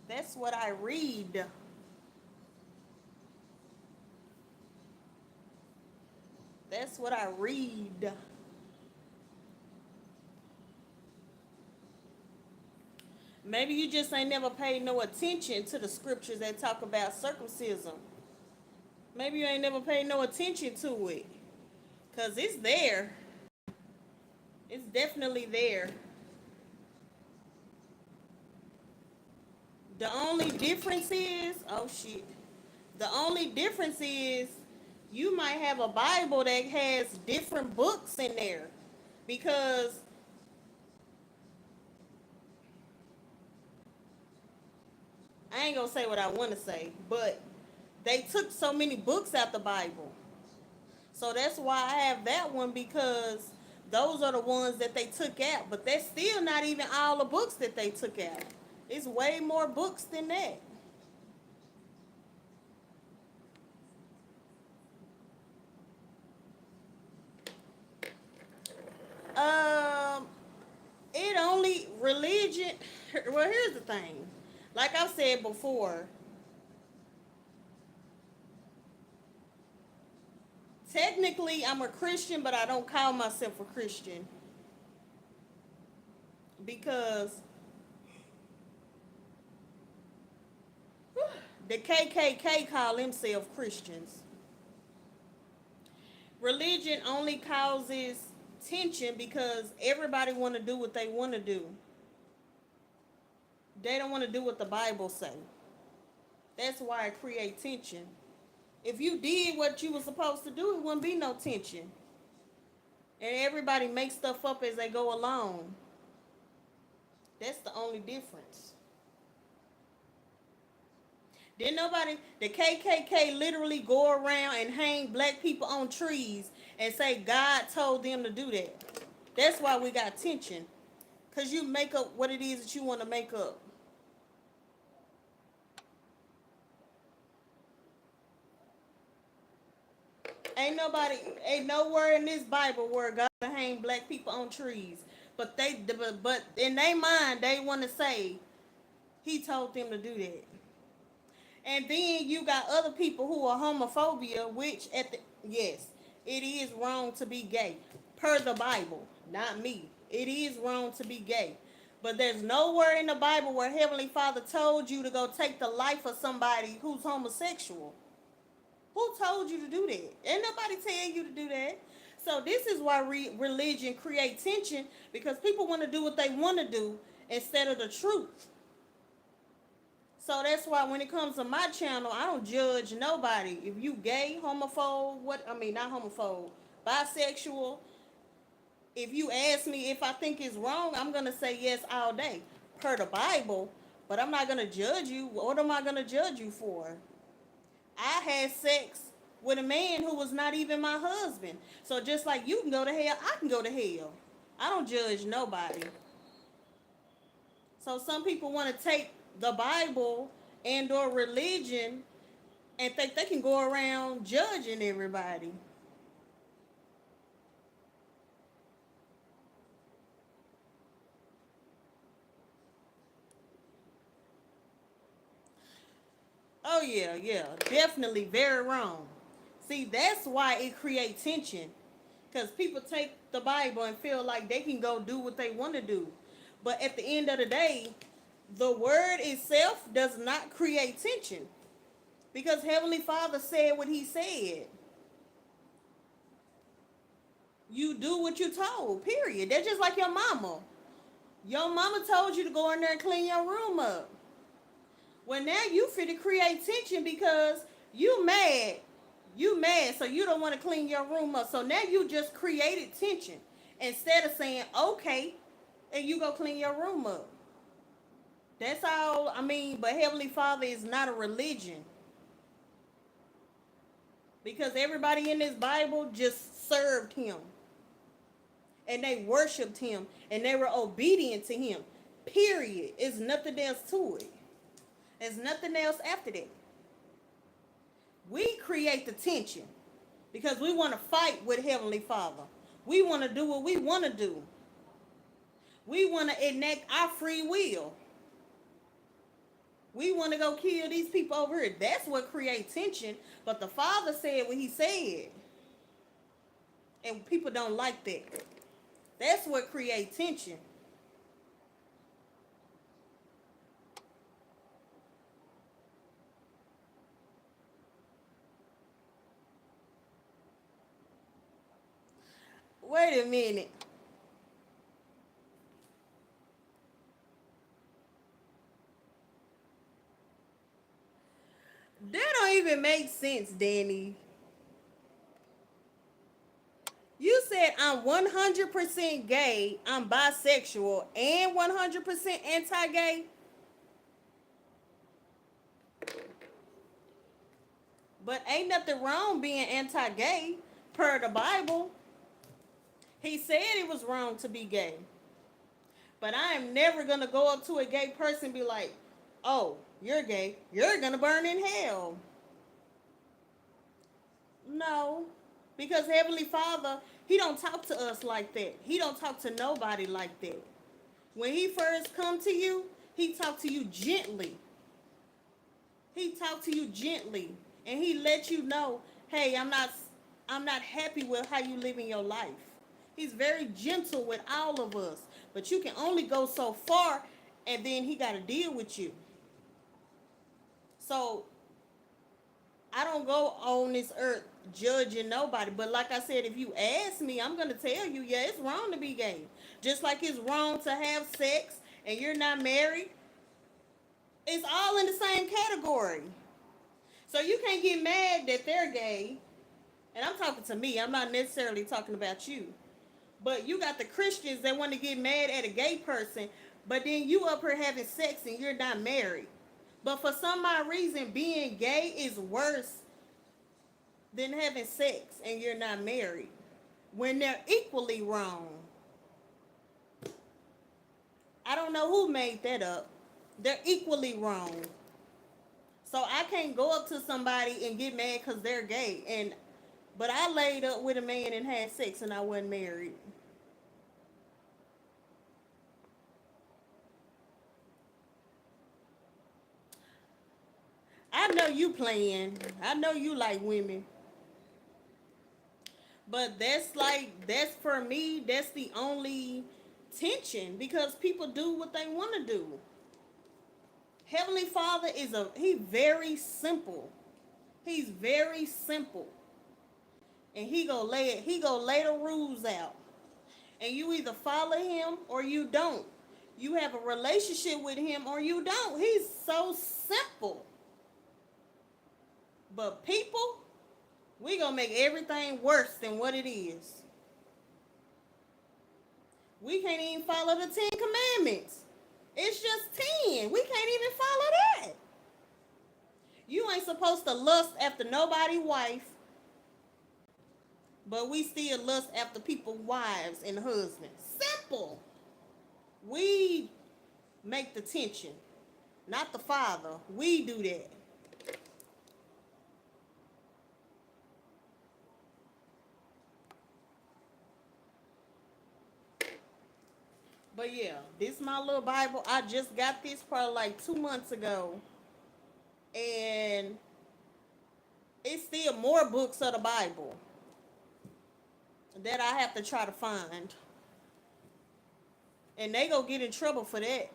That's what I read. That's what I read. Maybe you just ain't never paid no attention to the scriptures that talk about circumcision. Maybe you ain't never paid no attention to it. Because it's there. It's definitely there. The only difference is, oh shit. The only difference is you might have a Bible that has different books in there. Because I ain't gonna say what I want to say, but they took so many books out the Bible. So that's why I have that one because those are the ones that they took out. But that's still not even all the books that they took out. It's way more books than that. Um, it only religion. Well, here's the thing. Like I've said before, technically I'm a Christian, but I don't call myself a Christian because the KKK call themselves Christians. Religion only causes tension because everybody want to do what they want to do. They don't want to do what the Bible say. That's why it creates tension. If you did what you were supposed to do, it wouldn't be no tension. And everybody makes stuff up as they go along. That's the only difference. Didn't nobody, the KKK literally go around and hang black people on trees and say God told them to do that. That's why we got tension. Because you make up what it is that you want to make up. Ain't nowhere in this Bible where God hang black people on trees. But but in their mind, they want to say he told them to do that. And then you got other people who are homophobia, which yes, it is wrong to be gay. Per the Bible, not me. It is wrong to be gay. But there's nowhere in the Bible where Heavenly Father told you to go take the life of somebody who's homosexual. Who told you to do that? Ain't nobody tell you to do that. So this is why religion creates tension, because people want to do what they want to do instead of the truth. So that's why when it comes to my channel, I don't judge nobody. If you gay, homophobe, not homophobe, bisexual, if you ask me if I think it's wrong, I'm going to say yes all day per the Bible, but I'm not going to judge you. What am I going to judge you for? I had sex with a man who was not even my husband. So just like you can go to hell, I can go to hell. I don't judge nobody. So some people want to take the Bible and or religion and think they can go around judging everybody. Oh yeah, yeah, definitely very wrong. See, that's why it creates tension, because people take the Bible and feel like they can go do what they want to do, but at the end of the day, the word itself does not create tension, because Heavenly Father said what He said. You do what you told. Period. That's just like your mama. Your mama told you to go in there and clean your room up. Well, now you fit to create tension because you mad. You mad, so you don't want to clean your room up. So now you just created tension instead of saying, okay, and you go clean your room up. That's all. But Heavenly Father is not a religion, because everybody in this Bible just served Him and they worshiped Him and they were obedient to Him. Period. There's nothing else to it. There's nothing else after that. We create the tension because we want to fight with Heavenly Father. We want to do what we want to do. We want to enact our free will. We want to go kill these people over here. That's what creates tension. But the Father said what He said. And people don't like that. That's what creates tension. Wait a minute. That don't even make sense, Danny. You said I'm 100% gay, I'm bisexual, and 100% anti-gay? But ain't nothing wrong being anti-gay per the Bible. He said it was wrong to be gay. But I am never going to go up to a gay person and be like, oh, you're gay. You're going to burn in hell. No. Because Heavenly Father, He don't talk to us like that. He don't talk to nobody like that. When He first come to you, He talk to you gently. He talk to you gently. And He let you know, hey, I'm not happy with how you living your life. He's very gentle with all of us. But you can only go so far, and then He got to deal with you. So I don't go on this earth judging nobody. But like I said, if you ask me, I'm going to tell you, yeah, it's wrong to be gay. Just like it's wrong to have sex and you're not married. It's all in the same category. So you can't get mad that they're gay. And I'm talking to me. I'm not necessarily talking about you. But you got the Christians that want to get mad at a gay person, but then you up here having sex and you're not married. But for some odd reason, being gay is worse than having sex and you're not married, when they're equally wrong. I don't know who made that up. They're equally wrong. So I can't go up to somebody and get mad because they're gay. But I laid up with a man and had sex and I wasn't married. I know you playing. I know you like women. But that's for me, that's the only tension, because people do what they want to do. Heavenly Father he very simple. He's very simple. and he go lay the rules out, and you either follow him or you don't. You have a relationship with him or you don't. He's so simple. But people, we gonna make everything worse than what it is. We can't even follow the 10 Commandments. It's just 10. We can't even follow that. You ain't supposed to lust after nobody's wife, but we still lust after people's wives and husbands. Simple. We make the tension, not the father. We do that. But yeah, this my little Bible. I just got this probably like 2 months ago. And it's still more books of the Bible that I have to try to find. And they gonna get in trouble for that.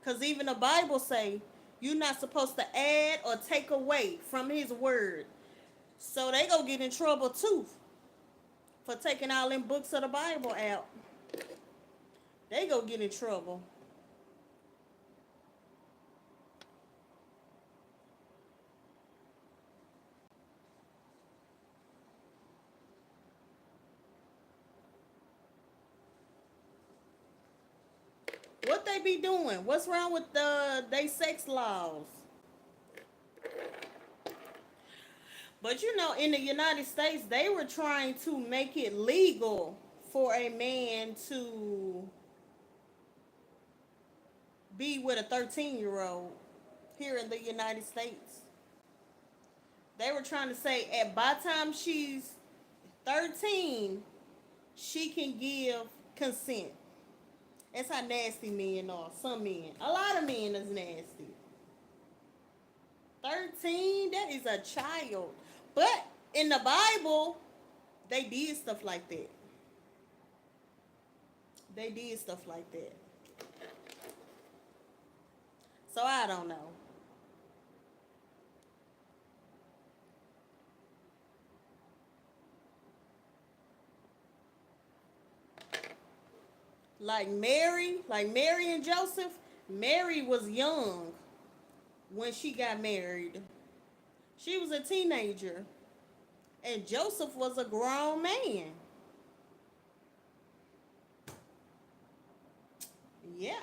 Cause even the Bible say you're not supposed to add or take away from his word. So they gonna get in trouble too for taking all them books of the Bible out. They gonna get in trouble. What they be doing? What's wrong with they sex laws? But you know, in the United States, they were trying to make it legal for a man to be with a 13-year-old here in the United States. They were trying to say at by the time she's 13, she can give consent. That's how nasty men are. Some men. A lot of men is nasty. 13, that is a child. But in the Bible, they did stuff like that. They did stuff like that. So I don't know. Like Mary and Joseph, Mary was young when she got married. She was a teenager. And Joseph was a grown man. Yeah.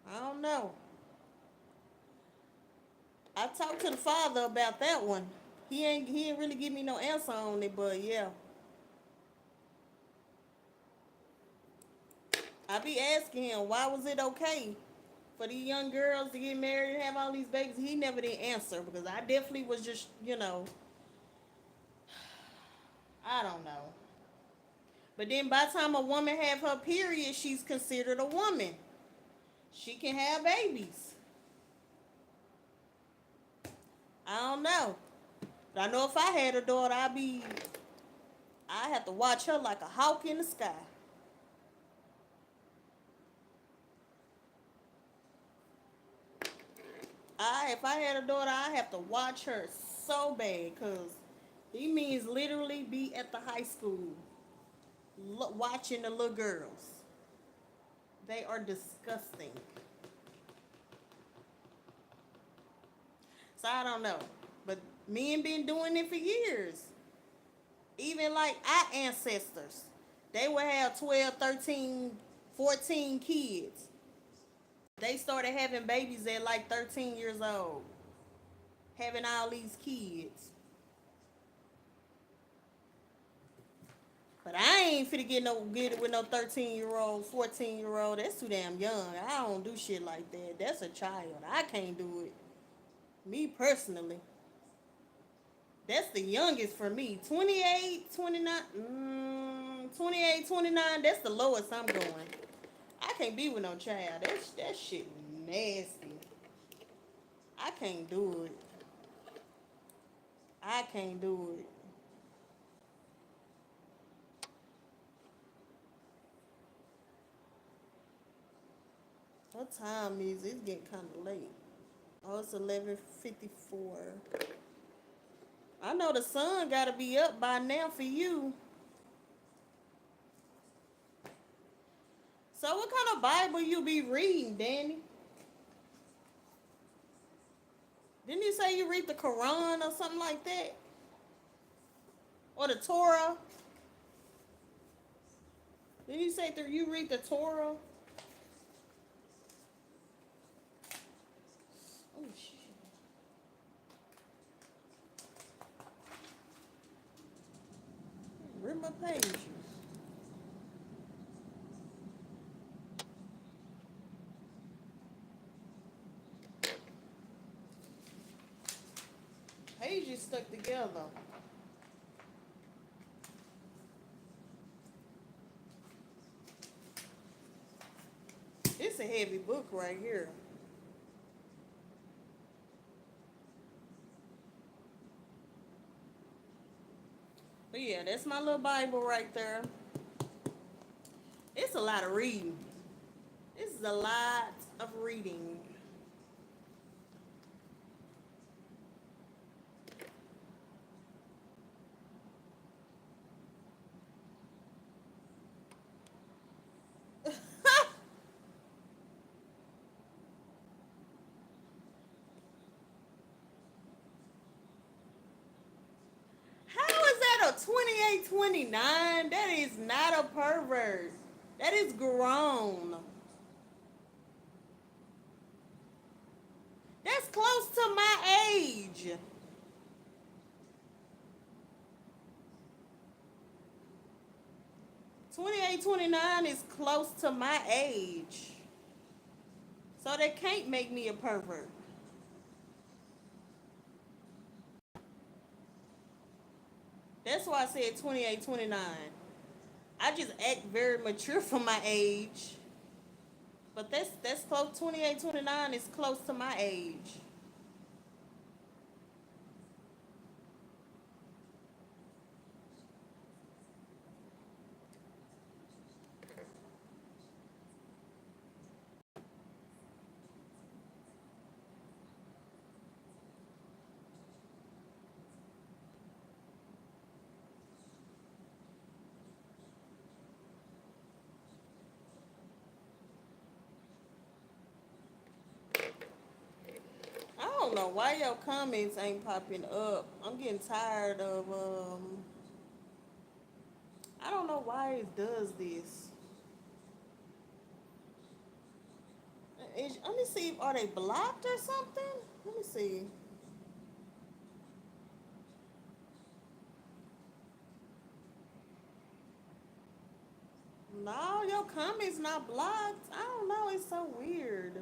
I don't know. I talked to the father about that one. He ain't really give me no answer on it, but yeah. I be asking him why was it okay for these young girls to get married and have all these babies. He never did answer because I definitely was just, I don't know. But then by the time a woman have her period, she's considered a woman. She can have babies. I don't know. But I know if I had a daughter, I have to watch her like a hawk in the sky. If I had a daughter, I have to watch her so bad because he means literally be at the high school watching the little girls. They are disgusting. So I don't know. But men been doing it for years. Even like our ancestors. They would have 12, 13, 14 kids. They started having babies at like 13 years old. Having all these kids. But I ain't finna get it with no 13-year-old, 14-year-old. That's too damn young. I don't do shit like that. That's a child. I can't do it. Me personally. That's the youngest for me. 28, 29, 28, 29. That's the lowest I'm going. I can't be with no child. That shit nasty. I can't do it. I can't do it. What time is it? It's getting kind of late. Oh, it's 11:54. I know the sun got to be up by now for you. So what kind of Bible you be reading, Danny? Didn't you say you read the Quran or something like that? Or the Torah? Didn't you say that you read the Torah? Oh shit. Read my pages. Pages stuck together. It's a heavy book right here. But yeah, that's my little Bible right there. It's a lot of reading. This is a lot of reading. How is that a 2829? That is not a pervert. That is grown. That's close to my age. 2829 is close to my age. So they can't make me a pervert. That's why I said 2829. I just act very mature for my age. But that's close. 2829 is close to my age. I don't know why your comments ain't popping up. I'm getting tired of I don't know why it does this. Let me see. Are they blocked or something? Let me see. No, your comments not blocked. I don't know. It's so weird.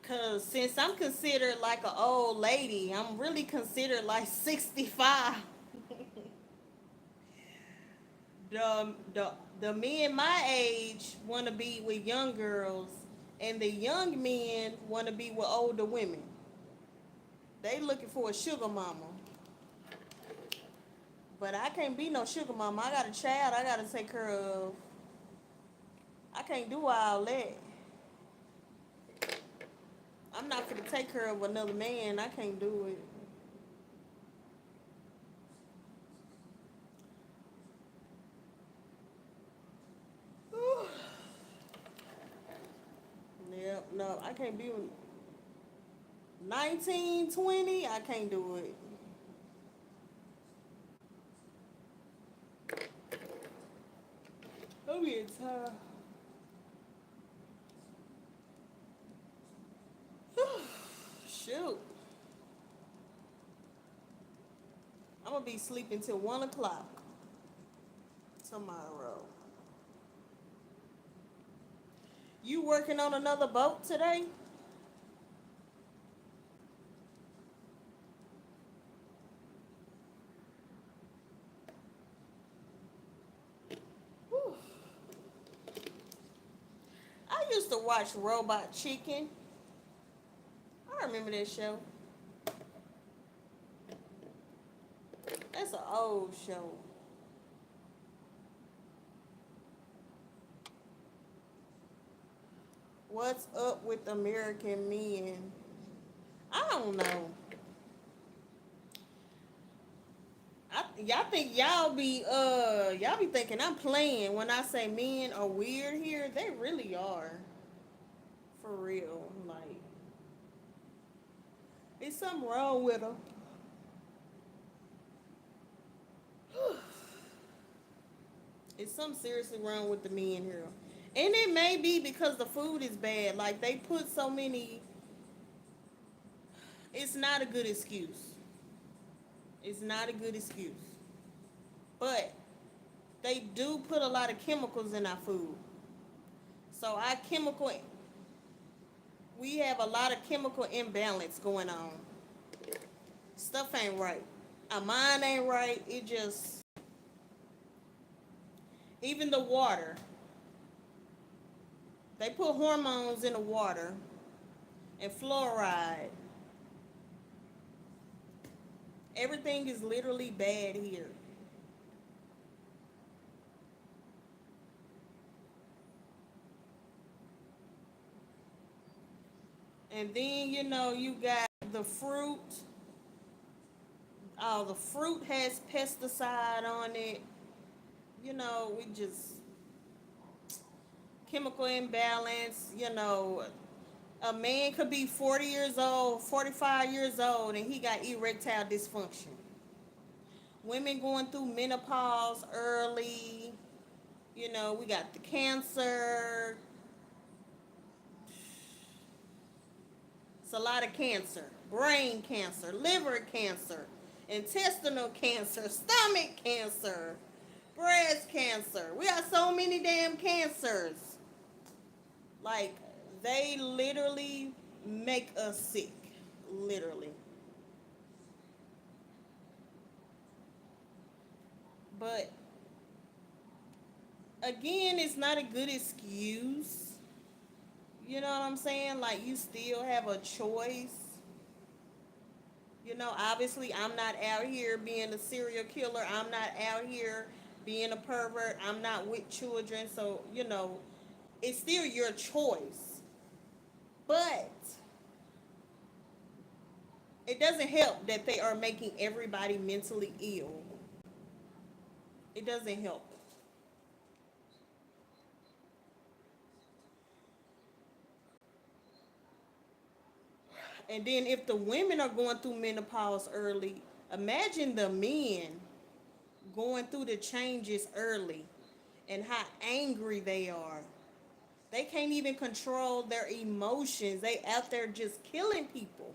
Cause since I'm considered like an old lady, I'm really considered like 65. The the men my age want to be with young girls, and the young men want to be with older women. They looking for a sugar mama, but I can't be no sugar mama. I got a child. I gotta take care of. I can't do all that. I'm not gonna take care of another man. I can't do it. Yep, no, I can't be 19, 20. I can't do it. I'm getting tired. Shoot. I'm gonna be sleeping till 1 o'clock tomorrow. You working on another boat today? Whew. I used to watch Robot Chicken. I remember that show. an old show. What's up with American men? I don't know. Y'all think y'all be thinking I'm playing when I say men are weird here. They really are. For real. Like, there's something wrong with them. It's something seriously wrong with the men here. And it may be because the food is bad. Like, they put so many. It's not a good excuse. It's not a good excuse. But they do put a lot of chemicals in our food. So our chemical, we have a lot of chemical imbalance going on. Stuff ain't right. Our mind ain't right. It just, even the water, they put hormones in the water and fluoride. Everything is literally bad here. And then, you got the fruit. Oh, the fruit has pesticide on it. We just chemical imbalance. A man could be 40 years old, 45 years old, and he got erectile dysfunction. Women going through menopause early. We got the cancer. It's a lot of cancer. Brain cancer, liver cancer, intestinal cancer, stomach cancer, breast cancer. We got so many damn cancers. Like, they literally make us sick. Literally. But again, it's not a good excuse. You know what I'm saying? Like, you still have a choice. Obviously, I'm not out here being a serial killer. I'm not out here being a pervert. I'm not with children. So, it's still your choice. But it doesn't help that they are making everybody mentally ill. It doesn't help. And then if the women are going through menopause early, imagine the men going through the changes early and how angry they are. They can't even control their emotions. They out there just killing people.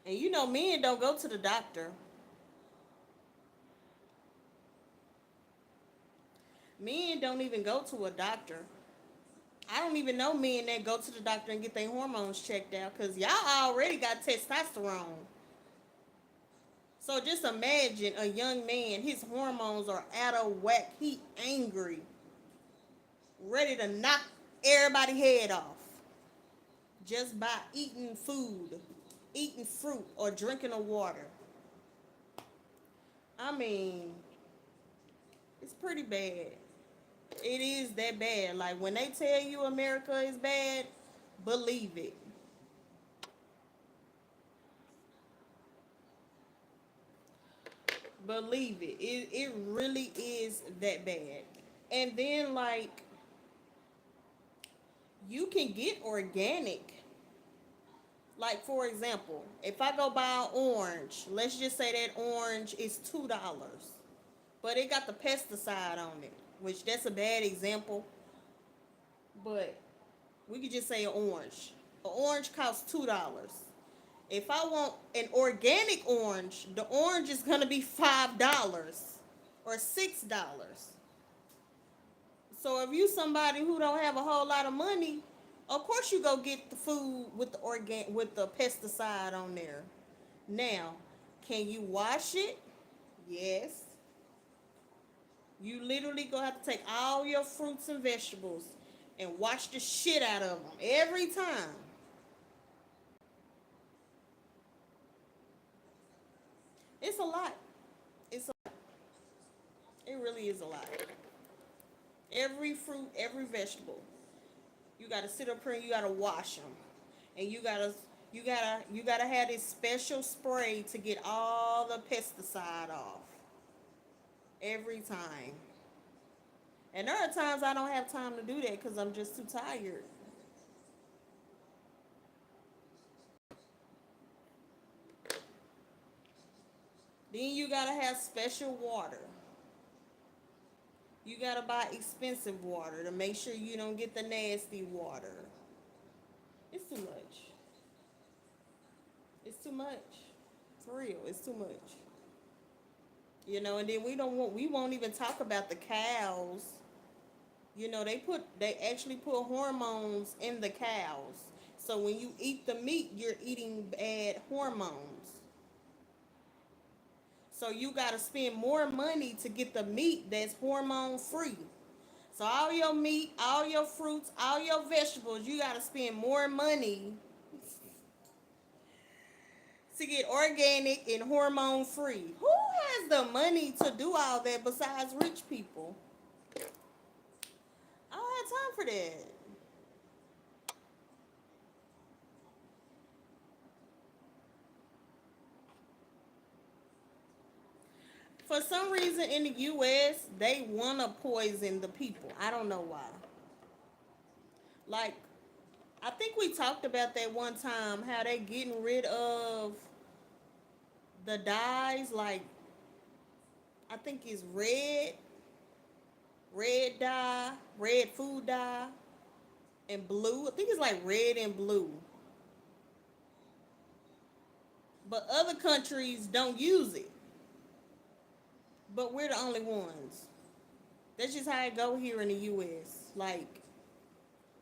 And men don't go to the doctor. Men don't even go to a doctor. I don't even know men that go to the doctor and get their hormones checked out because y'all already got testosterone. So just imagine a young man, his hormones are out of whack. He angry, ready to knock everybody's head off just by eating food, eating fruit, or drinking a water. I mean, it's pretty bad. It is that bad. Like, when they tell you America is bad, believe it. Believe it. It really is that bad. And then, like, you can get organic. Like, for example, if I go buy an orange, let's just say that orange is $2, but it got the pesticide on it, which that's a bad example, but we could just say an orange. An orange costs $2. If I want an organic orange, the orange is gonna be $5 or $6. So if you somebody who don't have a whole lot of money, of course you go get the food with the pesticide on there. Now, can you wash it? Yes. You literally gonna have to take all your fruits and vegetables and wash the shit out of them every time. It's a lot. really is a lot. Every fruit, every vegetable. You gotta sit up here and you gotta wash them, and you gotta have this special spray to get all the pesticide off every time. And there are times I don't have time to do that because I'm just too tired. Then you gotta have special water. You gotta buy expensive water to make sure you don't get the nasty water. It's too much. It's too much. For real, it's too much. And then we won't even talk about the cows. They actually put hormones in the cows. So when you eat the meat, you're eating bad hormones. So you got to spend more money to get the meat that's hormone free. So all your meat, all your fruits, all your vegetables, you got to spend more money to get organic and hormone free. Who has the money to do all that besides rich people? I don't have time for that. For some reason in the US, they want to poison the people. I don't know why. Like, I think we talked about that one time, how they getting rid of the dyes. Like, I think it's red dye, red food dye, and blue. I think it's like red and blue. But other countries don't use it. But we're the only ones. That's just how it go here in the US. Like,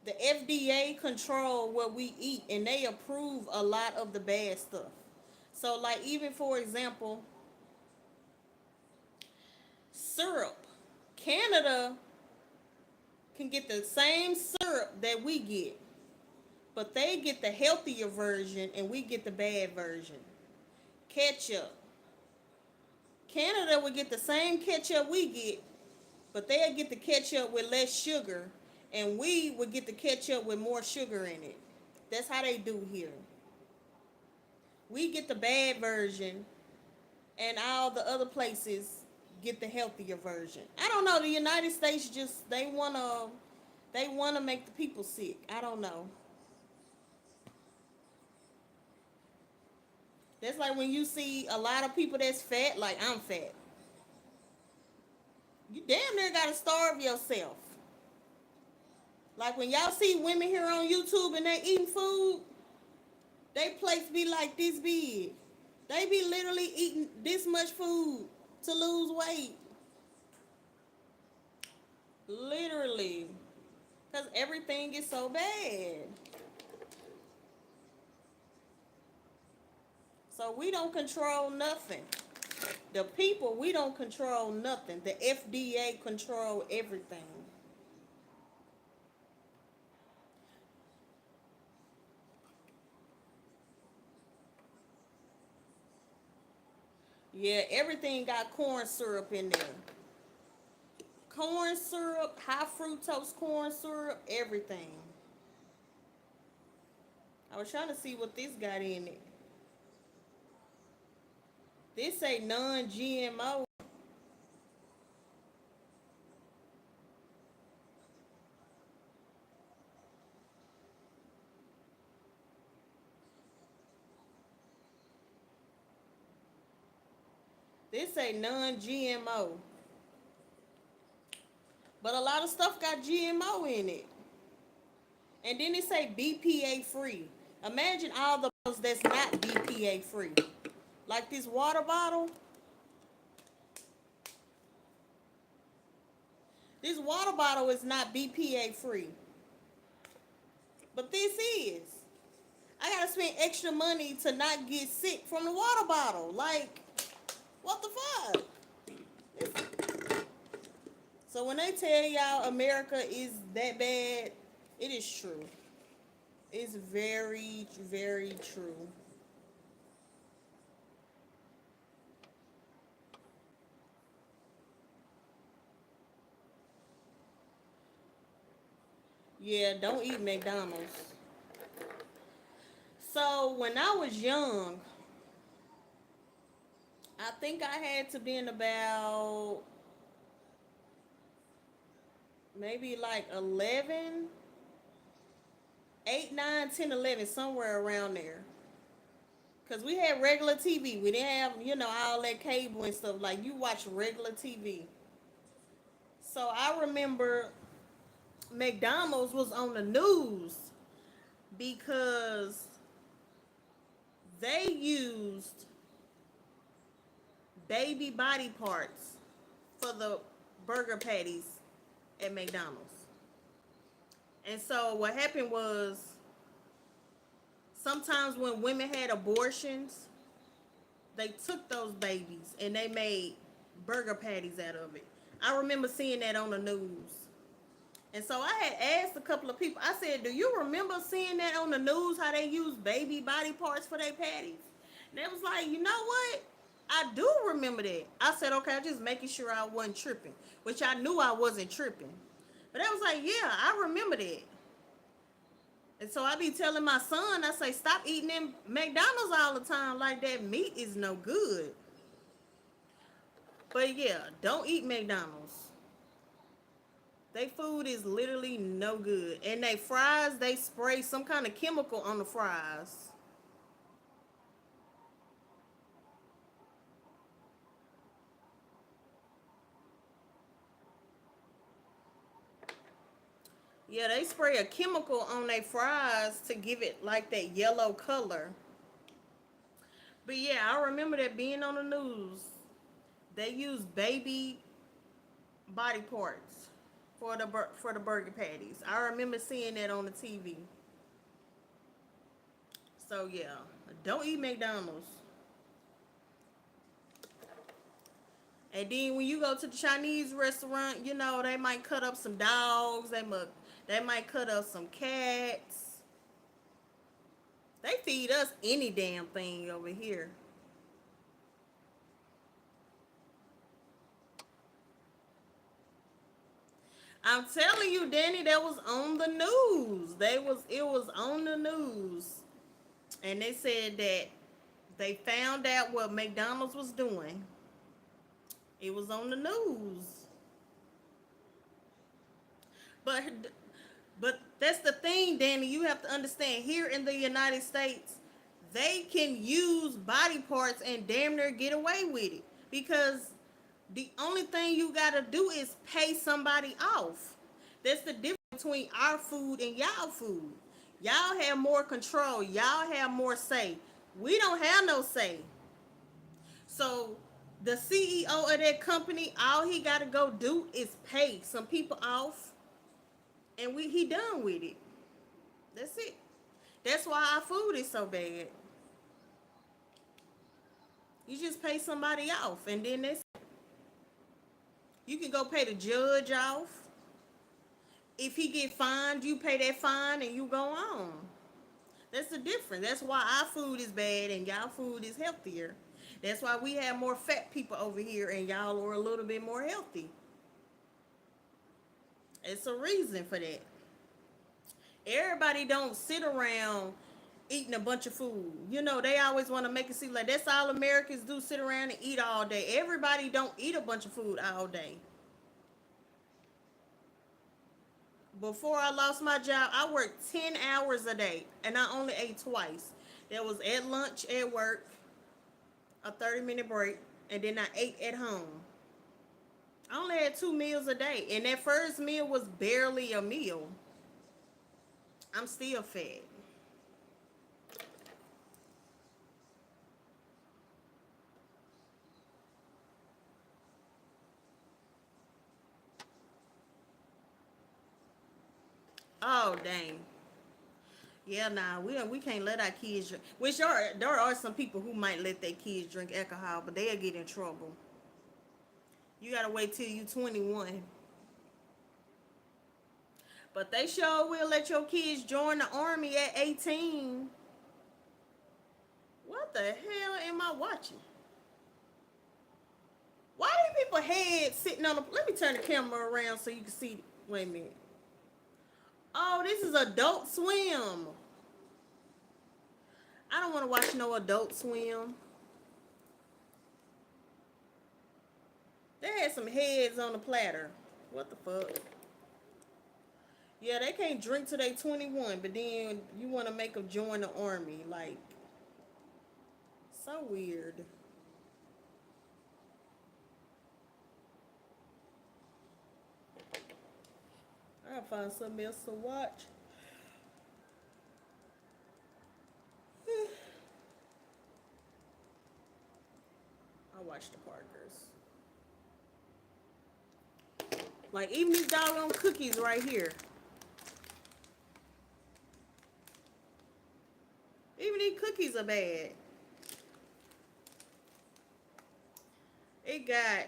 the FDA control what we eat, and they approve a lot of the bad stuff. So, like, even for example, syrup. Canada can get the same syrup that we get, but they get the healthier version and we get the bad version. Ketchup. Canada would get the same ketchup we get, but they'll get the ketchup with less sugar, and we would get the ketchup with more sugar in it. That's how they do here. We get the bad version, and all the other places get the healthier version. I don't know. The United States just they wanna make the people sick. I don't know. That's like when you see a lot of people that's fat, like I'm fat. You damn near gotta starve yourself. Like when y'all see women here on YouTube and they eating food, they plates be like this big. They be literally eating this much food to lose weight. Literally. Because everything is so bad. So we don't control nothing. The people, we don't control nothing. The FDA control everything. Yeah, everything got corn syrup in there. Corn syrup, high fructose corn syrup, everything. I was trying to see what this got in it. This say non-GMO. This say non-GMO. But a lot of stuff got GMO in it. And then it say BPA free. Imagine all the bottles that's not BPA free. Like this water bottle. This water bottle is not BPA free. But this is. I gotta spend extra money to not get sick from the water bottle. Like, what the fuck? So when they tell y'all America is that bad, it is true. It's very, very true. Yeah, don't eat McDonald's. So when I was young, I think I had to been about maybe like 11, 8, 9, 10, 11, somewhere around there. Because we had regular TV. We didn't have, all that cable and stuff. Like, you watch regular TV. So I remember McDonald's was on the news because they used baby body parts for the burger patties at McDonald's. And so what happened was sometimes when women had abortions, they took those babies and they made burger patties out of it. I remember seeing that on the news. And so I had asked a couple of people, I said, do you remember seeing that on the news, how they use baby body parts for their patties? And they was like, you know what? I do remember that. I said, okay, I'm just making sure I wasn't tripping, which I knew I wasn't tripping. But I was like, yeah, I remember that. And so I be telling my son, I say, stop eating them McDonald's all the time like that. Meat is no good. But yeah, don't eat McDonald's. They food is literally no good. And they fries, they spray some kind of chemical on the fries. Yeah, they spray a chemical on their fries to give it like that yellow color. But yeah, I remember that being on the news. They use baby body parts for the burger patties. I remember seeing that on the TV. So yeah, don't eat McDonald's. And then when you go to the Chinese restaurant, they might cut up some dogs. They might cut up some cats. They feed us any damn thing over here. I'm telling you, Danny, that was on the news. It was on the news. And they said that they found out what McDonald's was doing. It was on the news. But but that's the thing, Danny. You have to understand. Here in the United States, they can use body parts and damn near get away with it because the only thing you gotta do is pay somebody off. That's the difference between our food and y'all food. Y'all have more control. Y'all have more say. We don't have no say. So the CEO of that company, all he gotta go do is pay some people off, and he done with it. That's it. That's why our food is so bad. You just pay somebody off, and then you can go pay the judge off. If he get fined, you pay that fine and you go on. That's the difference. That's why our food is bad and y'all food is healthier. That's why we have more fat people over here and y'all are a little bit more healthy. It's a reason for that. Everybody don't sit around eating a bunch of food. They always want to make it seem like that's all Americans do, sit around and eat all day. Everybody don't eat a bunch of food all day. Before I lost my job, I worked 10 hours a day and I only ate twice. That was at lunch at work, a 30-minute break, and then I ate at home. I only had 2 meals a day, and that first meal was barely a meal. I'm still fat. Oh, dang. Yeah, nah, we can't let our kids drink. Which there are some people who might let their kids drink alcohol, but they'll get in trouble. You gotta wait till you 21. But they sure will let your kids join the army at 18. What the hell am I watching? Why do people head sitting on the? Let me turn the camera around so you can see. Wait a minute. Oh, this is Adult Swim. I don't want to watch no Adult Swim. They had some heads on the platter. What the fuck? Yeah, they can't drink till they 21, but then you want to make them join the army. Like, so weird. I'll find something else to watch. I watch the Parkers. Like, even these doggone cookies right here. Even these cookies are bad. It got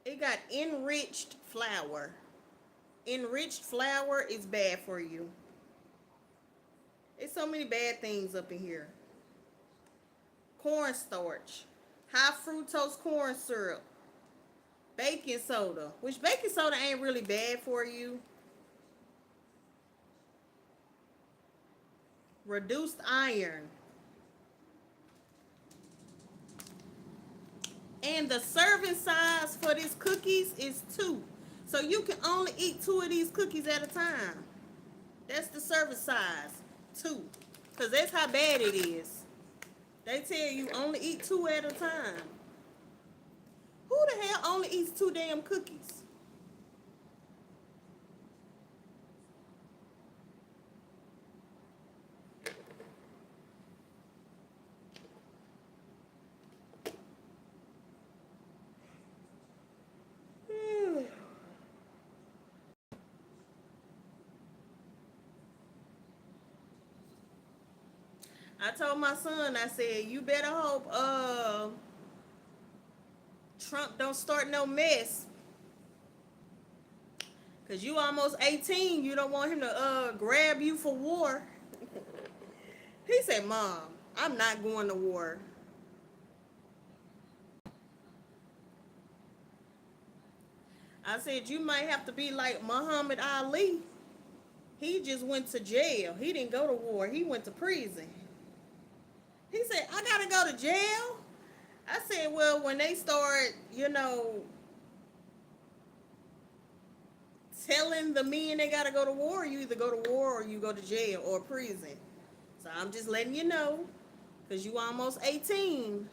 it got enriched flour. Enriched flour is bad for you. There's so many bad things up in here. Cornstarch, high fructose corn syrup, baking soda, which baking soda ain't really bad for you. Reduced iron. And the serving size for these cookies is 2. So you can only eat 2 of these cookies at a time. That's the serving size. 2. Because that's how bad it is. They tell you only eat 2 at a time. Who the hell only eats 2 damn cookies? I told my son, I said, you better hope Trump don't start no mess. Cause you almost 18. You don't want him to grab you for war. He said, Mom, I'm not going to war. I said, you might have to be like Muhammad Ali. He just went to jail. He didn't go to war. He went to prison. He said, I gotta go to jail. I said, well, when they start, telling the men they gotta go to war, you either go to war or you go to jail or prison. So I'm just letting you know, because you almost 18.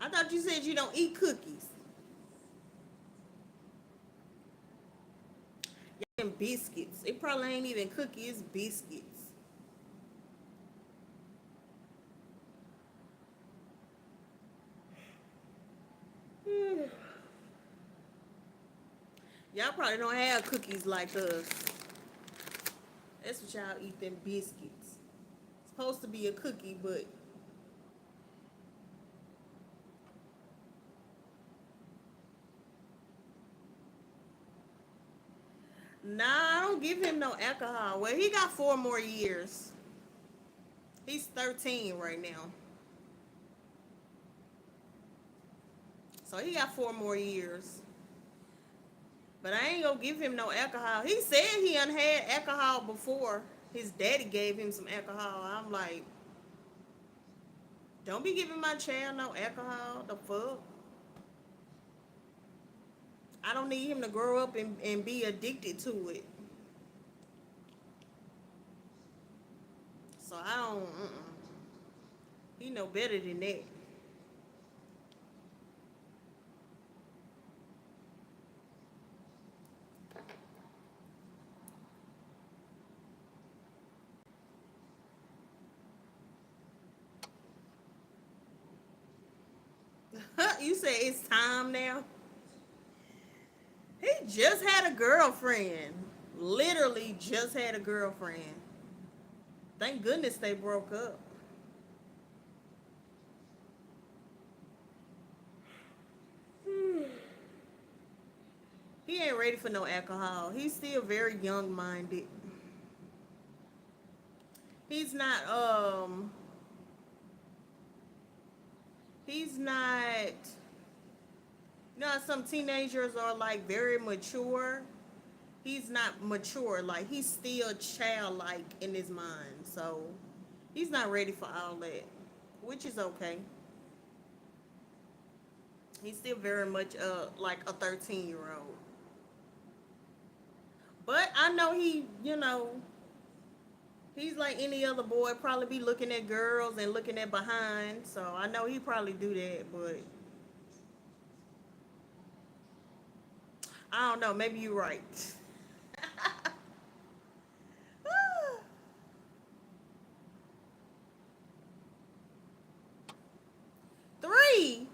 I thought you said you don't eat cookies. And biscuits. It probably ain't even cookies, biscuits. Y'all probably don't have cookies like us. That's what y'all eat, them biscuits. It's supposed to be a cookie, but nah, I don't give him no alcohol. Well, he got 4 more years. He's 13 right now. So he got 4 more years. But I ain't gonna give him no alcohol. He said he done had alcohol before. His daddy gave him some alcohol. I'm like, don't be giving my child no alcohol. The fuck? I don't need him to grow up and be addicted to it. So I don't, he know better than that. You say it's time now? He just had a girlfriend. Literally just had a girlfriend. Thank goodness they broke up. He ain't ready for no alcohol. He's still very young minded. He's not He's not. You know, how some teenagers are like very mature. He's not mature. Like he's still childlike in his mind. So he's not ready for all that, which is okay. He's still very much like a 13-year-old. But I know he's like any other boy, probably be looking at girls and looking at behind. So I know he probably do that, but I don't know. Maybe you're right. 3?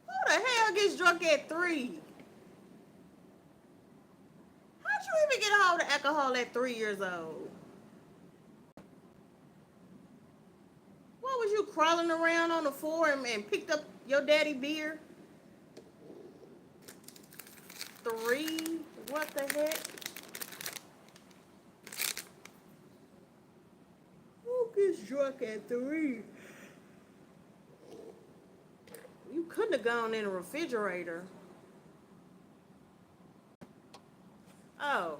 Who the hell gets drunk at 3? How'd you even get a hold of alcohol at 3 years old? What was you crawling around on the floor and picked up your daddy beer? 3? What the heck? Who gets drunk at 3? You couldn't have gone in a refrigerator. Oh.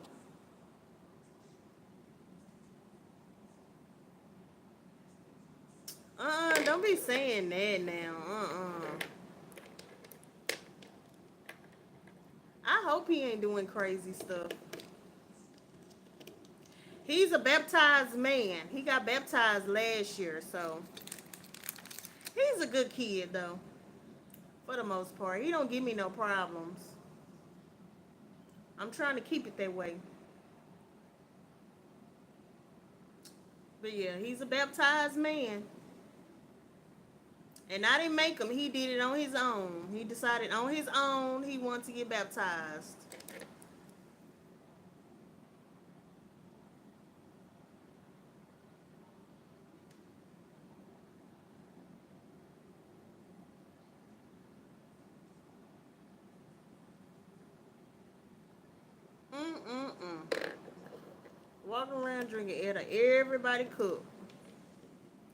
Don't be saying that now. I hope he ain't doing crazy stuff. He's a baptized man. He got baptized last year, so he's a good kid though. For the most part. He don't give me no problems. I'm trying to keep it that way. But yeah, he's a baptized man. And I didn't make him. He did it on his own. He decided on his own he wanted to get baptized. Mm-mm-mm. Walking around drinking at everybody cook.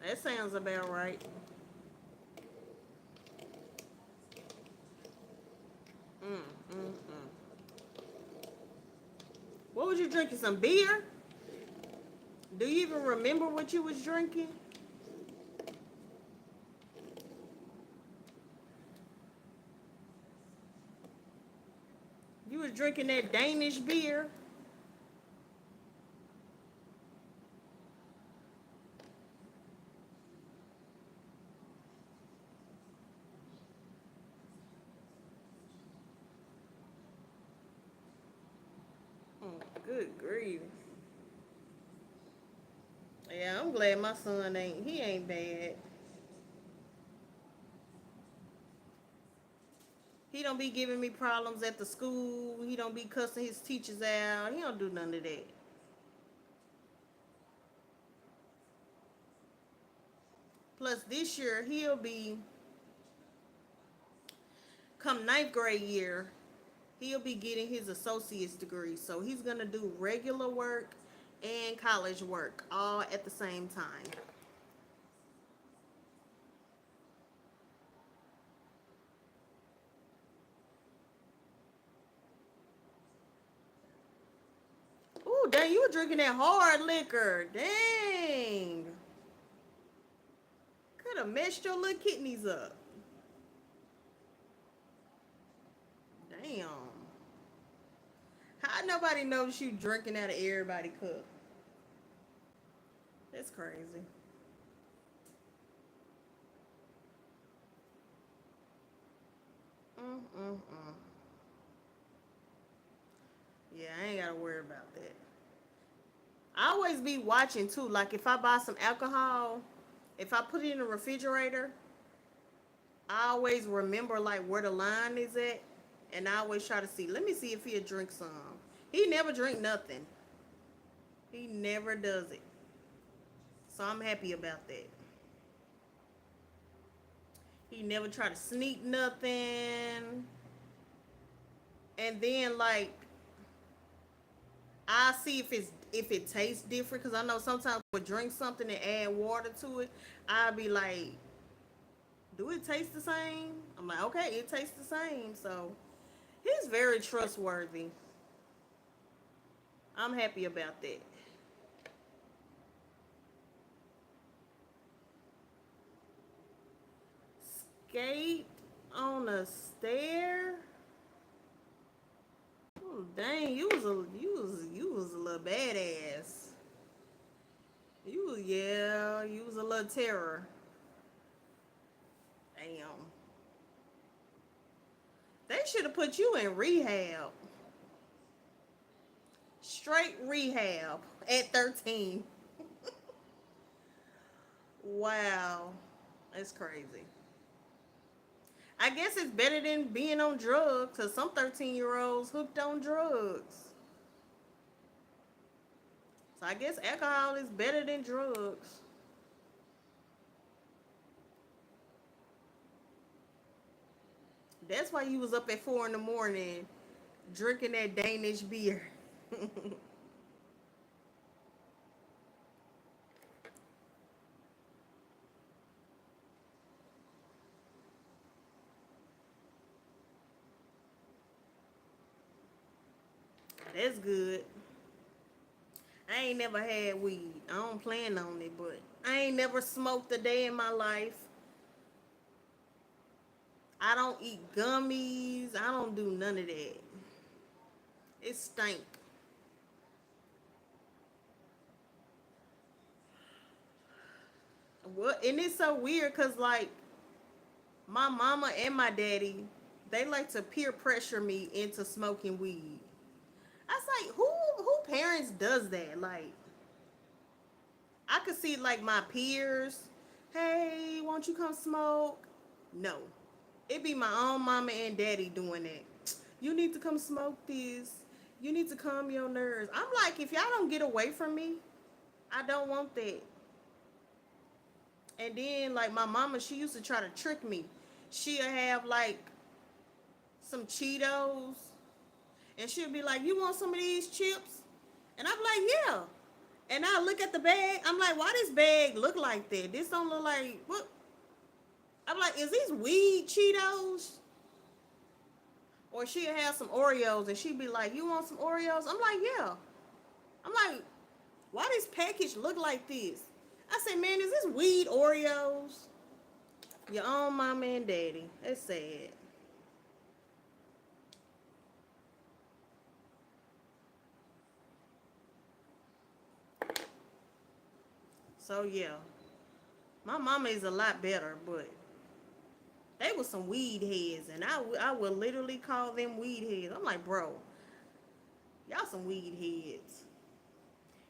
That sounds about right. Mm-mm-mm. What was you drinking? Some beer? Do you even remember what you was drinking? You was drinking that Danish beer? Oh, good grief. Yeah, I'm glad my son ain't bad. He don't be giving me problems at the school. He don't be cussing his teachers out. He don't do none of that. Plus, this year he'll be come ninth grade year. He'll be getting his associate's degree. So he's gonna do regular work and college work all at the same time. Ooh, dang, you were drinking that hard liquor. Dang. Could have messed your little kidneys up. Damn. How nobody knows you drinking out of everybody cup? That's crazy. Mm-mm-mm. Yeah, I ain't gotta worry about that. I always be watching too. Like if I buy some alcohol, if I put it in the refrigerator, I always remember like where the line is at, and I always try to see. Let me see if he'll drink some. He never drink nothing. He never does it. So I'm happy about that. He never try to sneak nothing. And then like I see if it tastes different because I know sometimes we drink something and add water to it. I'll be like, Do it taste the same? I'm like, okay, it tastes the same. So he's very trustworthy. I'm happy about that. Skate on a stair. Oh, dang, you was a little badass. You was a little terror. Damn. They should have put you in rehab. Straight rehab at 13. Wow. That's crazy. I guess it's better than being on drugs because some 13-year-olds hooked on drugs. So I guess alcohol is better than drugs. That's why you was up at 4 in the morning drinking that Danish beer. That's good. I ain't never had weed. I don't plan on it, but I ain't never smoked a day in my life. I don't eat gummies. I don't do none of that. It stink. What? And it's so weird because like my mama and my daddy, they like to peer pressure me into smoking weed. I was like, who parents does that? Like, I could see like my peers, hey, won't you come smoke? No, it be my own mama and daddy doing that. You need to come smoke this. You need to calm your nerves. I'm like, if y'all don't get away from me, I don't want that. And then like my mama, she used to try to trick me. She'll have like some Cheetos, and she'll be like, "You want some of these chips?" And I'm like, "Yeah." And I look at the bag. I'm like, "Why this bag look like that? This don't look like what?" I'm like, "Is these weed Cheetos?" Or she'll have some Oreos, and she'd be like, "You want some Oreos?" I'm like, "Yeah." I'm like, "Why this package look like this?" I said, "Man, is this weed Oreos?" Your own mama and daddy. That's sad. So yeah, my mama is a lot better, but they was some weed heads, and I would literally call them weed heads. I'm like, bro, y'all some weed heads.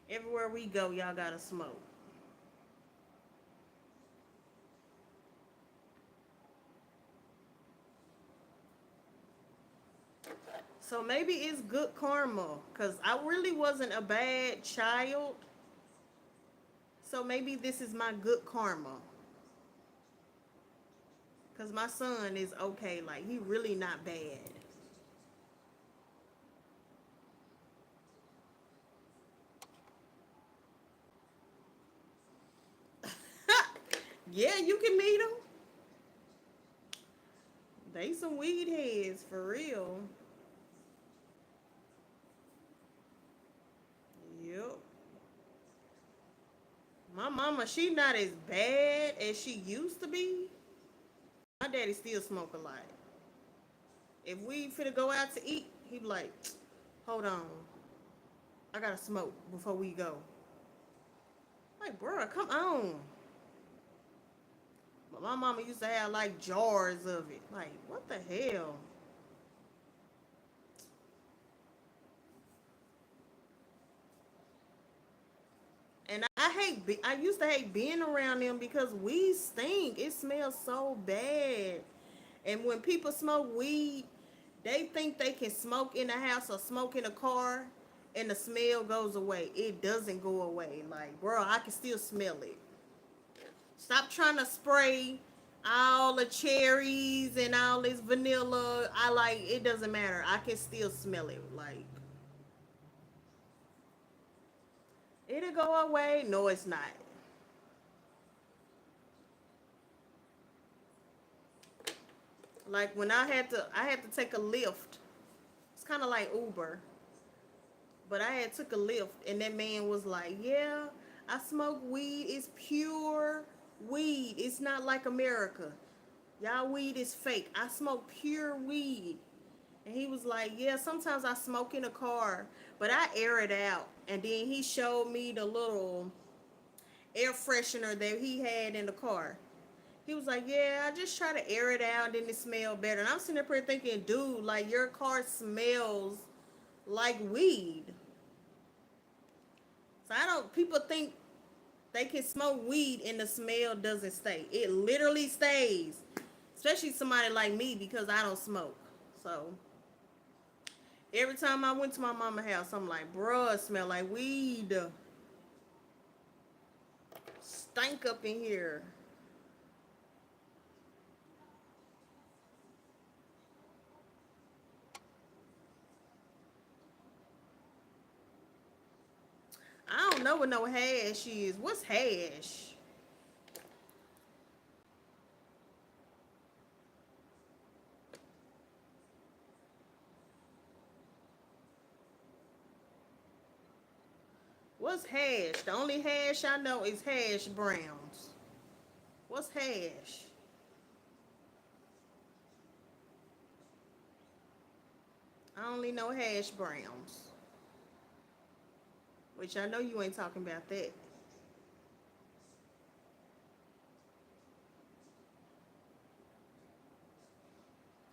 Everywhere we go, y'all gotta smoke. So maybe it's good karma, cause I really wasn't a bad child. So maybe this is my good karma, cause my son is okay. Like he really not bad. Yeah, you can meet them. They some weed heads for real. Yep. My mama, she not as bad as she used to be. My daddy still smoke a lot. If we finna go out to eat, he be like, hold on, I gotta smoke before we go. Like, bro, come on. But my mama used to have like jars of it. Like, what the hell? And I used to hate being around them because weed stink. It smells so bad. And when people smoke weed, they think they can smoke in the house or smoke in a car and the smell goes away. It doesn't go away. Like, bro, I can still smell it. Stop trying to spray all the cherries and all this vanilla. I like it doesn't matter. I can still smell it. Like it'll go away. No, it's not. Like when I had to take a lift. It's kind of like Uber, but I had took a lift, and that man was like, "Yeah, I smoke weed. It's pure weed. It's not like America. Y'all weed is fake. I smoke pure weed." And he was like, "Yeah, sometimes I smoke in a car, but I air it out." And then he showed me the little air freshener that he had in the car. He was like, "Yeah, I just try to air it out, then it smell better." And I'm sitting up here thinking, dude, like your car smells like weed. So I don't. People think they can smoke weed and the smell doesn't stay. It literally stays. Especially somebody like me because I don't smoke. So every time I went to my mama's house, I'm like, bruh, it smell like weed. Stank up in here. I don't know what no hash is. What's hash? What's hash? The only hash I know is hash browns. What's hash? I only know hash browns. Which I know you ain't talking about that.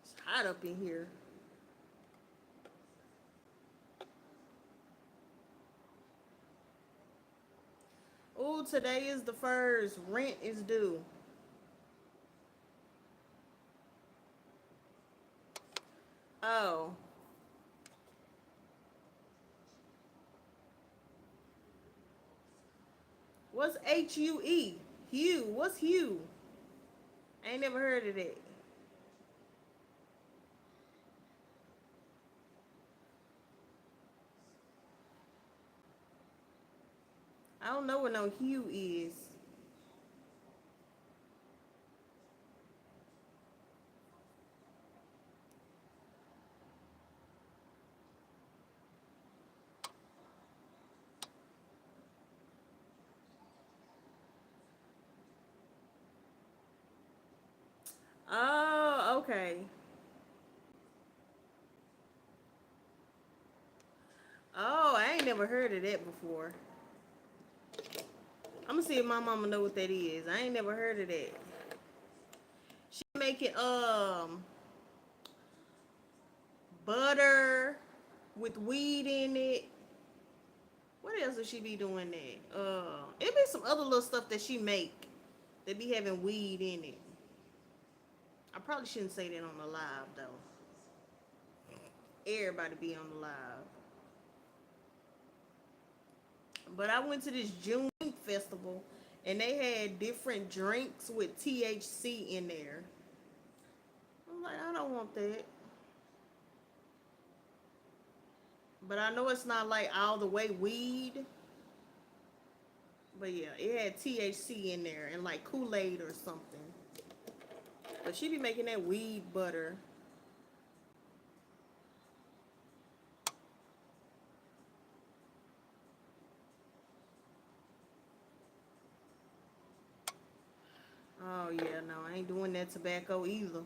It's hot up in here. Ooh, today is the first. Rent is due. Oh. What's HUE? Hue. What's Hue? I ain't never heard of that. I don't know what no Hue is. Oh, okay. Oh, I ain't never heard of that before. I'm gonna see if my mama know what that is. I ain't never heard of that. She making butter with weed in it. What else does she be doing that? It be some other little stuff that she make that be having weed in it. I probably shouldn't say that on the live though. Everybody be on the live. But I went to this June festival and they had different drinks with THC in there. I'm like, I don't want that. But I know it's not like all the way weed. But yeah, it had THC in there and like Kool-Aid or something. But she be making that weed butter. Oh yeah, no, I ain't doing that tobacco either.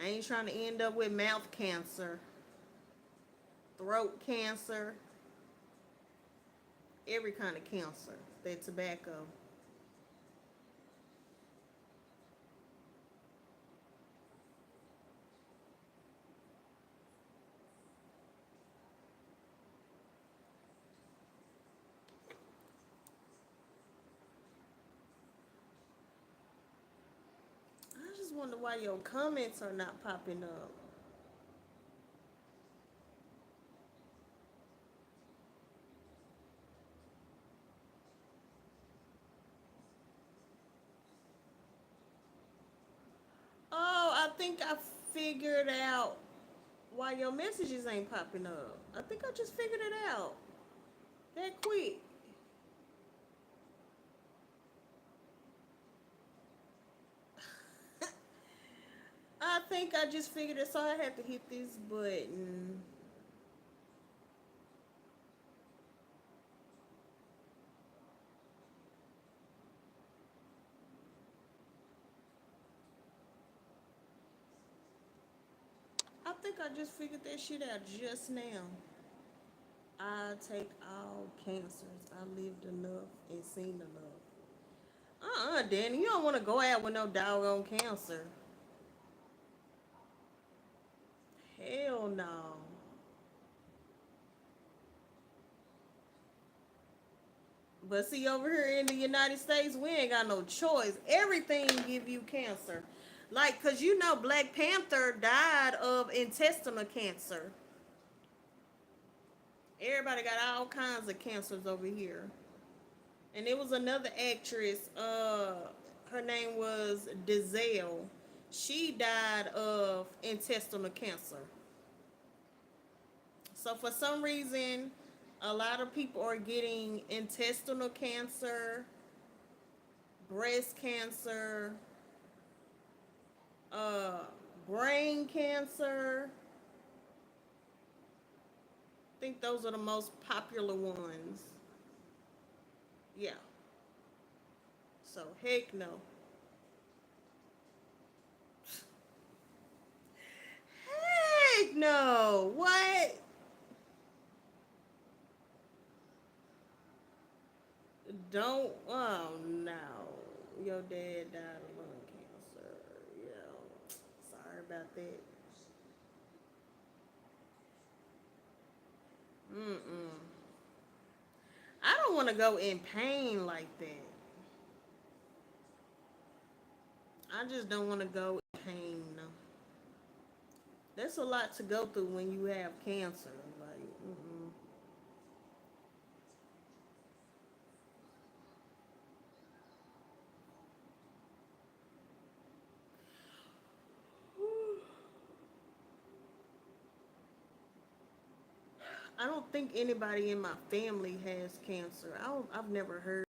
I ain't trying to end up with mouth cancer, throat cancer, every kind of cancer. That tobacco. I just wonder why your comments are not popping up. Oh, I think I figured out why your messages ain't popping up. I think I just figured it out that quick. I think I just figured it, so I had to hit this button. I think I just figured that shit out just now. I take all cancers. I lived enough and seen enough. Danny, you don't want to go out with no doggone cancer. Hell no. But see, over here in the United States, we ain't got no choice. Everything give you cancer. Like, cause you know Black Panther died of intestinal cancer. Everybody got all kinds of cancers over here. And it was another actress, her name was Dizelle. She died of intestinal cancer. So for some reason, a lot of people are getting intestinal cancer, breast cancer, uh, brain cancer. I think those are the most popular ones. Yeah. So heck no. Heck no. What? Don't. Oh no. Your dad died of lung cancer. Yeah. Sorry about that. Mm-mm. I don't want to go in pain like that. I just don't want to go in pain. No. That's a lot to go through when you have cancer. Like, mm-mm. I don't think anybody in my family has cancer. I've never heard,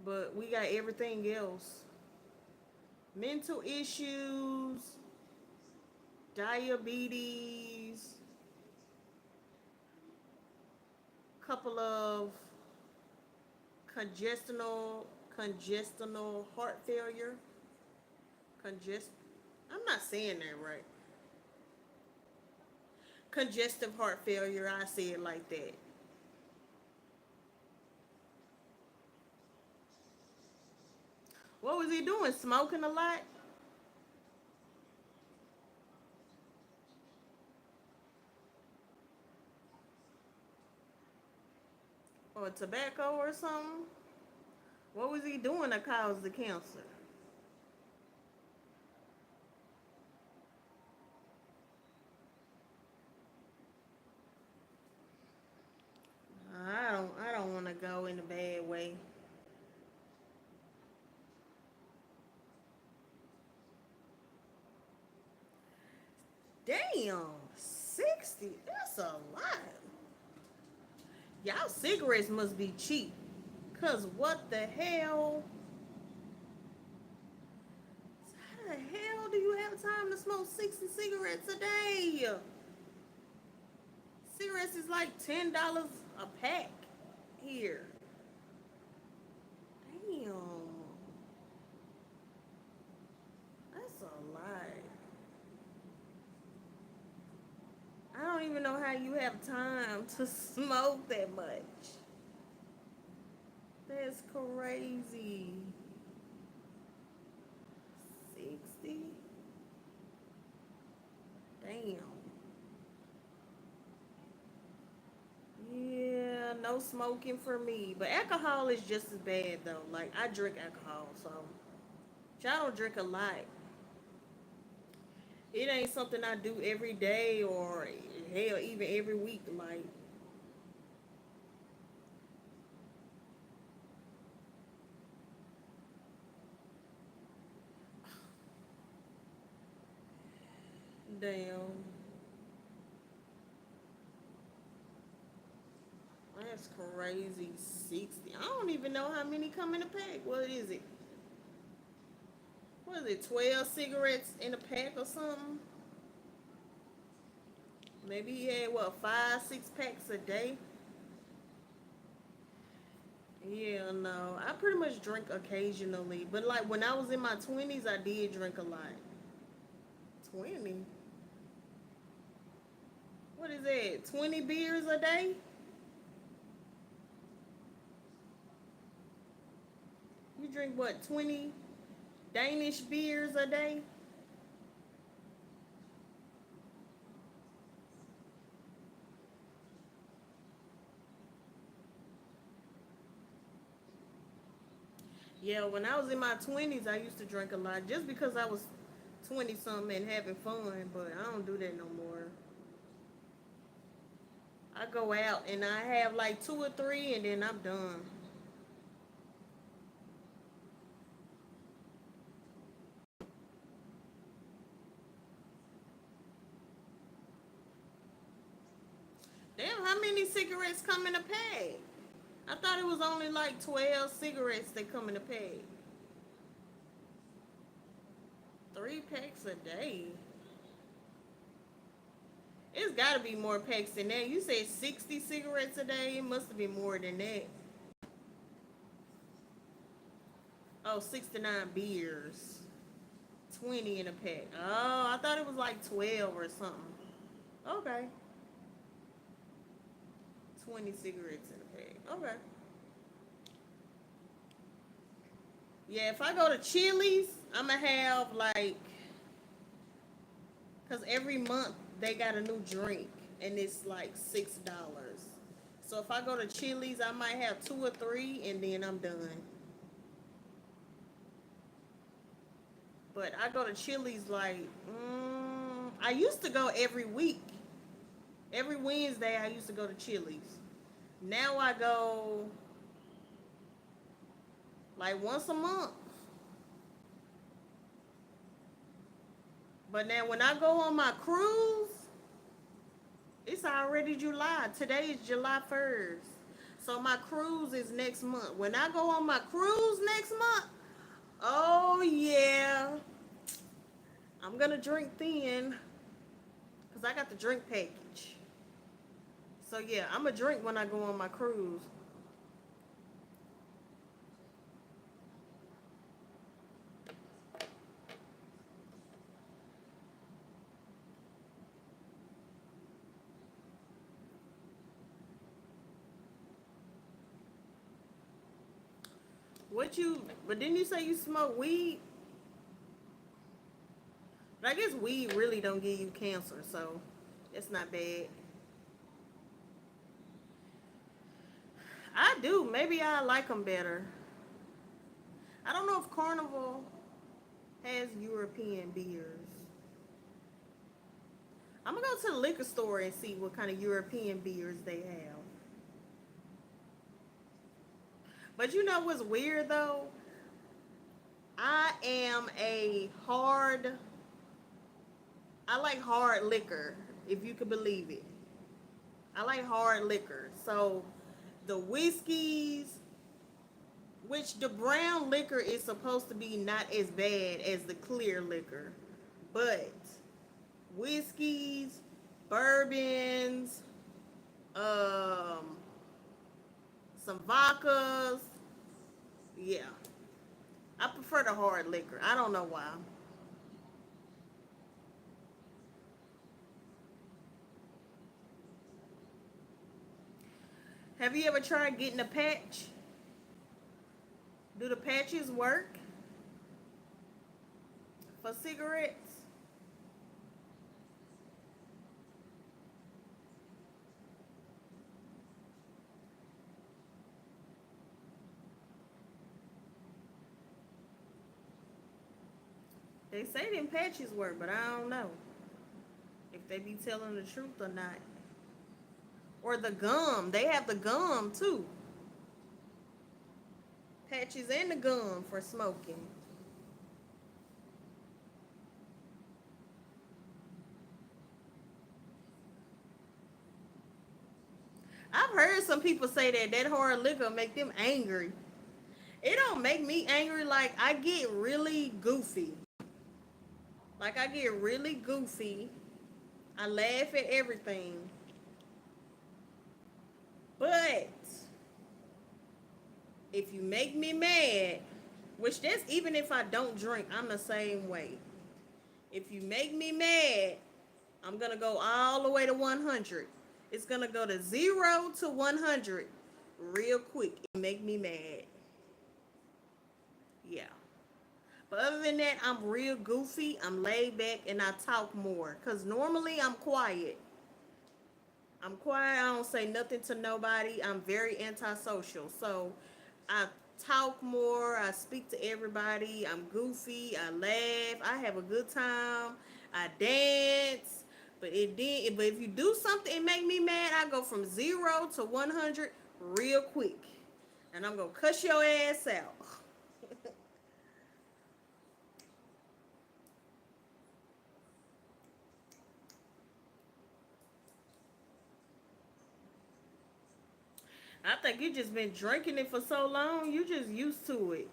but we got everything else: mental issues, diabetes, couple of congestional heart failure. Congest. I'm not saying that right. Congestive heart failure. I say it like that. What was he doing? Smoking a lot? Or tobacco or something? What was he doing that caused the cancer? I don't want to go in a bad way. Damn, 60. That's a lot. Y'all cigarettes must be cheap. Cause what the hell? How the hell do you have time to smoke 60 cigarettes a day? Cigarettes is like $10 a pack here. Damn. That's a lot. I don't even know how you have time to smoke that much. That's crazy. 60? Damn. Yeah, no smoking for me. But alcohol is just as bad though. Like I drink alcohol, so I don't drink a lot. It ain't something I do every day or hell even every week. Like damn, that's crazy. 60. I don't even know how many come in a pack. What is it? what is it, 12 cigarettes in a pack or something? Maybe he had what, 5, 6 packs a day? Yeah, no. I pretty much drink occasionally. But like when I was in my 20s, I did drink a lot. 20? What is that? 20 beers a day? You drink what, 20 Danish beers a day? Yeah, when I was in my 20s, I used to drink a lot just because I was 20 something and having fun, but I don't do that no more. I go out and I have like two or three and then I'm done. Damn, how many cigarettes come in a pack? I thought it was only like 12 cigarettes that come in a pack. 3 packs a day. It's got to be more packs than that. You said 60 cigarettes a day. It must have been more than that. Oh, 69 beers. 20 in a pack. Oh, I thought it was like 12 or something. Okay. 20 cigarettes in a pack. Okay. Yeah, if I go to Chili's, I'm going to have like, because every month they got a new drink and it's like $6. So if I go to Chili's, I might have two or three and then I'm done. But I go to Chili's like, I used to go every week. Every Wednesday, I used to go to Chili's. Now I go like once a month. But now when I go on my cruise, it's already July. Today is July 1st. So my cruise is next month. When I go on my cruise next month, oh yeah, I'm gonna drink then. Cause I got the drink package. So yeah, I'm gonna drink when I go on my cruise. What you? But didn't you say you smoke weed? But I guess weed really don't give you cancer, so it's not bad. I do. Maybe I like them better. I don't know if Carnival has European beers. I'm gonna go to the liquor store and see what kind of European beers they have. But you know what's weird though? I am a hard. I like hard liquor, if you could believe it. I like hard liquor. So the whiskeys, which the brown liquor is supposed to be not as bad as the clear liquor, but whiskeys, bourbons, um, some vodkas, yeah, I prefer the hard liquor. I don't know why. Have you ever tried getting a patch? Do the patches work for cigarettes? They say them patches work, but I don't know if they be telling the truth or not. Or the gum. They have the gum too. Patches and the gum for smoking. I've heard some people say that that hard liquor make them angry. It don't make me angry. Like I get really goofy. Like I get really goofy. I laugh at everything. But if you make me mad, which that's even if I don't drink, I'm the same way. If you make me mad, I'm gonna go all the way to 100. It's gonna go to 0 to 100 real quick. It make me mad. Yeah. But other than that, I'm real goofy. I'm laid back and I talk more. Cause normally I'm quiet. I'm quiet. I don't say nothing to nobody. I'm very antisocial. So I talk more. I speak to everybody. I'm goofy. I laugh. I have a good time. I dance. But it did. But if you do something and make me mad, I go from 0 to 100 real quick, and I'm gonna cuss your ass out. I think you just been drinking it for so long. You just used to it.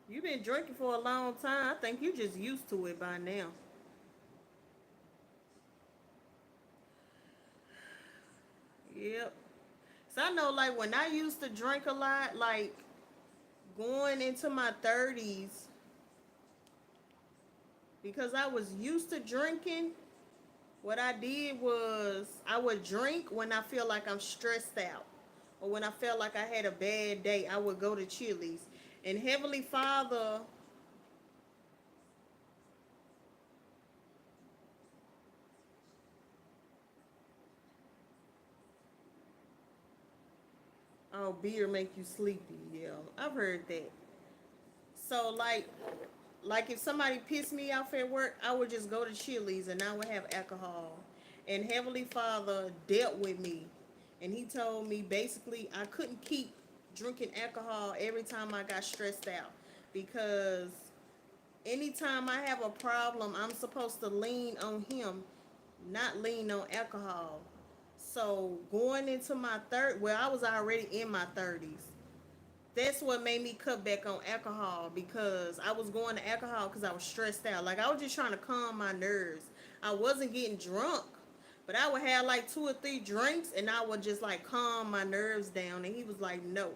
You've been drinking for a long time. I think you just used to it by now. Yep. So I know, like, when I used to drink a lot, like, going into my 30s, because I was used to drinking, what I did was I would drink when I feel like I'm stressed out. Or when I felt like I had a bad day, I would go to Chili's. And Heavenly Father, oh, beer make you sleepy. Yeah, I've heard that. So like if somebody pissed me off at work, I would just go to Chili's and I would have alcohol. And Heavenly Father dealt with me. And he told me basically I couldn't keep drinking alcohol every time I got stressed out, because anytime I have a problem, I'm supposed to lean on him, not lean on alcohol. So going into my well, I was already in my 30s. That's what made me cut back on alcohol, because I was going to alcohol because I was stressed out. Like I was just trying to calm my nerves. I wasn't getting drunk, but I would have like 2 or 3 drinks and I would just like calm my nerves down. And he was like, "No,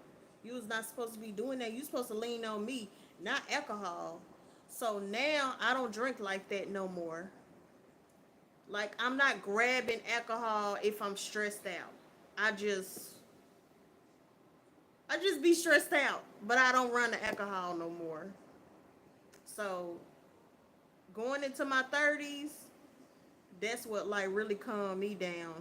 you was not supposed to be doing that. You supposed to lean on me, not alcohol." So now I don't drink like that no more. Like I'm not grabbing alcohol if I'm stressed out. I just I just be stressed out, but I don't run the alcohol no more. So going into my 30s, that's what like really calmed me down.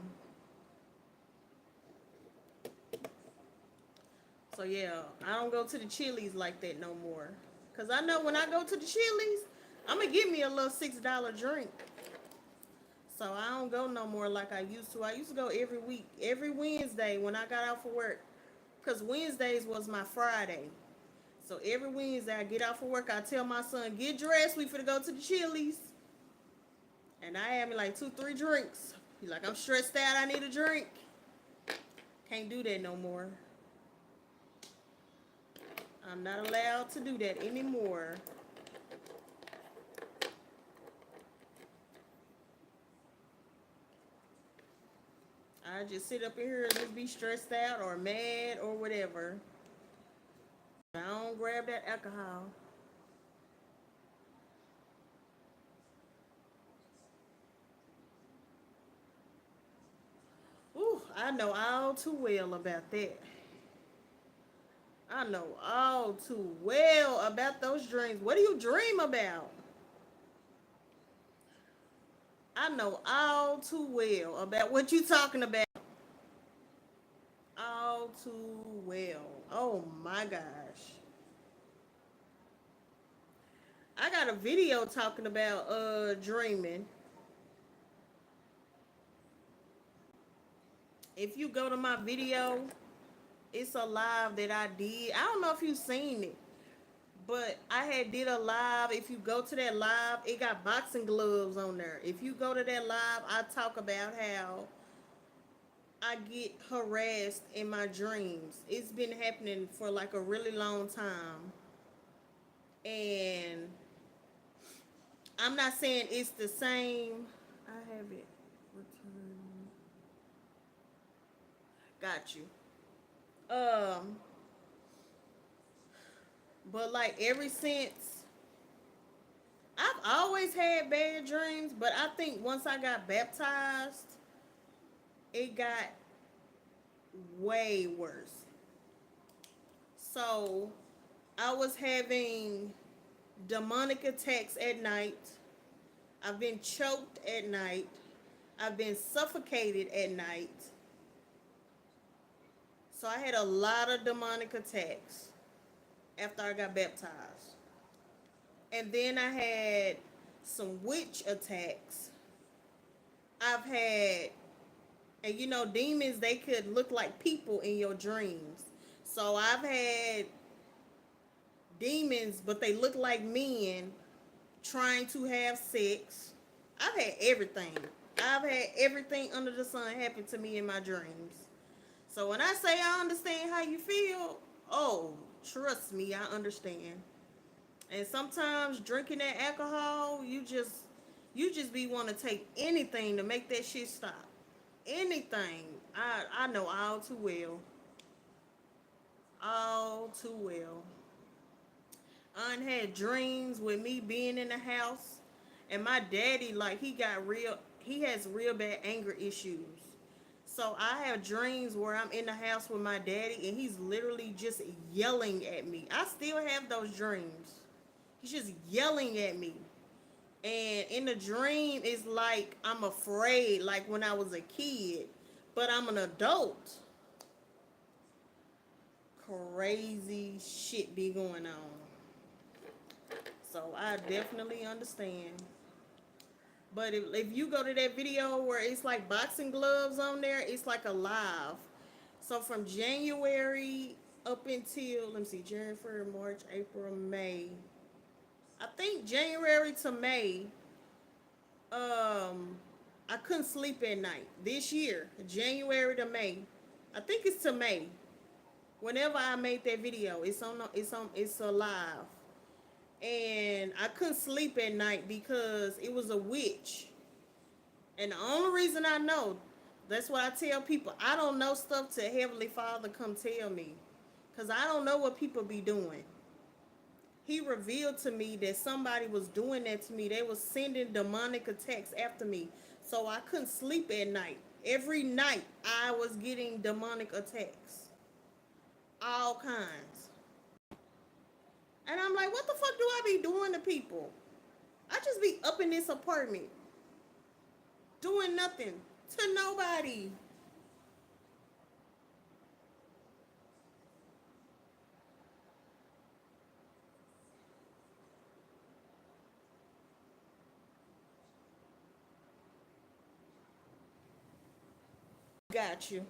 So yeah, I don't go to the Chili's like that no more. Cause I know when I go to the Chili's, I'm gonna give me a little $6 drink. So I don't go no more like I used to. I used to go every week, every Wednesday when I got out for work. Cause Wednesdays was my Friday. So every Wednesday I get out for work, I tell my son, get dressed, we finna go to the Chili's. And I have me like 2, 3 drinks. He like, I'm stressed out, I need a drink. Can't do that no more. I'm not allowed to do that anymore. I just sit up in here and just be stressed out or mad or whatever. I don't grab that alcohol. Ooh, I know all too well about that. I know all too well about those dreams. What do you dream about? I know all too well about what you talking about. All too well. Oh my gosh. I got a video talking about dreaming. If you go to my video, it's a live that I did. I don't know if you've seen it, but I had did a live. If you go to that live, it got boxing gloves on there. If you go to that live, I talk about how I get harassed in my dreams. It's been happening for like a really long time. And I'm not saying it's the same. I have it. Return. Got you. Um, but like ever since, I've always had bad dreams, but I think once I got baptized, it got way worse. So I was having demonic attacks at night. I've been choked at night. I've been suffocated at night. So I had a lot of demonic attacks after I got baptized. And then I had some witch attacks. I've had, and you know, demons, they could look like people in your dreams. So I've had demons, but they look like men trying to have sex. I've had everything. I've had everything under the sun happen to me in my dreams. So when I say I understand how you feel, oh, trust me, I understand. And sometimes drinking that alcohol, you just be want to take anything to make that shit stop. Anything. I know all too well. All too well. I done had dreams with me being in the house, and my daddy, like, he has real bad anger issues. So I have dreams where I'm in the house with my daddy and he's literally just yelling at me. I still have those dreams. He's just yelling at me. And in the dream, it's like I'm afraid, like when I was a kid, but I'm an adult. Crazy shit be going on. So I definitely understand. But if you go to that video where it's like boxing gloves on there, it's like a live. So from January up until, let me see, January, February, March, April, May. I think January to May, um, I couldn't sleep at night. This year, January to May. I think it's to May. Whenever I made that video, it's alive. And I couldn't sleep at night because it was a witch. And the only reason I know, that's what I tell people. I don't know stuff till Heavenly Father come tell me. Because I don't know what people be doing. He revealed to me that somebody was doing that to me. They was sending demonic attacks after me. So I couldn't sleep at night. Every night I was getting demonic attacks. All kinds. And I'm like, what the fuck do I be doing to people? I just be up in this apartment doing nothing to nobody. Got you.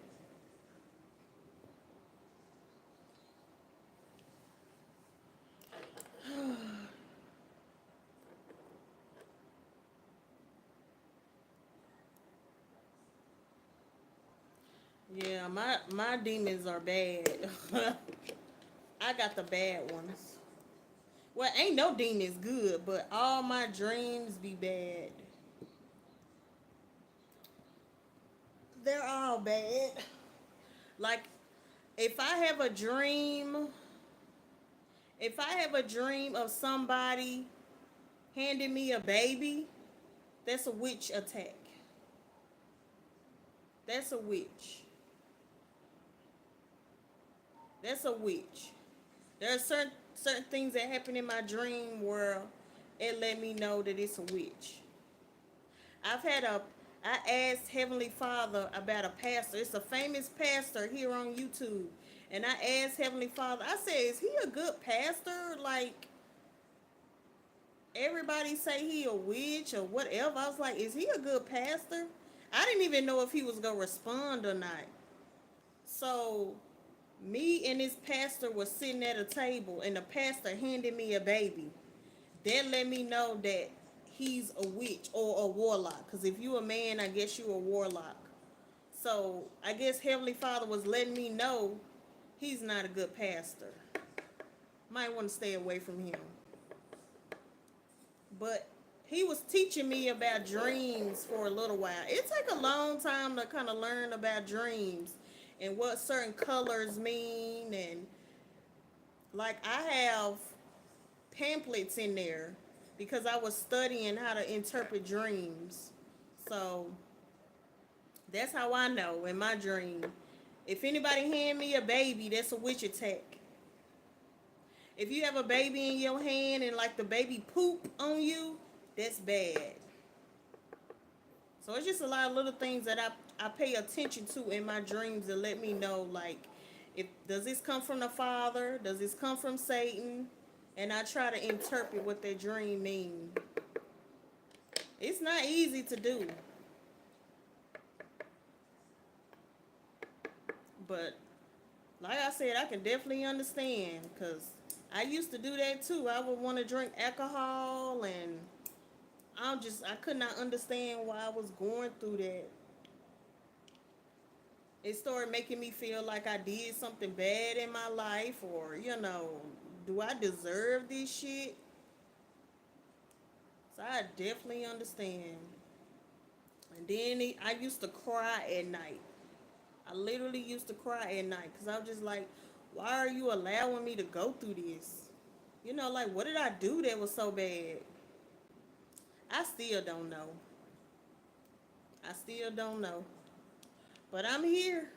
Yeah, my demons are bad. I got the bad ones. Well, ain't no demons good, but all my dreams be bad. They're all bad. Like if I have a dream, if I have a dream of somebody handing me a baby, that's a witch attack. That's a witch. That's a witch. There are certain things that happen in my dream where it let me know that it's a witch. I've had a I asked Heavenly Father about a pastor. It's a famous pastor here on YouTube. And I asked Heavenly Father, I said, is he a good pastor? Like everybody say he a witch or whatever. I was like, is he a good pastor? I didn't even know if he was gonna respond or not. So me and this pastor was sitting at a table and the pastor handed me a baby. That let me know that he's a witch or a warlock. Because if you a man, I guess you a warlock. So I guess Heavenly Father was letting me know he's not a good pastor. Might want to stay away from him. But he was teaching me about dreams for a little while. It took a long time to kind of learn about dreams and what certain colors mean. And like I have pamphlets in there because I was studying how to interpret dreams. So that's how I know in my dream. If anybody hand me a baby, that's a witch attack. If you have a baby in your hand and like the baby poop on you, that's bad. So it's just a lot of little things that I pay attention to in my dreams that let me know like if does this come from the Father? Does this come from Satan? And I try to interpret what that dream means. It's not easy to do. But like I said, I can definitely understand because I used to do that too. I would want to drink alcohol and I could not understand why I was going through that. It started making me feel like I did something bad in my life or, do I deserve this shit? So I definitely understand. And then I used to cry at night. I literally used to cry at night because I was just like, why are you allowing me to go through this? Like, what did I do that was so bad? I still don't know. I still don't know. But I'm here.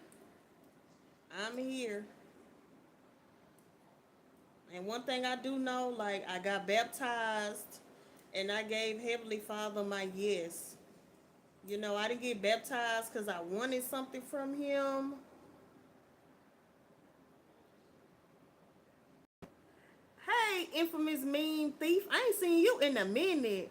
I'm here. And one thing I do know, like, I got baptized and I gave Heavenly Father my yes. I didn't get baptized because I wanted something from Him. Hey, infamous mean thief. I ain't seen you in a minute.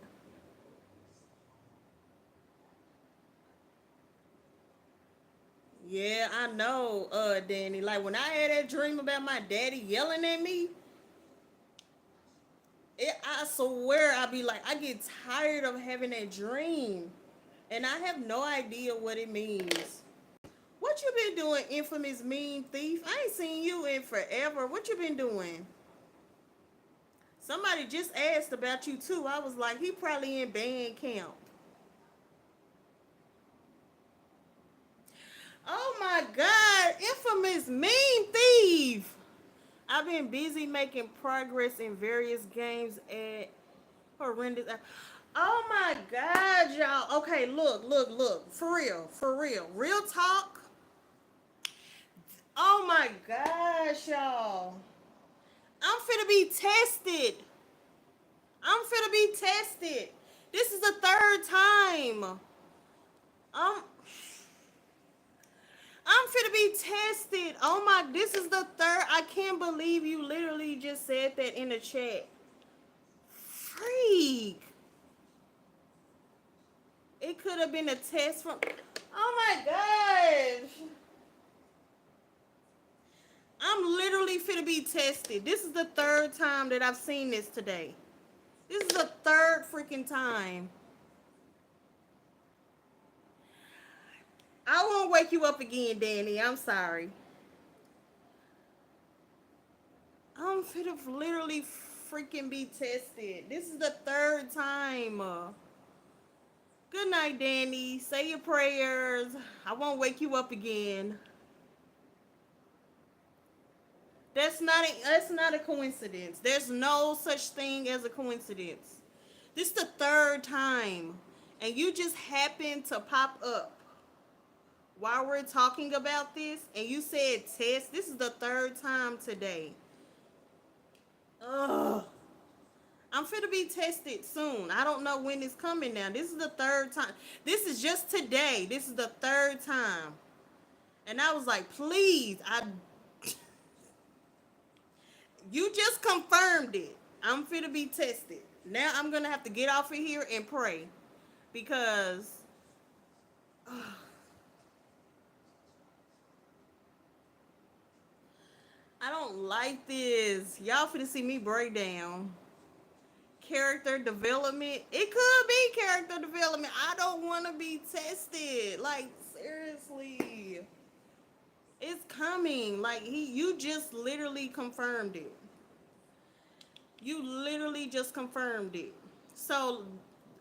Yeah, I know, Danny. Like when I had that dream about my daddy yelling at me, I swear I be like, I get tired of having that dream. And I have no idea what it means. What you been doing, infamous mean thief? I ain't seen you in forever. What you been doing? Somebody just asked about you too. I was like, he probably in band camp. Oh my God, infamous mean thief. I've been busy making progress in various games at horrendous. Oh my God, y'all. Okay, look. For real. Real talk. Oh my gosh, y'all. I'm finna be tested. I'm finna be tested. This is the third time. Um, I'm finna be tested. Oh my, this is the third. I can't believe you literally just said that in the chat. Freak. It could have been a test from. Oh my gosh. I'm literally finna be tested. This is the third time that I've seen this today. This is the third freaking time. I won't wake you up again, Danny. I'm sorry. I'm finna literally freaking be tested. This is the third time. Good night, Danny. Say your prayers. I won't wake you up again. That's not a coincidence. There's no such thing as a coincidence. This is the third time. And you just happened to pop up while we're talking about this and you said test. This is the third time today. Ugh. I'm finna be tested soon. I don't know when it's coming now. This is the third time. This is just today. This is the third time. And I was like, please, you just confirmed it. I'm finna be tested. Now I'm gonna have to get off of here and pray. Because I don't like this. Y'all finna see me break down. Character development. It could be character development. I don't want to be tested. Like, Seriously. It's coming. Like you just literally confirmed it. You literally just confirmed it. So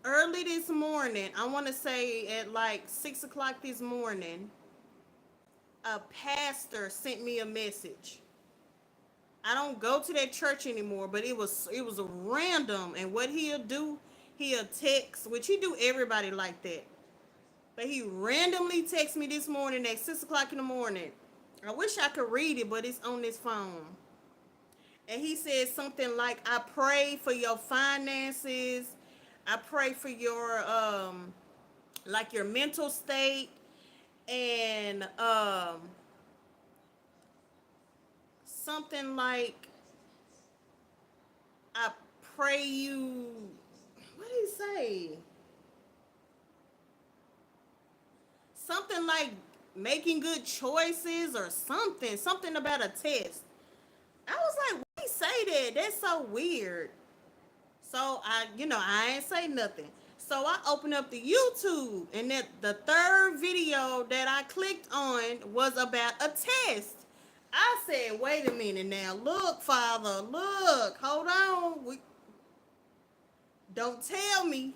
early this morning, I want to say at like 6 o'clock this morning, a pastor sent me a message. I don't go to that church anymore, but it was a random. And what he'll do, he'll text, which he do everybody like that. But he randomly texted me this morning at 6 o'clock in the morning. I wish I could read it, but it's on this phone. And he said something like, "I pray for your finances. I pray for your like your mental state, and something like I pray you." What did he say? Something like making good choices or something. Something about a test. I was like, why he say that? That's so weird. So I ain't say nothing. So I opened up the YouTube, and that the third video that I clicked on was about a test. I said, wait a minute now. Look, Father, look, hold on. Don't tell me.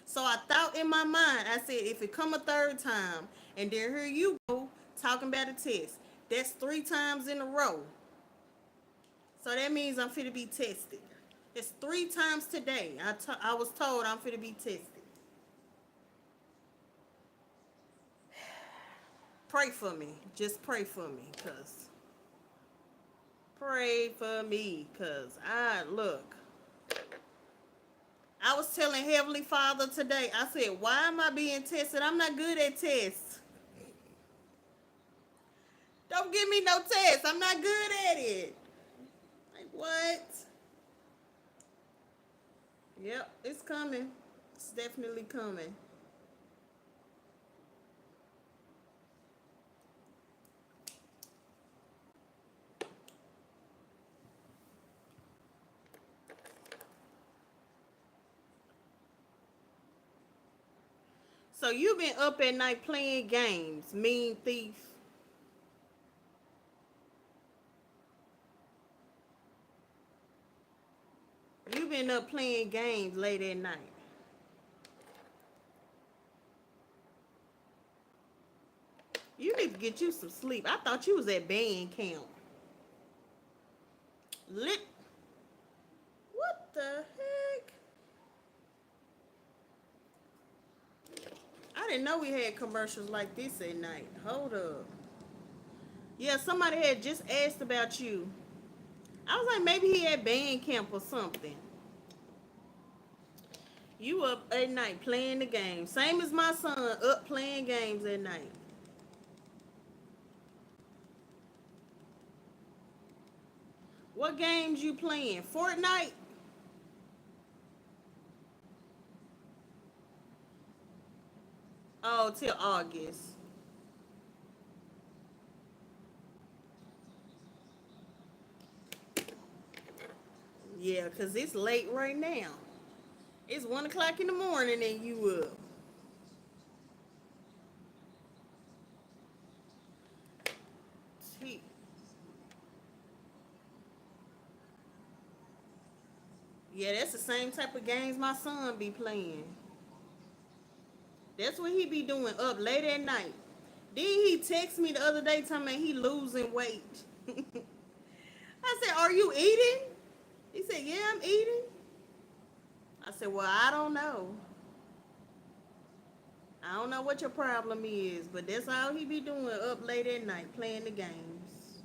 So I thought in my mind, I said, if it come a third time, and then here you go talking about a test, that's 3 times in a row. So that means I'm fit to be tested. It's 3 times today. I was told I'm fit to be tested. Pray for me. Just pray for me, cause pray for me, cause I look. I was telling Heavenly Father today. I said, why am I being tested? I'm not good at tests. Don't give me no test. I'm not good at it. Like what? Yep, it's coming. It's definitely coming. So you've been up at night playing games, mean thief. You've been up playing games late at night. You need to get you some sleep. I thought you was at band camp. Lit. What the heck? I didn't know we had commercials like this at night. Hold up. Yeah, somebody had just asked about you. I was like, maybe he had band camp or something. You up at night playing the game. Same as my son, up playing games at night. What games you playing? Fortnite? Oh, till August. Yeah, because it's late right now. It's 1 o'clock in the morning and you up. Gee. Yeah, that's the same type of games my son be playing. That's what he be doing up late at night. Then he text me the other day telling me he losing weight. I said, are you eating? He said, yeah, I'm eating. I said, well, I don't know. I don't know what your problem is, but that's all he be doing up late at night, playing the games.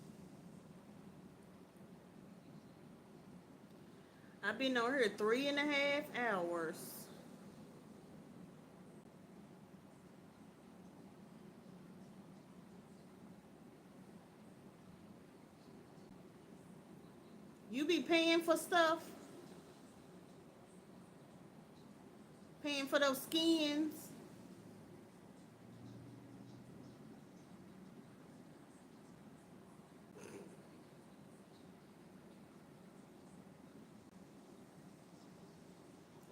I've been on here 3.5 hours. You be paying for stuff? Paying for those skins?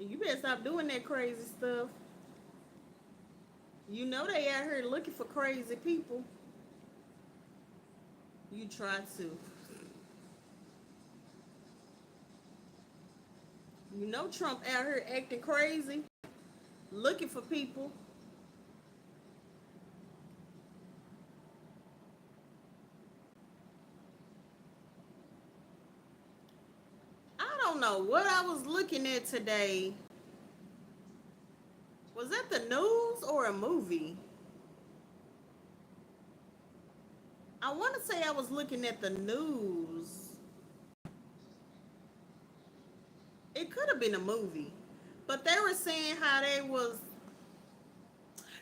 You better stop doing that crazy stuff. You know they out here looking for crazy people. You try to. You know Trump out here acting crazy, looking for people. I don't know what I was looking at today. Was that the news or a movie? I want to say I was looking at the news. It could have been a movie. But they were saying how they was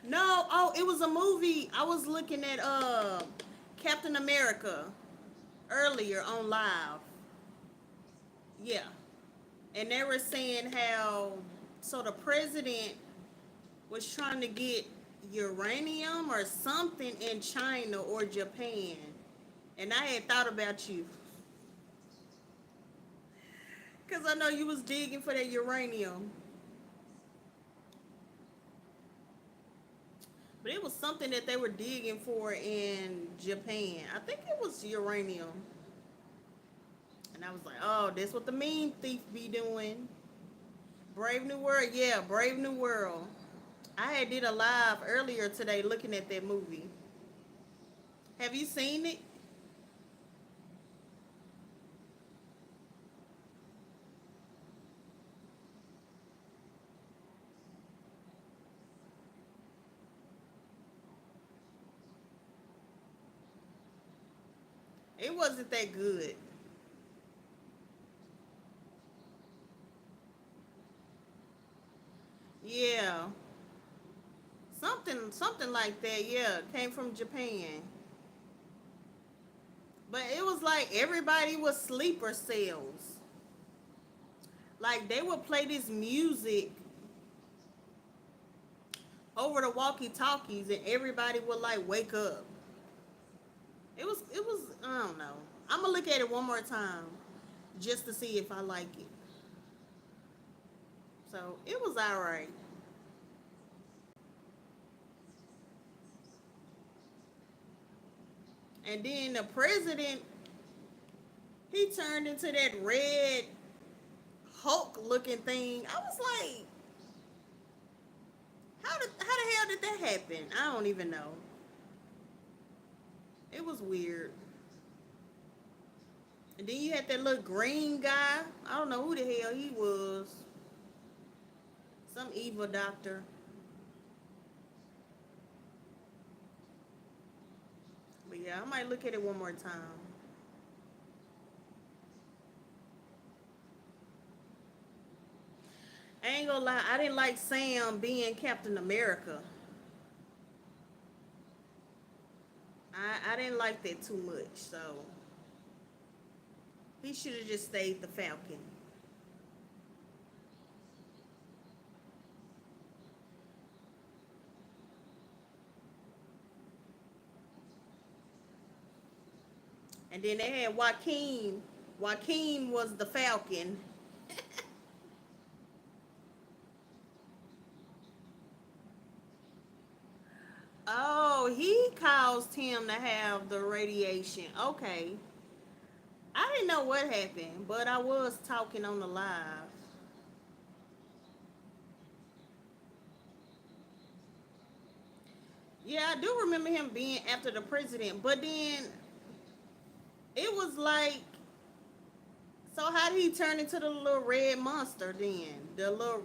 no, oh, it was a movie. I was looking at Captain America earlier on live. Yeah. And they were saying how so the president was trying to get uranium or something in China or Japan. And I had thought about you. Cause I know you was digging for that uranium. But it was something that they were digging for in Japan. I think it was uranium. And I was like, oh, that's what the mean thief be doing. Brave New World, yeah, Brave New World. I had did a live earlier today looking at that movie. Have you seen it? It wasn't that good. Yeah. Something like that, yeah. Came from Japan. But it was like everybody was sleeper cells. Like they would play this music over the walkie talkies and everybody would like wake up. It was I don't know. I'm gonna look at it one more time just to see if I like it. So it was alright. And then the president, he turned into that red Hulk looking thing. I was like, how the hell did that happen? I don't even know. It was weird. And then you had that little green guy. I don't know who the hell he was. Some evil doctor. But yeah, I might look at it one more time. I ain't gonna lie, I didn't like Sam being Captain America. I didn't like that too much, so he should have just stayed the Falcon. And then they had Joaquin. Joaquin was the Falcon. Oh, he caused him to have the radiation. Okay. I didn't know what happened, but I was talking on the live. Yeah, I do remember him being after the president, but then it was like, so how did he turn into the little red monster then? The little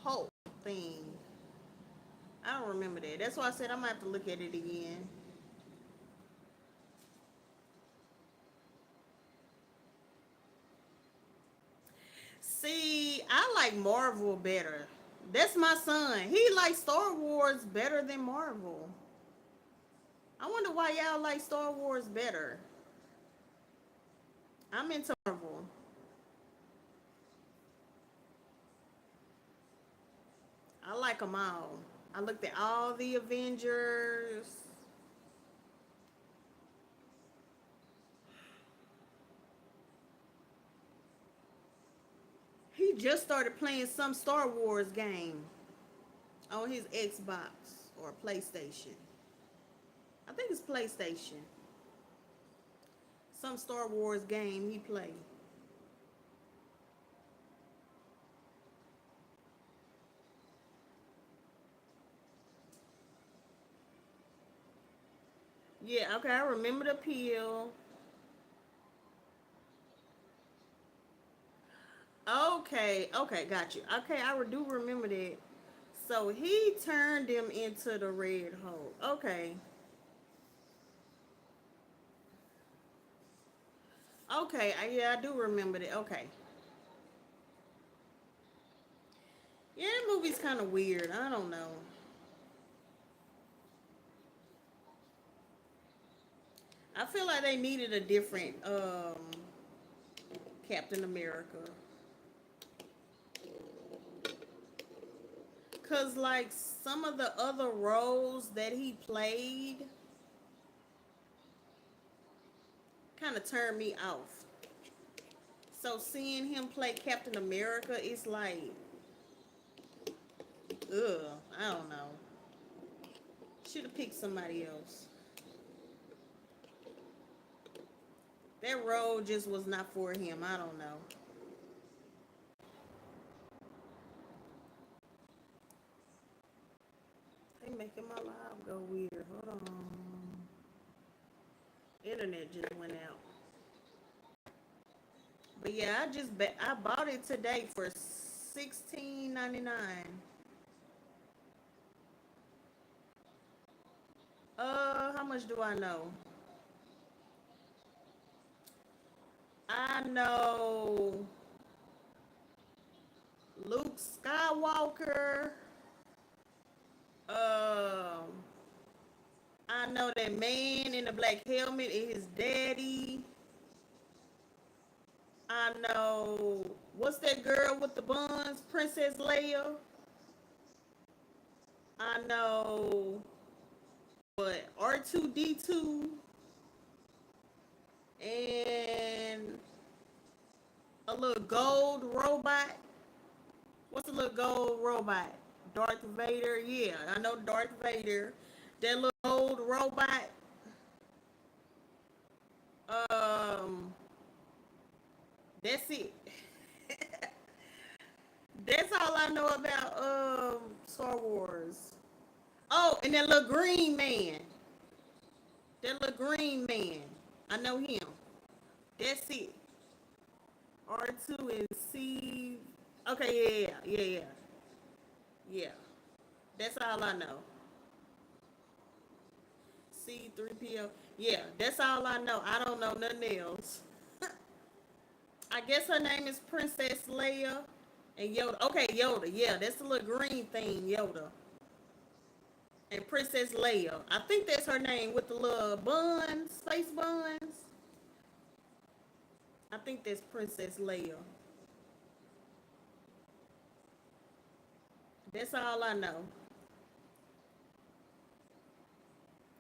Hulk thing. I don't remember that. That's why I said I'm gonna have to look at it again. See, I like Marvel better. That's my son. He likes Star Wars better than Marvel. I wonder why y'all like Star Wars better. I'm into Marvel. I like them all. I looked at all the Avengers. He just started playing some Star Wars game on his Xbox or PlayStation. I think it's PlayStation. Some Star Wars game he played. Yeah, okay, I remember the pill. Okay, okay, got you. Okay, I do remember that. So he turned him into the Red Hulk. Okay. Okay, yeah, I do remember that. Okay. Yeah, that movie's kind of weird. I don't know. I feel like they needed a different Captain America. Cause like some of the other roles that he played kind of turned me off. So seeing him play Captain America, it's like, ugh, I don't know. Should have picked somebody else. That role just was not for him. I don't know. They making my live go weird. Hold on. Internet just went out. But yeah, I bought it today for 16.99. How much do I know? I know Luke Skywalker. Um, I know that man in the black helmet is his daddy. I know what's that girl with the buns, Princess Leia. I know what R2D2 and a little gold robot. What's a little gold robot? Darth Vader. Yeah, I know Darth Vader. That little old robot. Um, that's it. That's all I know about Star Wars. Oh, and that little green man. That little green man. I know him. That's it. R2 and C. Okay, yeah. Yeah. That's all I know. C3PO. Yeah, that's all I know. I don't know nothing else. I guess her name is Princess Leia and Yoda. Okay, Yoda. Yeah, that's the little green thing, Yoda. And Princess Leia. I think that's her name with the little buns, space buns. I think that's Princess Leia. That's all I know.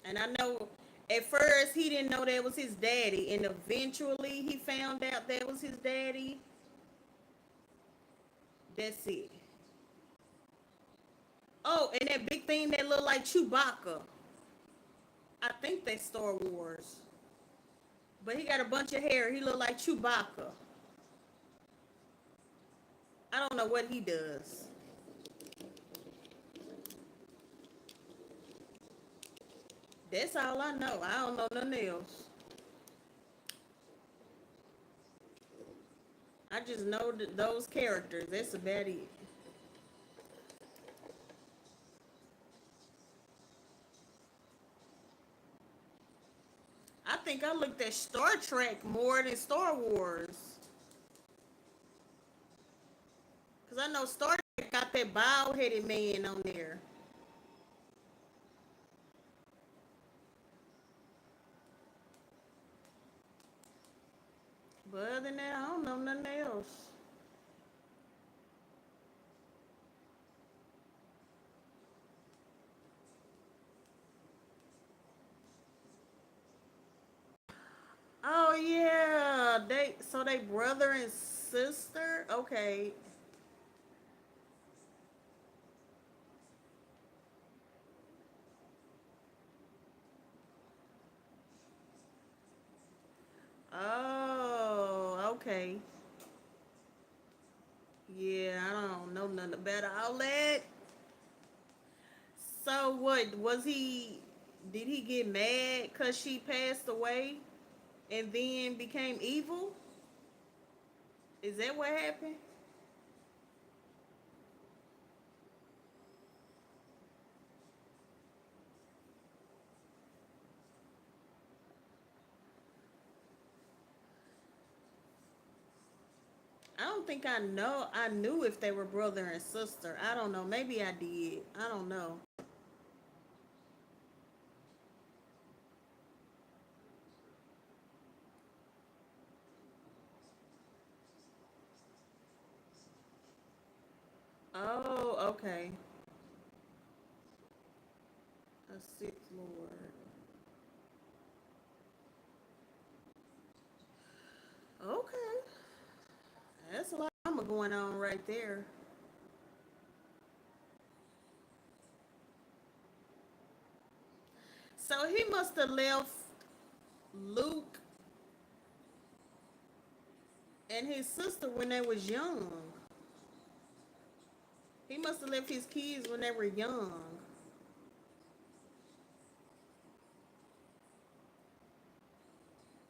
And I know at first he didn't know that was his daddy, and eventually he found out that was his daddy. That's it. Oh, and that big thing that looked like Chewbacca. I think that's Star Wars. But he got a bunch of hair. He looked like Chewbacca. I don't know what he does. That's all I know. I don't know nothing else. I just know those characters. That's about it. I think I looked at Star Trek more than Star Wars. Because I know Star Trek got that bald headed man on there. But other than that, I don't know nothing else. Oh yeah, they brother and sister. Okay, Oh, okay. Yeah, I don't know nothing about all that. So what was he? Did he get mad because she passed away and then became evil? Is that what happened? I don't think I know. I knew if they were brother and sister. I don't know. Maybe I did. I don't know. Oh, okay. A Sith Lord. Okay, that's a lot of drama going on right there. So he must have left Luke and his sister when they was young. He must have left his kids when they were young.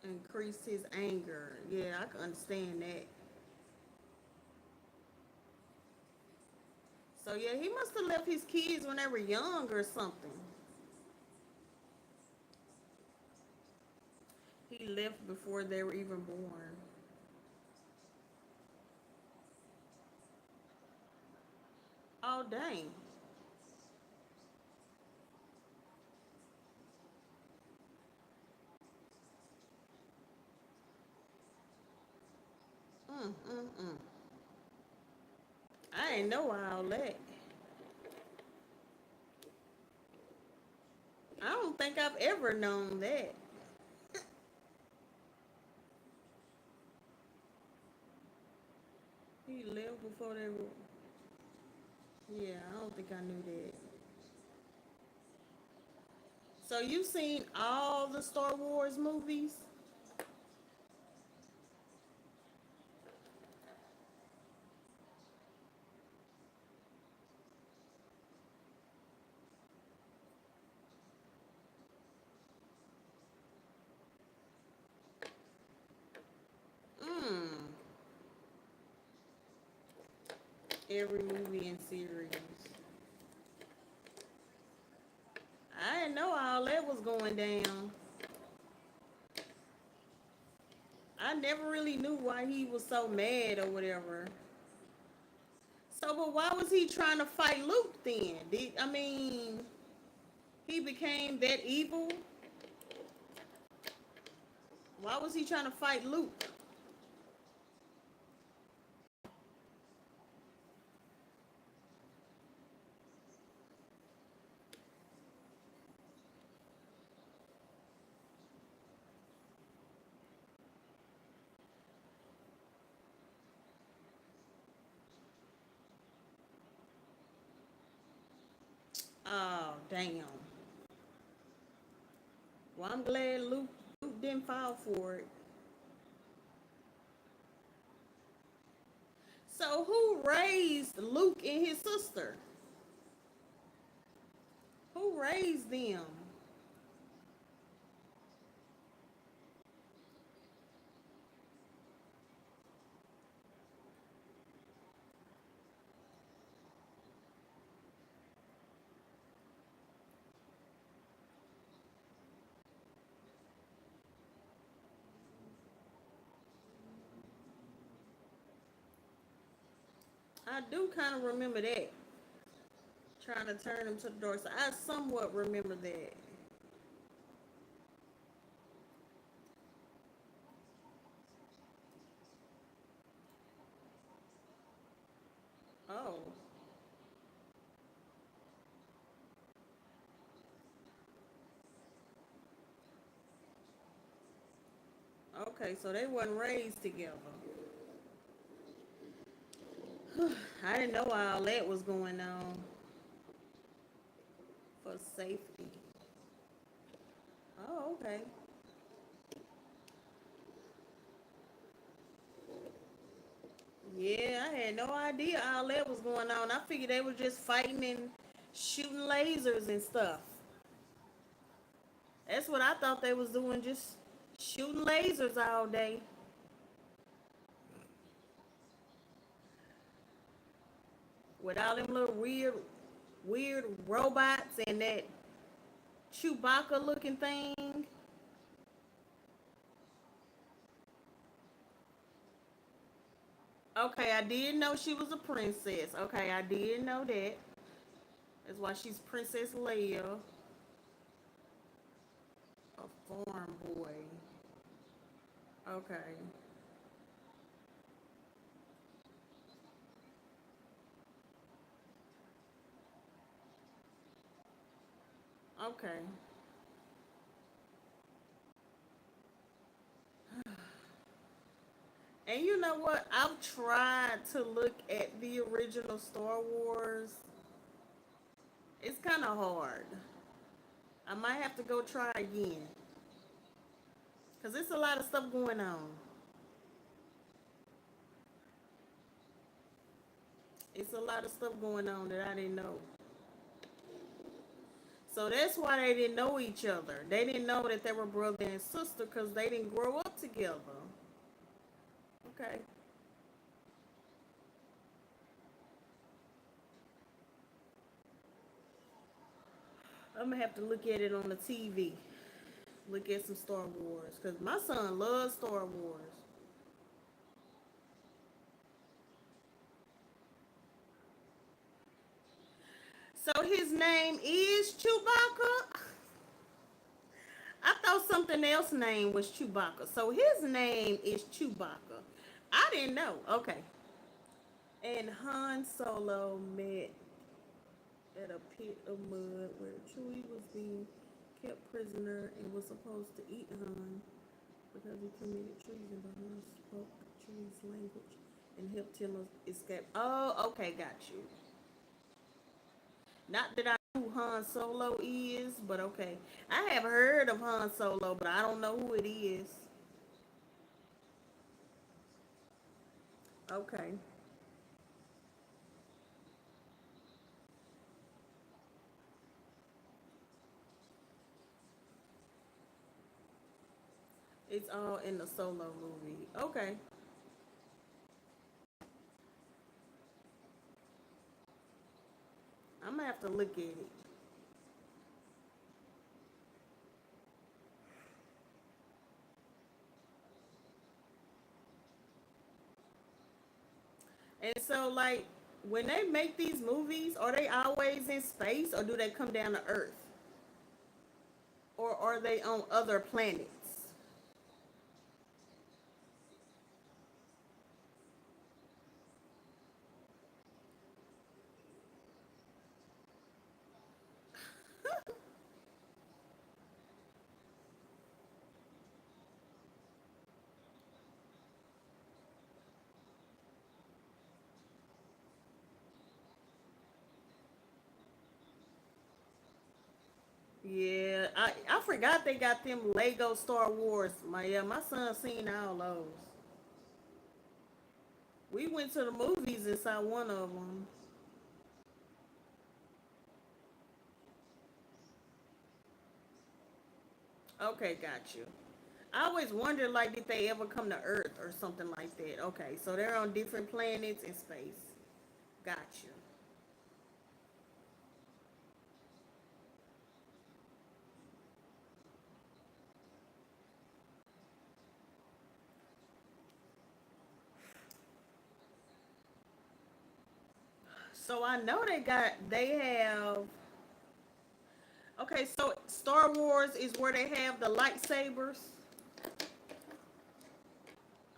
Increased his anger. Yeah, I can understand that. So yeah, he must have left his kids when they were young or something. He left before they were even born. Oh dang. Mm, mm, mm. I ain't know all that. I don't think I've ever known that. He left before they were. Yeah, I don't think I knew that. So you've seen all the Star Wars movies? Mm. Every movie and series. I didn't know all that was going down. I never really knew why he was so mad or whatever. So, but why was he trying to fight Luke then? I mean, he became that evil? Why was he trying to fight Luke? Oh, damn. Well, I'm glad Luke didn't fall for it. So, who raised Luke and his sister? Who raised them? I do kind of remember that. Trying to turn him to the door. So I somewhat remember that. Oh, okay. So they wasn't raised together. I didn't know all that was going on for safety. Oh, okay. Yeah, I had no idea all that was going on. I figured they were just fighting and shooting lasers and stuff. That's what I thought they was doing, just shooting lasers all day. With all them little weird robots and that Chewbacca looking thing. Okay, I did know she was a princess. Okay, I did know that. That's why she's Princess Leia, a farm boy. Okay, okay. And you know what? I've tried to look at the original Star Wars. It's kind of hard. I might have to go try again. Because it's a lot of stuff going on. It's a lot of stuff going on that I didn't know. So that's why they didn't know each other. They didn't know that they were brother and sister because they didn't grow up together. Okay. I'm going to have to look at it on the TV. Look at some Star Wars. Because my son loves Star Wars. So his name is Chewbacca? I thought something else name was Chewbacca. So his name is Chewbacca. I didn't know. Okay. And Han Solo met at a pit of mud where Chewie was being kept prisoner and was supposed to eat Han because he committed treason, but Han spoke Chewie's language and helped him escape. Oh, okay, got you. Not that I know who Han Solo is, but okay. I have heard of Han Solo, but I don't know who it is. Okay. It's all in the Solo movie. Okay. I'm gonna have to look at it. And so, like, when they make these movies, are they always in space or do they come down to Earth? Or are they on other planets? Yeah, I forgot they got them Lego Star Wars. My son seen all those. We went to the movies and saw one of them. Okay, got you. I always wondered, like, did they ever come to Earth or something like that? Okay, so they're on different planets in space. Got you. So I know they have. Okay, so Star Wars is where they have the lightsabers.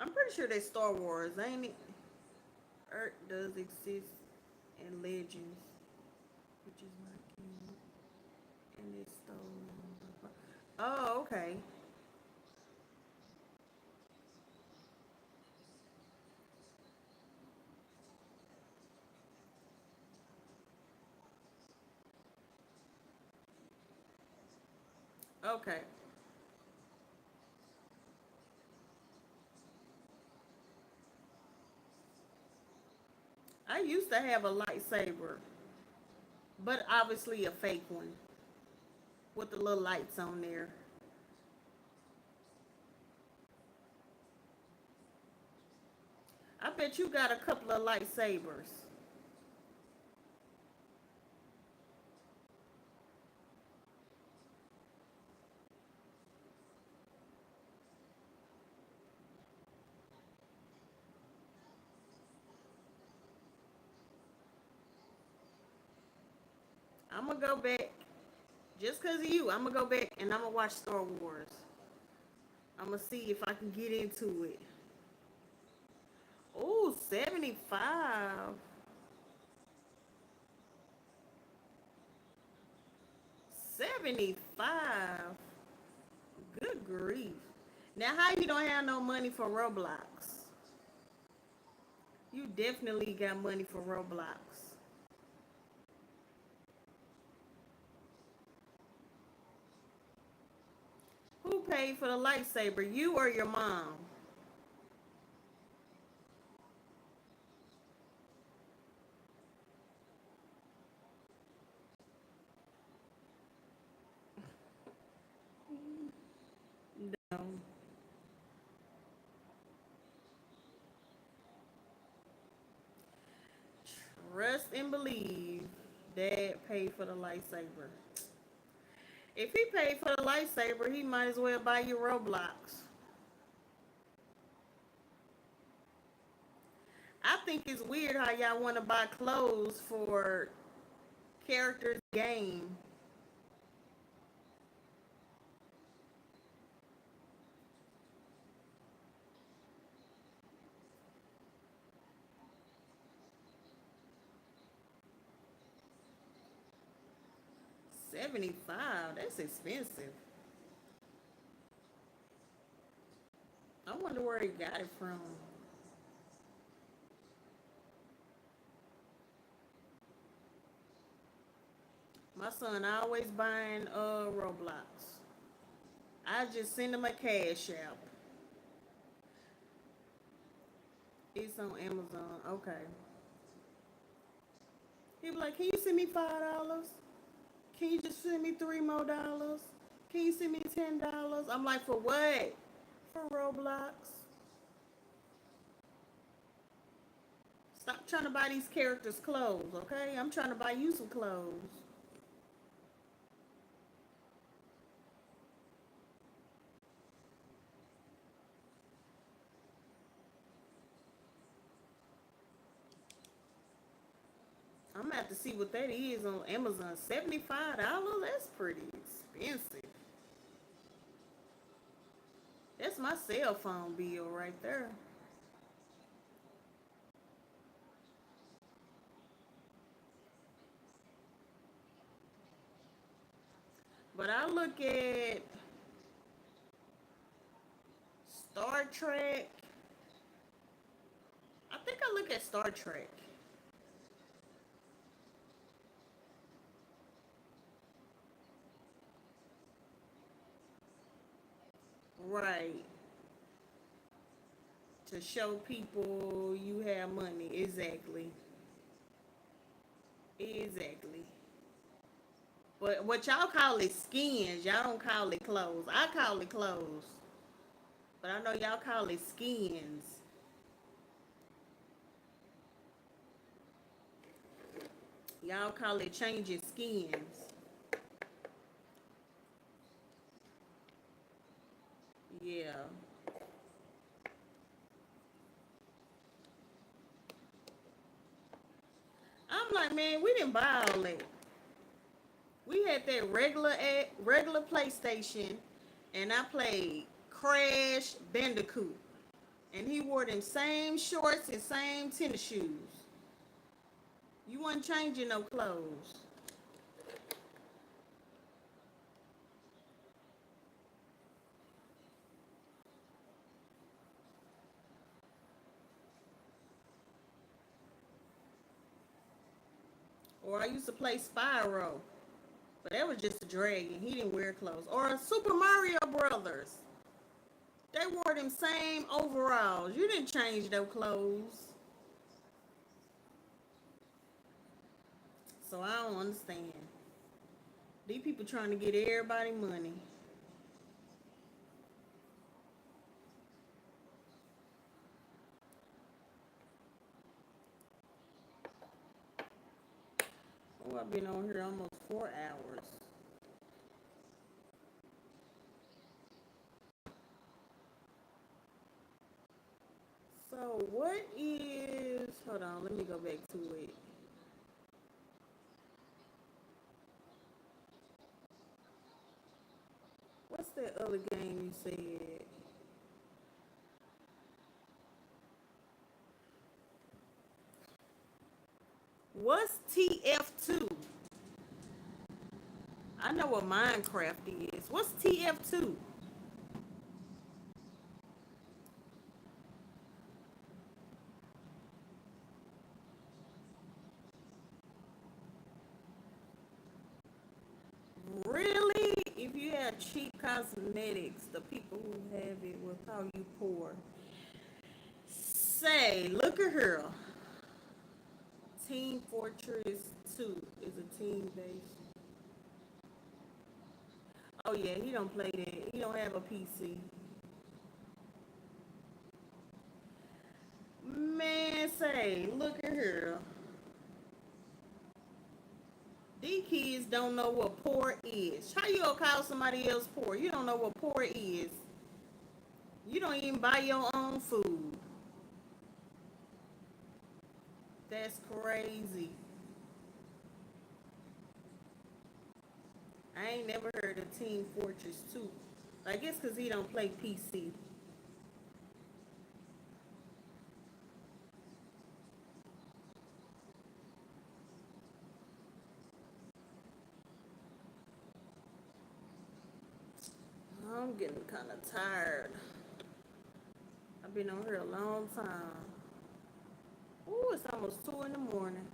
I'm pretty sure that's Star Wars, ain't it? Earth does exist in legends, which is my king, and it's stolen. Oh, okay. Okay. I used to have a lightsaber, but obviously a fake one with the little lights on there. I bet you got a couple of lightsabers. I'm gonna go back just because of you. I'm gonna go back and I'm gonna watch Star Wars. I'm gonna see if I can get into it. Oh, 75. 75. Good grief. Now, how you don't have no money for Roblox? You definitely got money for Roblox. Who paid for the lightsaber? You or your mom? No. Trust and believe Dad paid for the lightsaber. If he paid for the lightsaber, he might as well buy you Roblox. I think it's weird how y'all want to buy clothes for characters game. 75. That's expensive. I wonder where he got it from. My son always buying Roblox. I just send him a cash app. It's on Amazon. Okay. He be like, "Can you send me $5? Can you just send me $3 more? Can you send me $10?" I'm like, "For what?" For Roblox. Stop trying to buy these characters clothes, okay? I'm trying to buy you some clothes. I'm gonna have to see what that is on Amazon. $75? That's pretty expensive. That's my cell phone bill right there. But I look at Star Trek. I think I look at Star Trek. Right. To show people you have money. Exactly. Exactly. But what y'all call it skins, y'all don't call it clothes. I call it clothes. But I know y'all call it skins. Y'all call it changing skins. Yeah. I'm like, man, we didn't buy all that. We had that regular PlayStation, and I played Crash Bandicoot, and he wore them same shorts and same tennis shoes. You wasn't changing no clothes. Or I used to play Spyro, but that was just a dragon. He didn't wear clothes. Or Super Mario Brothers. They wore them same overalls. You didn't change no clothes. So I don't understand. These people trying to get everybody money. Oh, I've been on here almost 4 hours. So what is? Hold on, let me go back to it. What's that other game you said? What's TF2? I know what Minecraft is. What's TF2? Really? If you have cheap cosmetics, the people who have it will call you poor. Say, look at her. Team Fortress 2 is a team based. Oh yeah, he don't play that. He don't have a PC. Man, say, look at her. These kids don't know what poor is. How you gonna call somebody else poor? You don't know what poor is. You don't even buy your own food. That's crazy. I ain't never heard of Team Fortress 2. I guess because he don't play PC. I'm getting kind of tired. I've been on here a long time. Ooh, it's almost 2 in the morning.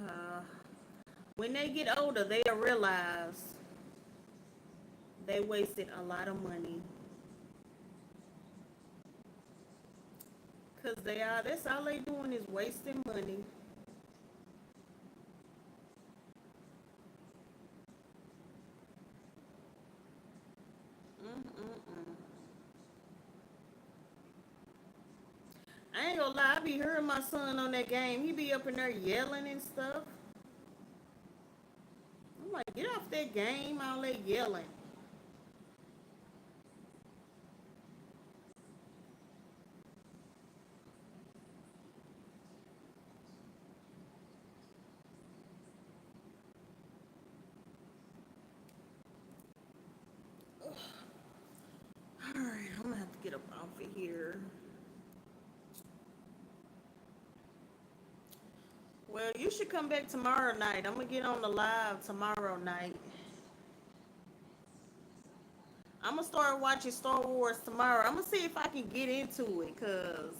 Uh, when they get older, they'll realize they wasted a lot of money. Because they are, that's all they doing is wasting money. Mm-mm-mm. I ain't gonna lie, I be hearing my son on that game. He be up in there yelling and stuff. I'm like, get off that game, all that yelling. Alright, I'm gonna have to get up off of here. Well, you should come back tomorrow night. I'm gonna get on the live tomorrow night. I'm gonna start watching Star Wars tomorrow. I'm gonna see if I can get into it, cause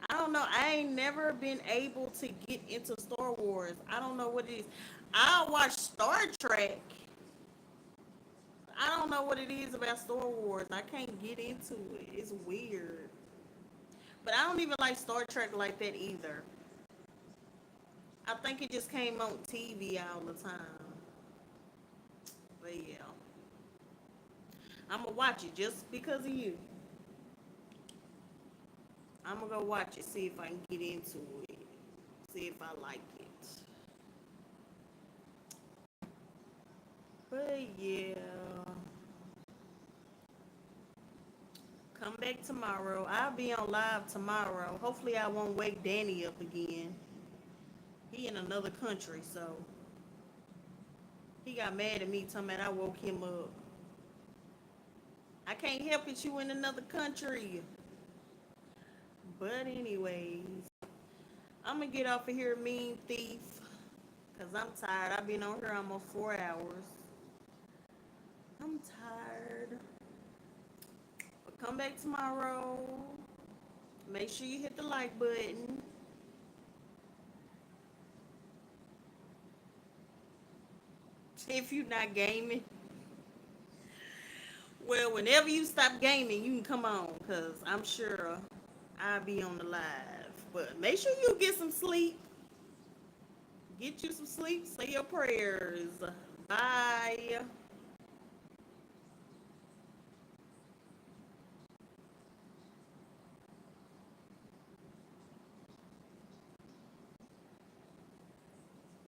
I don't know. I ain't never been able to get into Star Wars. I don't know what it is. I'll watch Star Trek. I don't know what it is about Star Wars. I can't get into it. It's weird. But I don't even like Star Trek like that either. I think it just came on TV all the time. But yeah, I'm gonna watch it just because of you. I'm gonna go watch it, see if I can get into it, see if I like it. But yeah, come back tomorrow. I'll be on live tomorrow. Hopefully, I won't wake Danny up again. He in another country, so he got mad at me talking about I woke him up. I can't help it, you in another country. But anyways, I'm gonna get off of here, mean thief, cause I'm tired. I've been on here almost 4 hours. I'm tired. But come back tomorrow. Make sure you hit the like button. If you're not gaming, well, whenever you stop gaming, you can come on, because I'm sure I'll be on the live. But make sure you get some sleep. Get you some sleep. Say your prayers. Bye.